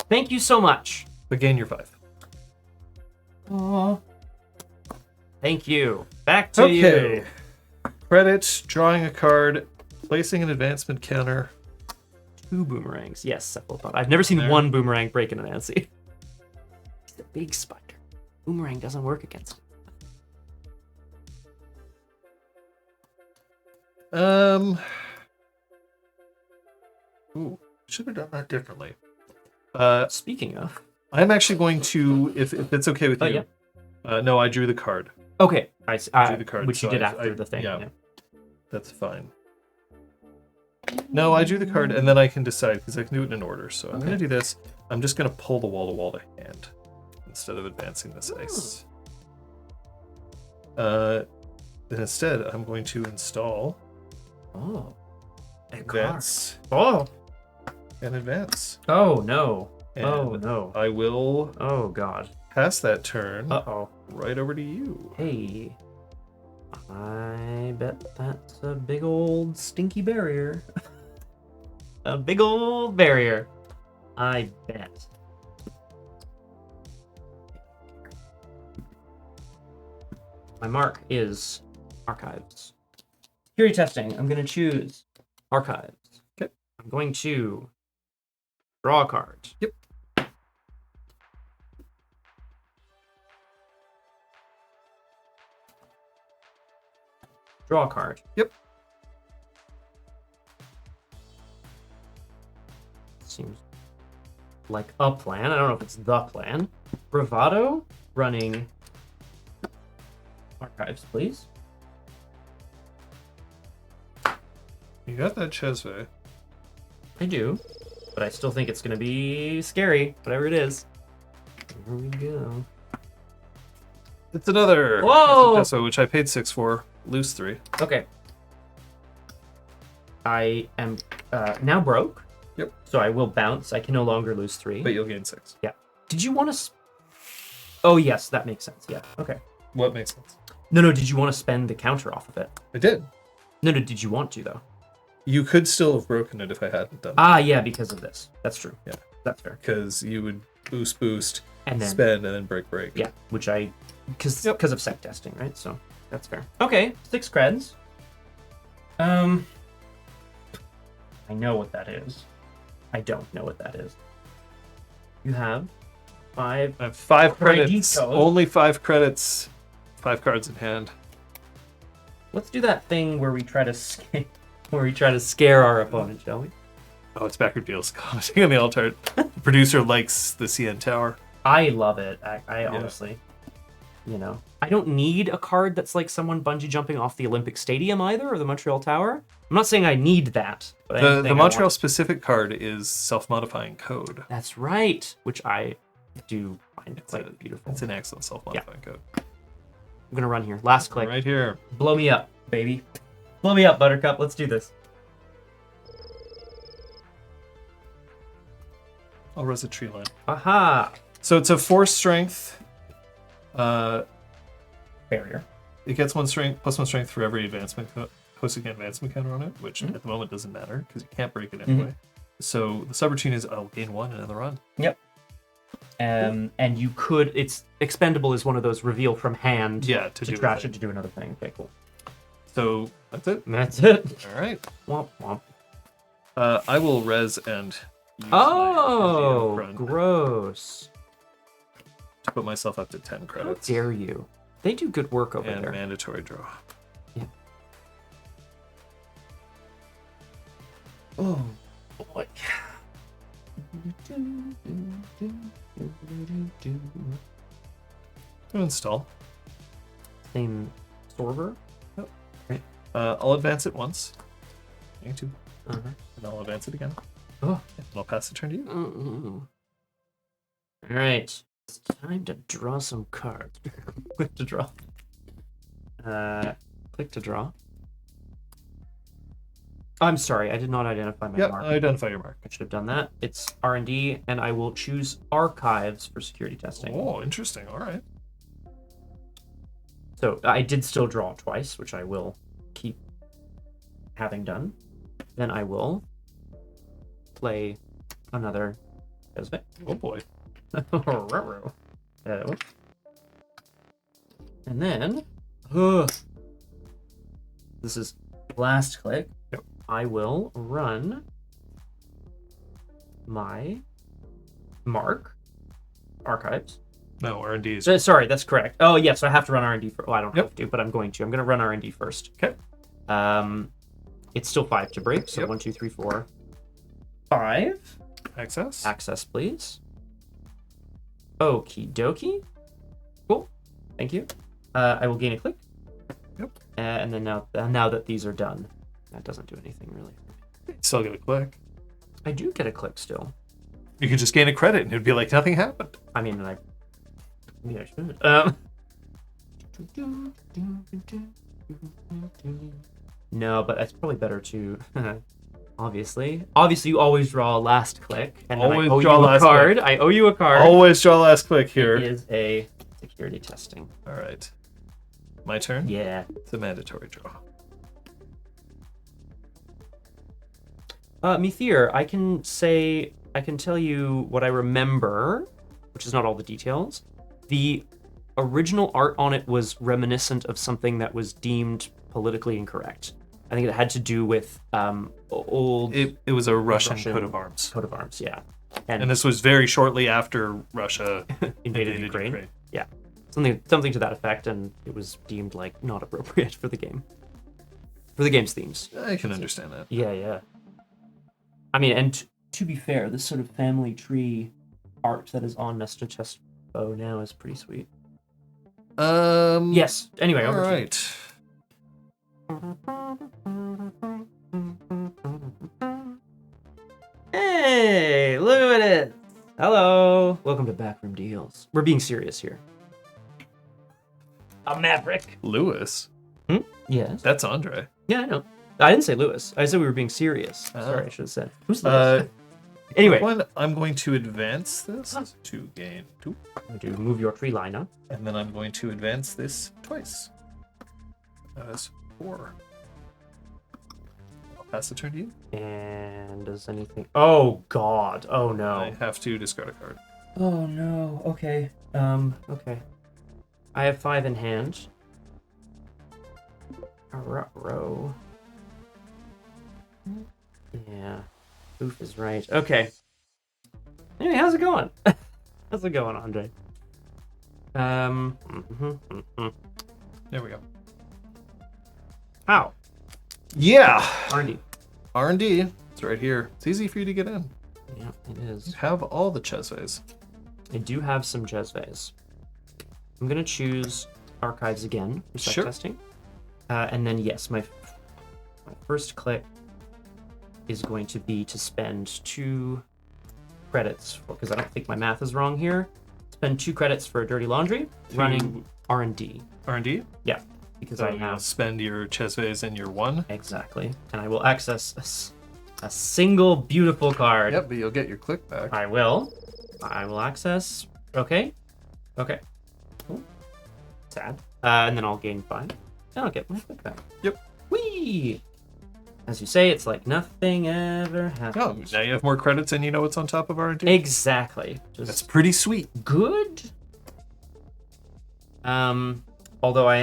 Thank you so much. But gain your 5. Aww. Thank you. Back to you. Credit, drawing a card, placing an advancement counter. 2 boomerangs. Yes, cephalopod. I've never seen There. 1 boomerang break into Nancy. He's a big spider. Boomerang doesn't work against it. Ooh, should have done that differently. Speaking of. I'm actually going to, if it's okay with you. Yeah. No, I drew the card. Okay, I drew the card, which you so did I- after I- the thing. yeah. Yeah. That's fine. No, I drew the card, and then I can decide, because I can do it in order. So I'm going to do this. I'm just going to pull the wall-to-wall to hand, instead of advancing this ice. Then instead, I'm going to install Oh. A card. advance Oh. and advance. Oh no. And Oh no. I will Oh god. pass that turn Uh-oh. right over to you. Hey. I bet that's a big old stinky barrier. A big old barrier. I bet. My mark is archives. Security testing. I'm going to choose archives. Okay. I'm going to draw a card. Yep. Draw a card. Yep. Seems like a plan. I don't know if it's the plan. Bravado, running archives, please. You got that Chesve. I do, but I still think it's going to be scary, whatever it is. Here we go. It's another Whoa! Chesve, which I paid 6 for. Lose 3. Okay. I am now broke. Yep. So I will bounce. I can no longer lose 3. But you'll gain 6. Yeah. Did you want to... Oh, yes, that makes sense. Yeah. Okay. What makes sense? No, did you want to spend the counter off of it? I did. No, did you want to, though? You could still have broken it if I hadn't done it. Ah, yeah, because of this. That's true. Yeah. That's fair. Because you would boost, And then... spend, and then break. Yeah, which I... Because of sec testing, right? So that's fair. Okay, 6 creds. I know what that is. I don't know what that is. You have 5... I have 5 ID credits. code. Only 5 credits. 5 cards in hand. Let's do that thing where we try to scare our opponent, shall we? Oh, it's Backroom deals commenting on the alt art. The producer likes the CN Tower. I love it. I honestly, I don't need a card that's like someone bungee jumping off the Olympic Stadium either, or the Montreal Tower. I'm not saying I need that. But The Montreal specific card is self-modifying code. That's right, which I do find quite beautiful. It's an excellent self-modifying code. I'm gonna run here. Last click. Right here. Blow me up, baby. Blow me up, Buttercup. Let's do this. I'll res a tree line. Aha! So it's a 4 strength. Barrier. It gets 1 strength plus 1 strength for every advancement hosting an advancement counter on it, which at the moment doesn't matter because you can't break it anyway. So the subroutine is I'll gain 1 another run. Yep. And you could. It's expendable is one of those reveal from hand. Yeah, to do trash a it to do another thing. Okay, cool. So that's it. That's it. All right. Womp womp. I will res and use Oh, my gross. to put myself up to 10 How credits. dare you? They do good work over And there. mandatory draw. Yeah. Oh boy. I'll install. Same server. I'll advance it once. Need to. Uh-huh. And I'll advance it again. Oh. And I'll pass the turn to you. All right. It's time to draw some cards. Click to draw. Click to draw. I'm sorry, I did not identify my mark. Identify your mark. I should have done that. It's R&D, and I will choose archives for security testing. Oh, interesting. All right. So I did still draw twice, which I will keep having done. Then I will play another Esbe. Oh boy. And then, this is last click. Yep. I will run my mark archives. No, R&D is... Sorry, that's correct. Oh, yes, so I have to run R&D for. Well, I don't Yep. have to, but I'm going to. I'm going to run R&D first. Okay. It's still 5 to break, so Yep. 1, 2, 3, 4, 5. Access. Access, please. Okie dokie. Cool. Thank you. I will gain a click. Yep. And then now that these are done, that doesn't do anything really. Still get a click. I do get a click still. You could just gain a credit and it'd be like nothing happened. I mean, maybe I should. No, but it's probably better to. Obviously, you always draw a last click, and then Always I owe draw you a last card. click. I owe you a card. Always draw last click here. It is a security testing. All right. My turn? Yeah. It's a mandatory draw. Methir, I can tell you what I remember, which is not all the details. The original art on it was reminiscent of something that was deemed politically incorrect. I think it had to do with old. It was a Russian coat of arms. Coat of arms, yeah. And this was very shortly after Russia invaded Ukraine. Yeah, something to that effect, and it was deemed like not appropriate for the game, for the game's themes. I can understand that. Yeah. I mean, and to be fair, this sort of family tree art that is on Nesta Chespo now is pretty sweet. Yes. Anyway, all over right. to you. Hey, look at it. Hello. Welcome to Backroom Deals. We're being serious here. A Maverick. Lewis. Yes. That's Andre. Yeah, I know. I didn't say Lewis. I said we were being serious. Sorry, I should have said. Who's Lewis? Anyway. I'm going to advance this to gain 2. I'm going to move your tree line up. And then I'm going to advance this twice. That is 4. I'll pass the turn to you. And does anything... Oh, God. Oh, no. I have to discard a card. Oh, no. Okay. Okay. I have 5 in hand. Row. Yeah. Oof is right. Okay. Anyway, how's it going? How's it going, Andre? There we go. How? Yeah. R&D. R&D. It's right here. It's easy for you to get in. Yeah, it is. You have all the Chesvays. I do have some Jezvays. I'm going to choose Archives again for sec testing. And then, yes, my first click is going to be to spend 2 credits, because I don't think my math is wrong here. Spend 2 credits for Dirty Laundry, running R&D. R&D? Yeah, because So I you have... spend your Chesvays and your 1. Exactly. And I will access a single beautiful card. Yep, but you'll get your click back. I will access... Okay. Cool. Sad. And then I'll gain 5. And I'll get my click back. Yep. Whee! As you say, it's like nothing ever happened. Oh, now you have more credits and you know what's on top of R&D? Exactly. That's pretty sweet. Good. Although I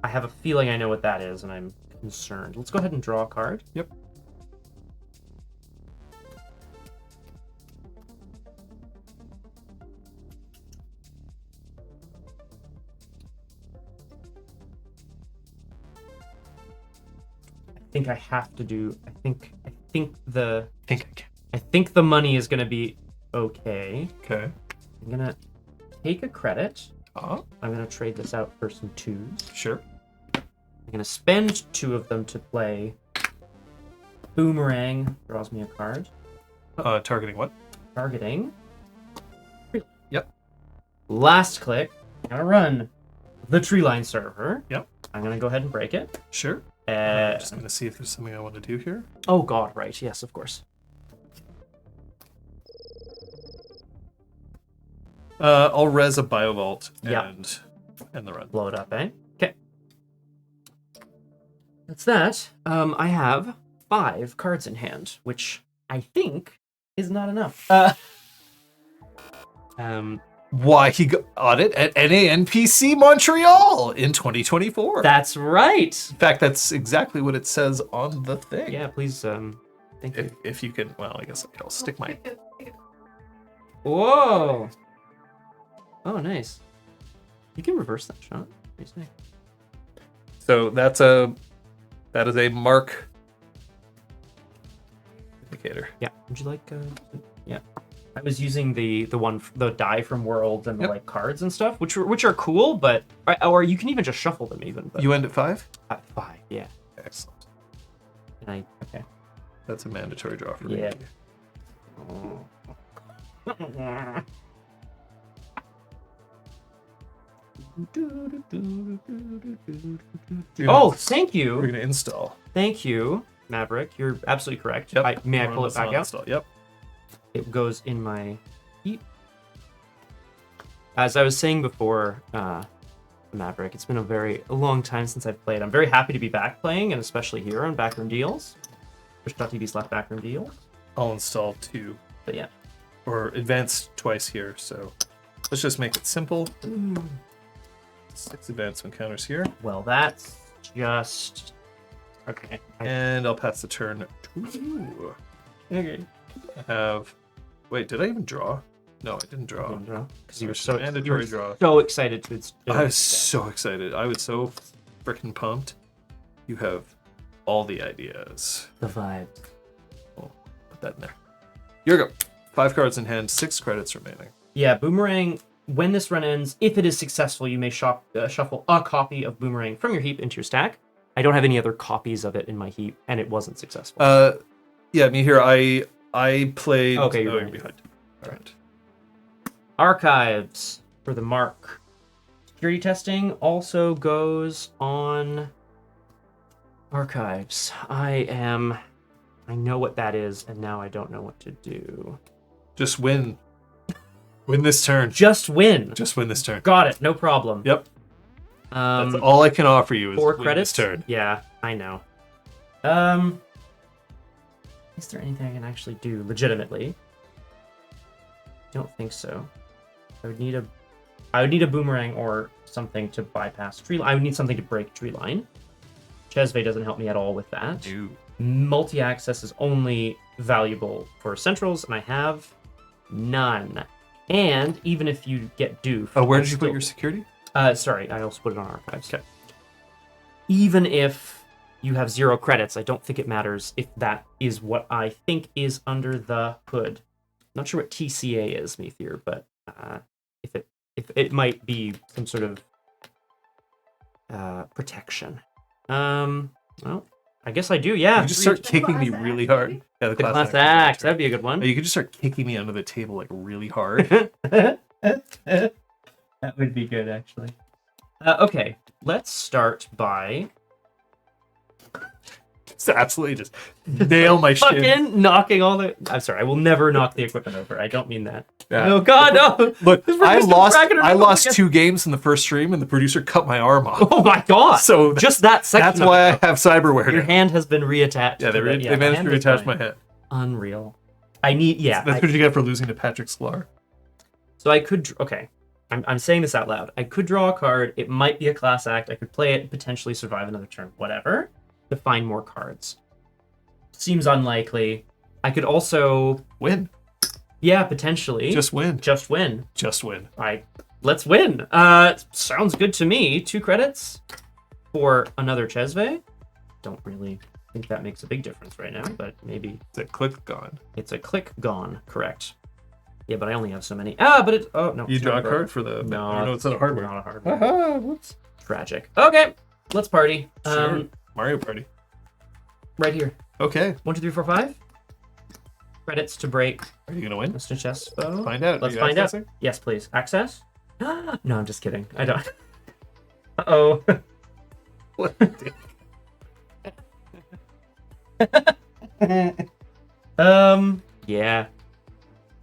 have a feeling I know what that is, and I'm concerned. Let's go ahead and draw a card. Yep. I think I have to do. I think the I can. I think the money is gonna be okay. Okay. I'm gonna take a credit. Uh-huh. I'm gonna trade this out for some 2s. Sure. I'm gonna spend 2 of them to play Boomerang. Draws me a card. Targeting what? Targeting. Yep. Last click. I'm gonna run the Treeline server. Yep. I'm gonna go ahead and break it. Sure. I'm just going to see if there's something I want to do here. Oh God, right. Yes, of course. I'll res a Biovault Yep. and the run. Blow it up, eh? Okay. That's that. I have 5 cards in hand, which I think is not enough. Why he got it at NANPC Montreal in 2024. That's right. In fact, that's exactly what it says on the thing. Yeah, please. Thank you. If you can, well, I guess I'll stick my. Whoa. Oh, nice. You can reverse that shot. Pretty sick. So that is a mark indicator. Yeah. Would you like? Yeah. I was using the die from World and the like cards and stuff, which are cool, but or you can even just shuffle them even. But You end at 5? at 5, yeah. Excellent. And okay. That's a mandatory draw for Yeah. me. Oh, thank you. We're gonna install. Thank you, Maverick. You're absolutely correct. Yep. May I We're pull on it back out? install. Yep. It goes in my heap. As I was saying before, Maverick, it's been a long time since I've played. I'm very happy to be back playing, and especially here on Backroom Deals. Twitch.tv/backroom deal. I'll install 2 But yeah. or advanced twice here. So let's just make it simple. 6 advancement counters here, Well, that's just okay. and I'll pass the turn to you. Okay. I have. Wait, did I even draw? No, I didn't draw. Because you were Sorry, so mandatory draw. so excited to. I was so excited. I was so freaking pumped. You have all the ideas. the vibe. Oh, put that in there. Here we go. 5 cards in hand, 6 credits remaining. Yeah, Boomerang. When this run ends, if it is successful, you may shuffle a copy of Boomerang from your heap into your stack. I don't have any other copies of it in my heap, and it wasn't successful. Yeah, me here. I played. Okay, you're you're right. behind. All right. Archives for the mark. Security testing also goes on archives. I know what that is, and now I don't know what to do. Just win. Win this turn. Just win. Just win this turn. Got it. No problem. Yep. That's all I can offer you is 4 win credits. this turn. Yeah, I know. Is there anything I can actually do legitimately? Don't think so. I would need a boomerang or something to bypass tree line. I would need something to break tree line. Chesve doesn't help me at all with that. Dude. Multi-access is only valuable for centrals, and I have none. And even if you get doof... Oh, where did you put your security? Sorry, I also put it on archives. Okay. Even if you have 0 credits, I don't think it matters if that is what I think is under the hood. Not sure what TCA is, Meteor, but if it might be some sort of protection. Well, I guess I do. Yeah. You just start kicking me really hard. Yeah, The class act. That'd be a good one. You could just start kicking me under the table like really hard. That would be good, actually. Okay, let's start by Just absolutely just nail my shit. fucking knocking all the. I'm sorry, I will never knock the equipment over. I don't mean that. Yeah. Oh God, no! Look, This I producer's lost. cracking her I nose lost again. 2 games in the first stream, and the producer cut my arm off. Oh my God! So just that section. that's of why I it, have cyberware. your now. hand has been reattached. Yeah, to they the managed hand to is reattach fine. my head. Unreal. I need. Yeah. That's what you get for losing to Patrick Sklar. So I could. Okay. I'm saying this out loud. I could draw a card. It might be a class act. I could play it, potentially survive another turn. Whatever. To find more cards. Seems unlikely. I could also Win. Yeah, potentially. Just win. Just win. Just win. Let's win. Sounds good to me. 2 credits for another Chesve. Don't really think that makes a big difference right now, but maybe The click gone. it's a click gone. Correct. Yeah, but I only have so many. But it. Oh no. You it's draw not a card for the. No, no, it's not a hardware. Not a hardware. Haha, whoops. Tragic. Okay, let's party. Sure. Mario Party. Right here. Okay. 1, 2, 3, 4, 5. Credits to break. Are you gonna win? Mr. Chespo. Find out. Let's Are you find out. accessing? Yes, please. Access? No, I'm just kidding. I don't. Uh-oh. What the dick? Yeah.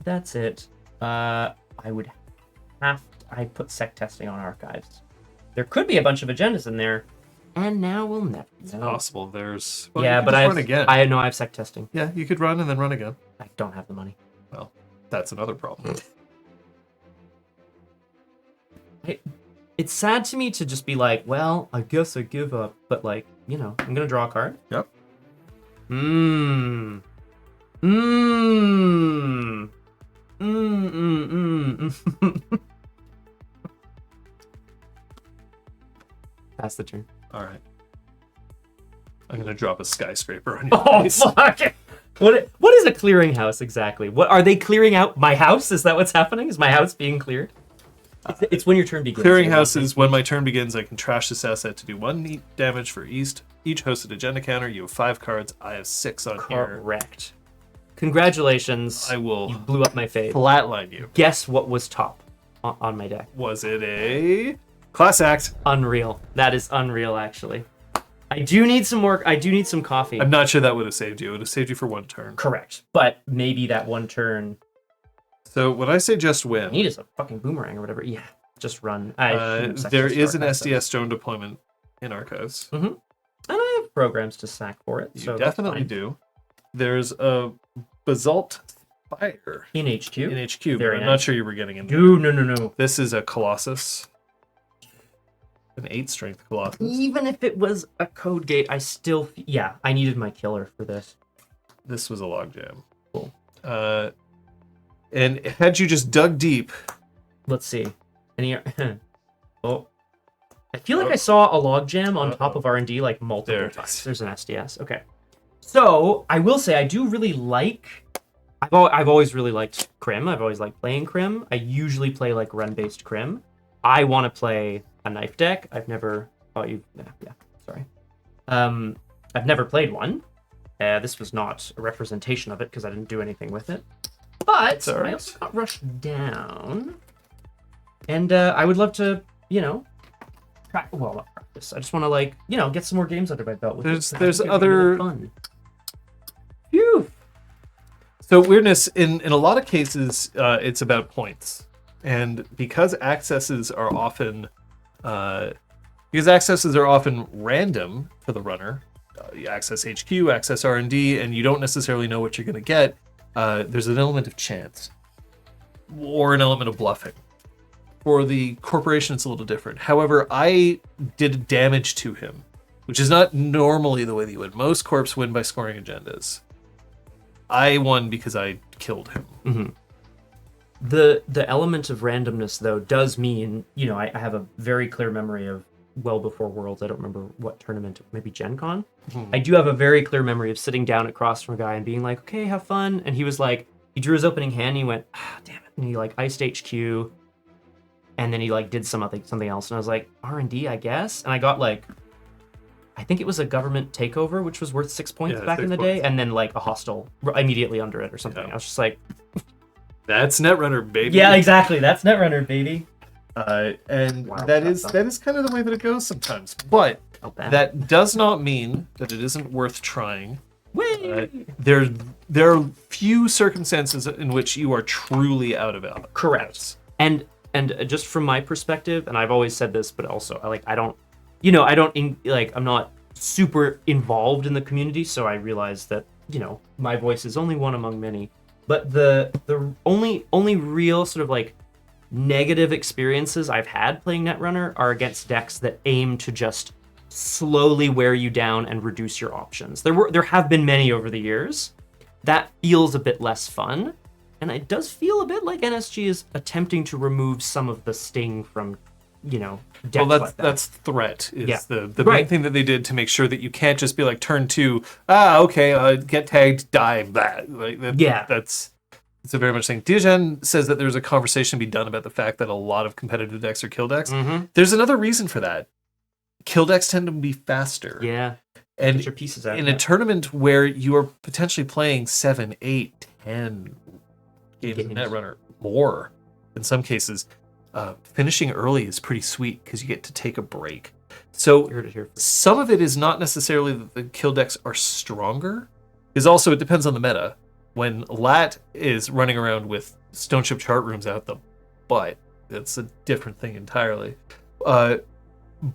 That's it. I would have I put sec testing on archives. There could be a bunch of agendas in there, and now we'll never know. Possible. There's. Yeah, you could but just run again. I know I have sec testing. Yeah, you could run and then run again. I don't have the money. Well, that's another problem. It's sad to me to just be like, well, I guess I give up, but like, I'm gonna draw a card. Yep. That's the turn. All right. I'm gonna drop a skyscraper on your Oh face. fuck! What is a clearinghouse exactly? What are they clearing out? My house? Is that what's happening? Is my house being cleared? It's when your turn begins. Clearinghouse is when my turn begins. I can trash this asset to do 1 neat damage for each hosted agenda counter. You have 5 cards. I have 6 on here. Correct. Congratulations. I will You blew up my face. flatline you. Guess what was top on my deck? Was it a class act? Unreal. That is unreal, actually. I do need some more. I do need some coffee. I'm not sure that would have saved you. It would have saved you for 1 turn. Correct. But maybe that one turn. So when I say just I win, need is a fucking boomerang or whatever. Yeah. Just run. there is an SDS drone deployment in archives. And I have programs to sack for it. You so definitely that's do. There's a Basalt Spire In HQ. in HQ, but Very I'm nice. not sure you were getting into Dude, no. This is a Colossus. An 8 strength Colossus. Even if it was a code gate, I still... Yeah, I needed my killer for this. This was a logjam. Cool. And had you just dug deep... Let's see. Any... oh. I feel like I saw a logjam on top of R&D like multiple There it times. is. There's an SDS. Okay. So, I will say I do really like... I've always really liked Crim. I've always liked playing Crim. I usually play like run-based Crim. I want to play a knife deck. I've never... Oh, you... Yeah, sorry. I've never played one. This was not a representation of it because I didn't do anything with it. But All right. I also got rushed down. And I would love to, not practice. I just want to, like, get some more games under my belt with There's it. I think it'd be other... really fun. Phew. So weirdness, in a lot of cases, it's about points. And because accesses are often random for the runner, you access HQ, access R&D, and you don't necessarily know what you're going to get, there's an element of chance. Or an element of bluffing. For the corporation, it's a little different. However, I did damage to him, which is not normally the way that you win. Most corps win by scoring agendas. I won because I killed him. Mm-hmm. The element of randomness, though, does mean, I have a very clear memory of well before Worlds. I don't remember what tournament, maybe Gen Con. I do have a very clear memory of sitting down across from a guy and being like, okay, have fun. And he was like, he drew his opening hand and he went, damn it. And he like iced HQ. And then he like did something else. And I was like, R&D, I guess. And I got like, I think it was a government takeover, which was worth 6 points back in the day. And then like a hostile immediately under it or something. I was just like, that's Netrunner, baby. yeah, exactly. That's Netrunner, baby. And Wow, that is kind of the way that it goes sometimes. But that does not mean that it isn't worth trying. There are few circumstances in which you are truly out of balance. Correct. And just from my perspective, and I've always said this, but also I'm not super involved in the community, so I realize that my voice is only one among many. But the only real sort of like negative experiences I've had playing Netrunner are against decks that aim to just slowly wear you down and reduce your options. There have been many over the years. That feels a bit less fun, and it does feel a bit like NSG is attempting to remove some of the sting from decks like that. That's threat is Yeah. the main thing that they did to make sure that you can't just be like turn 2, okay, get tagged, die, that. That's a very much thing. Dijon says that there's a conversation to be done about the fact that a lot of competitive decks are kill decks. Mm-hmm. There's another reason for that. Kill decks tend to be faster. Yeah. And Get your pieces out. in a tournament where you are potentially playing 7, 8, 10 games of Netrunner, more in some cases, finishing early is pretty sweet because you get to take a break. So some of it is not necessarily that the kill decks are stronger, because also it depends on the meta. When Lat is running around with Stoneship chart rooms out the butt, that's a different thing entirely.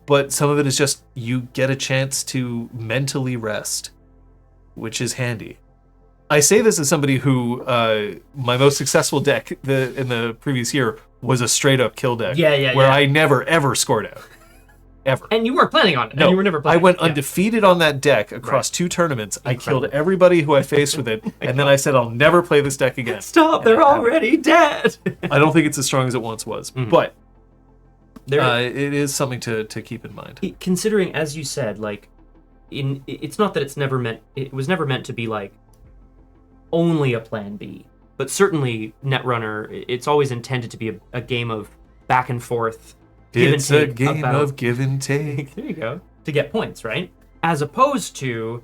But some of it is just you get a chance to mentally rest, which is handy. I say this as somebody who my most successful deck in the previous year was a straight up kill deck. Where I never ever scored out. Ever. And you weren't planning on it. No, and you were never planning. I went undefeated on that deck across 2 tournaments. Incredible. I killed everybody who I faced with it, and then I said I'll never play this deck again. Stop, they're already dead. I don't think it's as strong as it once was, but it is something to keep in mind. Considering, as you said, like, it's not that it was never meant to be like only a plan B, but certainly Netrunner, it's always intended to be a game of back and forth. It's a game of give and take. There you go. To get points, right? As opposed to,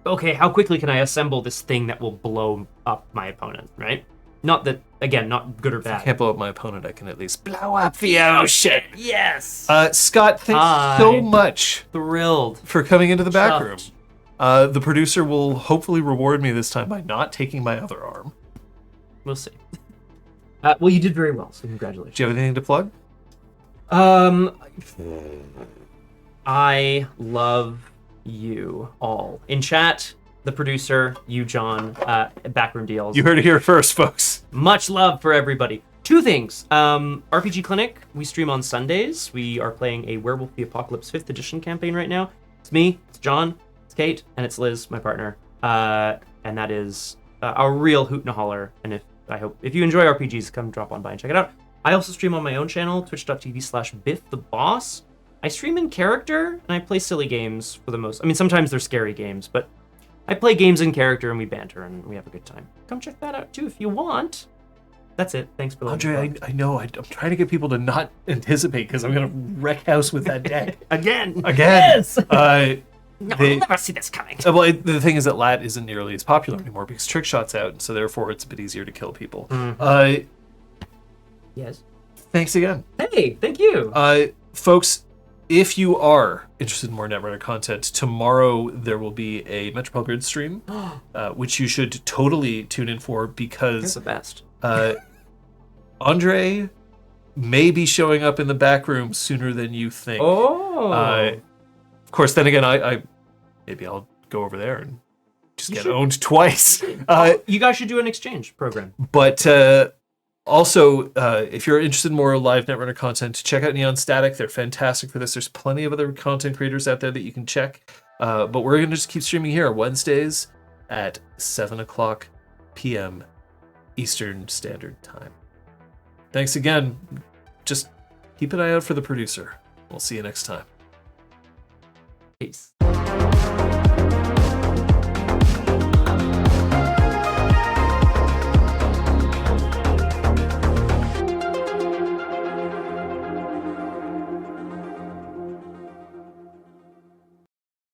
okay, how quickly can I assemble this thing that will blow up my opponent, right? Not that, again, not good or bad. If I can't blow up my opponent, I can at least blow up the ocean. Yes! Scott, thanks so much. Thrilled. For coming into the back room. The producer will hopefully reward me this time by not taking my other arm. We'll see. Well, you did very well, so congratulations. Do you have anything to plug? I love you all. In chat, the producer, you, John, Backroom Deals. You heard it here first, folks. Much love for everybody. Two things. RPG Clinic, we stream on Sundays. We are playing a Werewolf the Apocalypse 5th edition campaign right now. It's me, it's John, it's Kate, and it's Liz, my partner. And that is a real hoot and a holler. And I hope if you enjoy RPGs, come drop on by and check it out. I also stream on my own channel, twitch.tv/BiffTheBoss. I stream in character, and I play silly games for the most. I mean, sometimes they're scary games, but I play games in character, and we banter, and we have a good time. Come check that out, too, if you want. That's it. Thanks for letting me Andre, talk. I know. I'm trying to get people to not anticipate because I'm going to wreck house with that deck. Again. Yes! No, I'll never see this coming. Well, the thing is that Lat isn't nearly as popular anymore because Trick Shot's out, and so therefore it's a bit easier to kill people. Yes. Thanks again. Hey, thank you. Folks, if you are interested in more Netrunner content, tomorrow there will be a Metropole Grid stream, which you should totally tune in for You're because the best. Andre may be showing up in the back room sooner than you think. Oh. Of course, then again, I maybe I'll go over there and just get owned twice. You guys should do an exchange program. But also, if you're interested in more live Netrunner content, check out Neon Static. They're fantastic for this. There's plenty of other content creators out there that you can check. But we're going to just keep streaming here Wednesdays at 7 o'clock p.m. Eastern Standard Time. Thanks again. Just keep an eye out for the producer. We'll see you next time. Peace.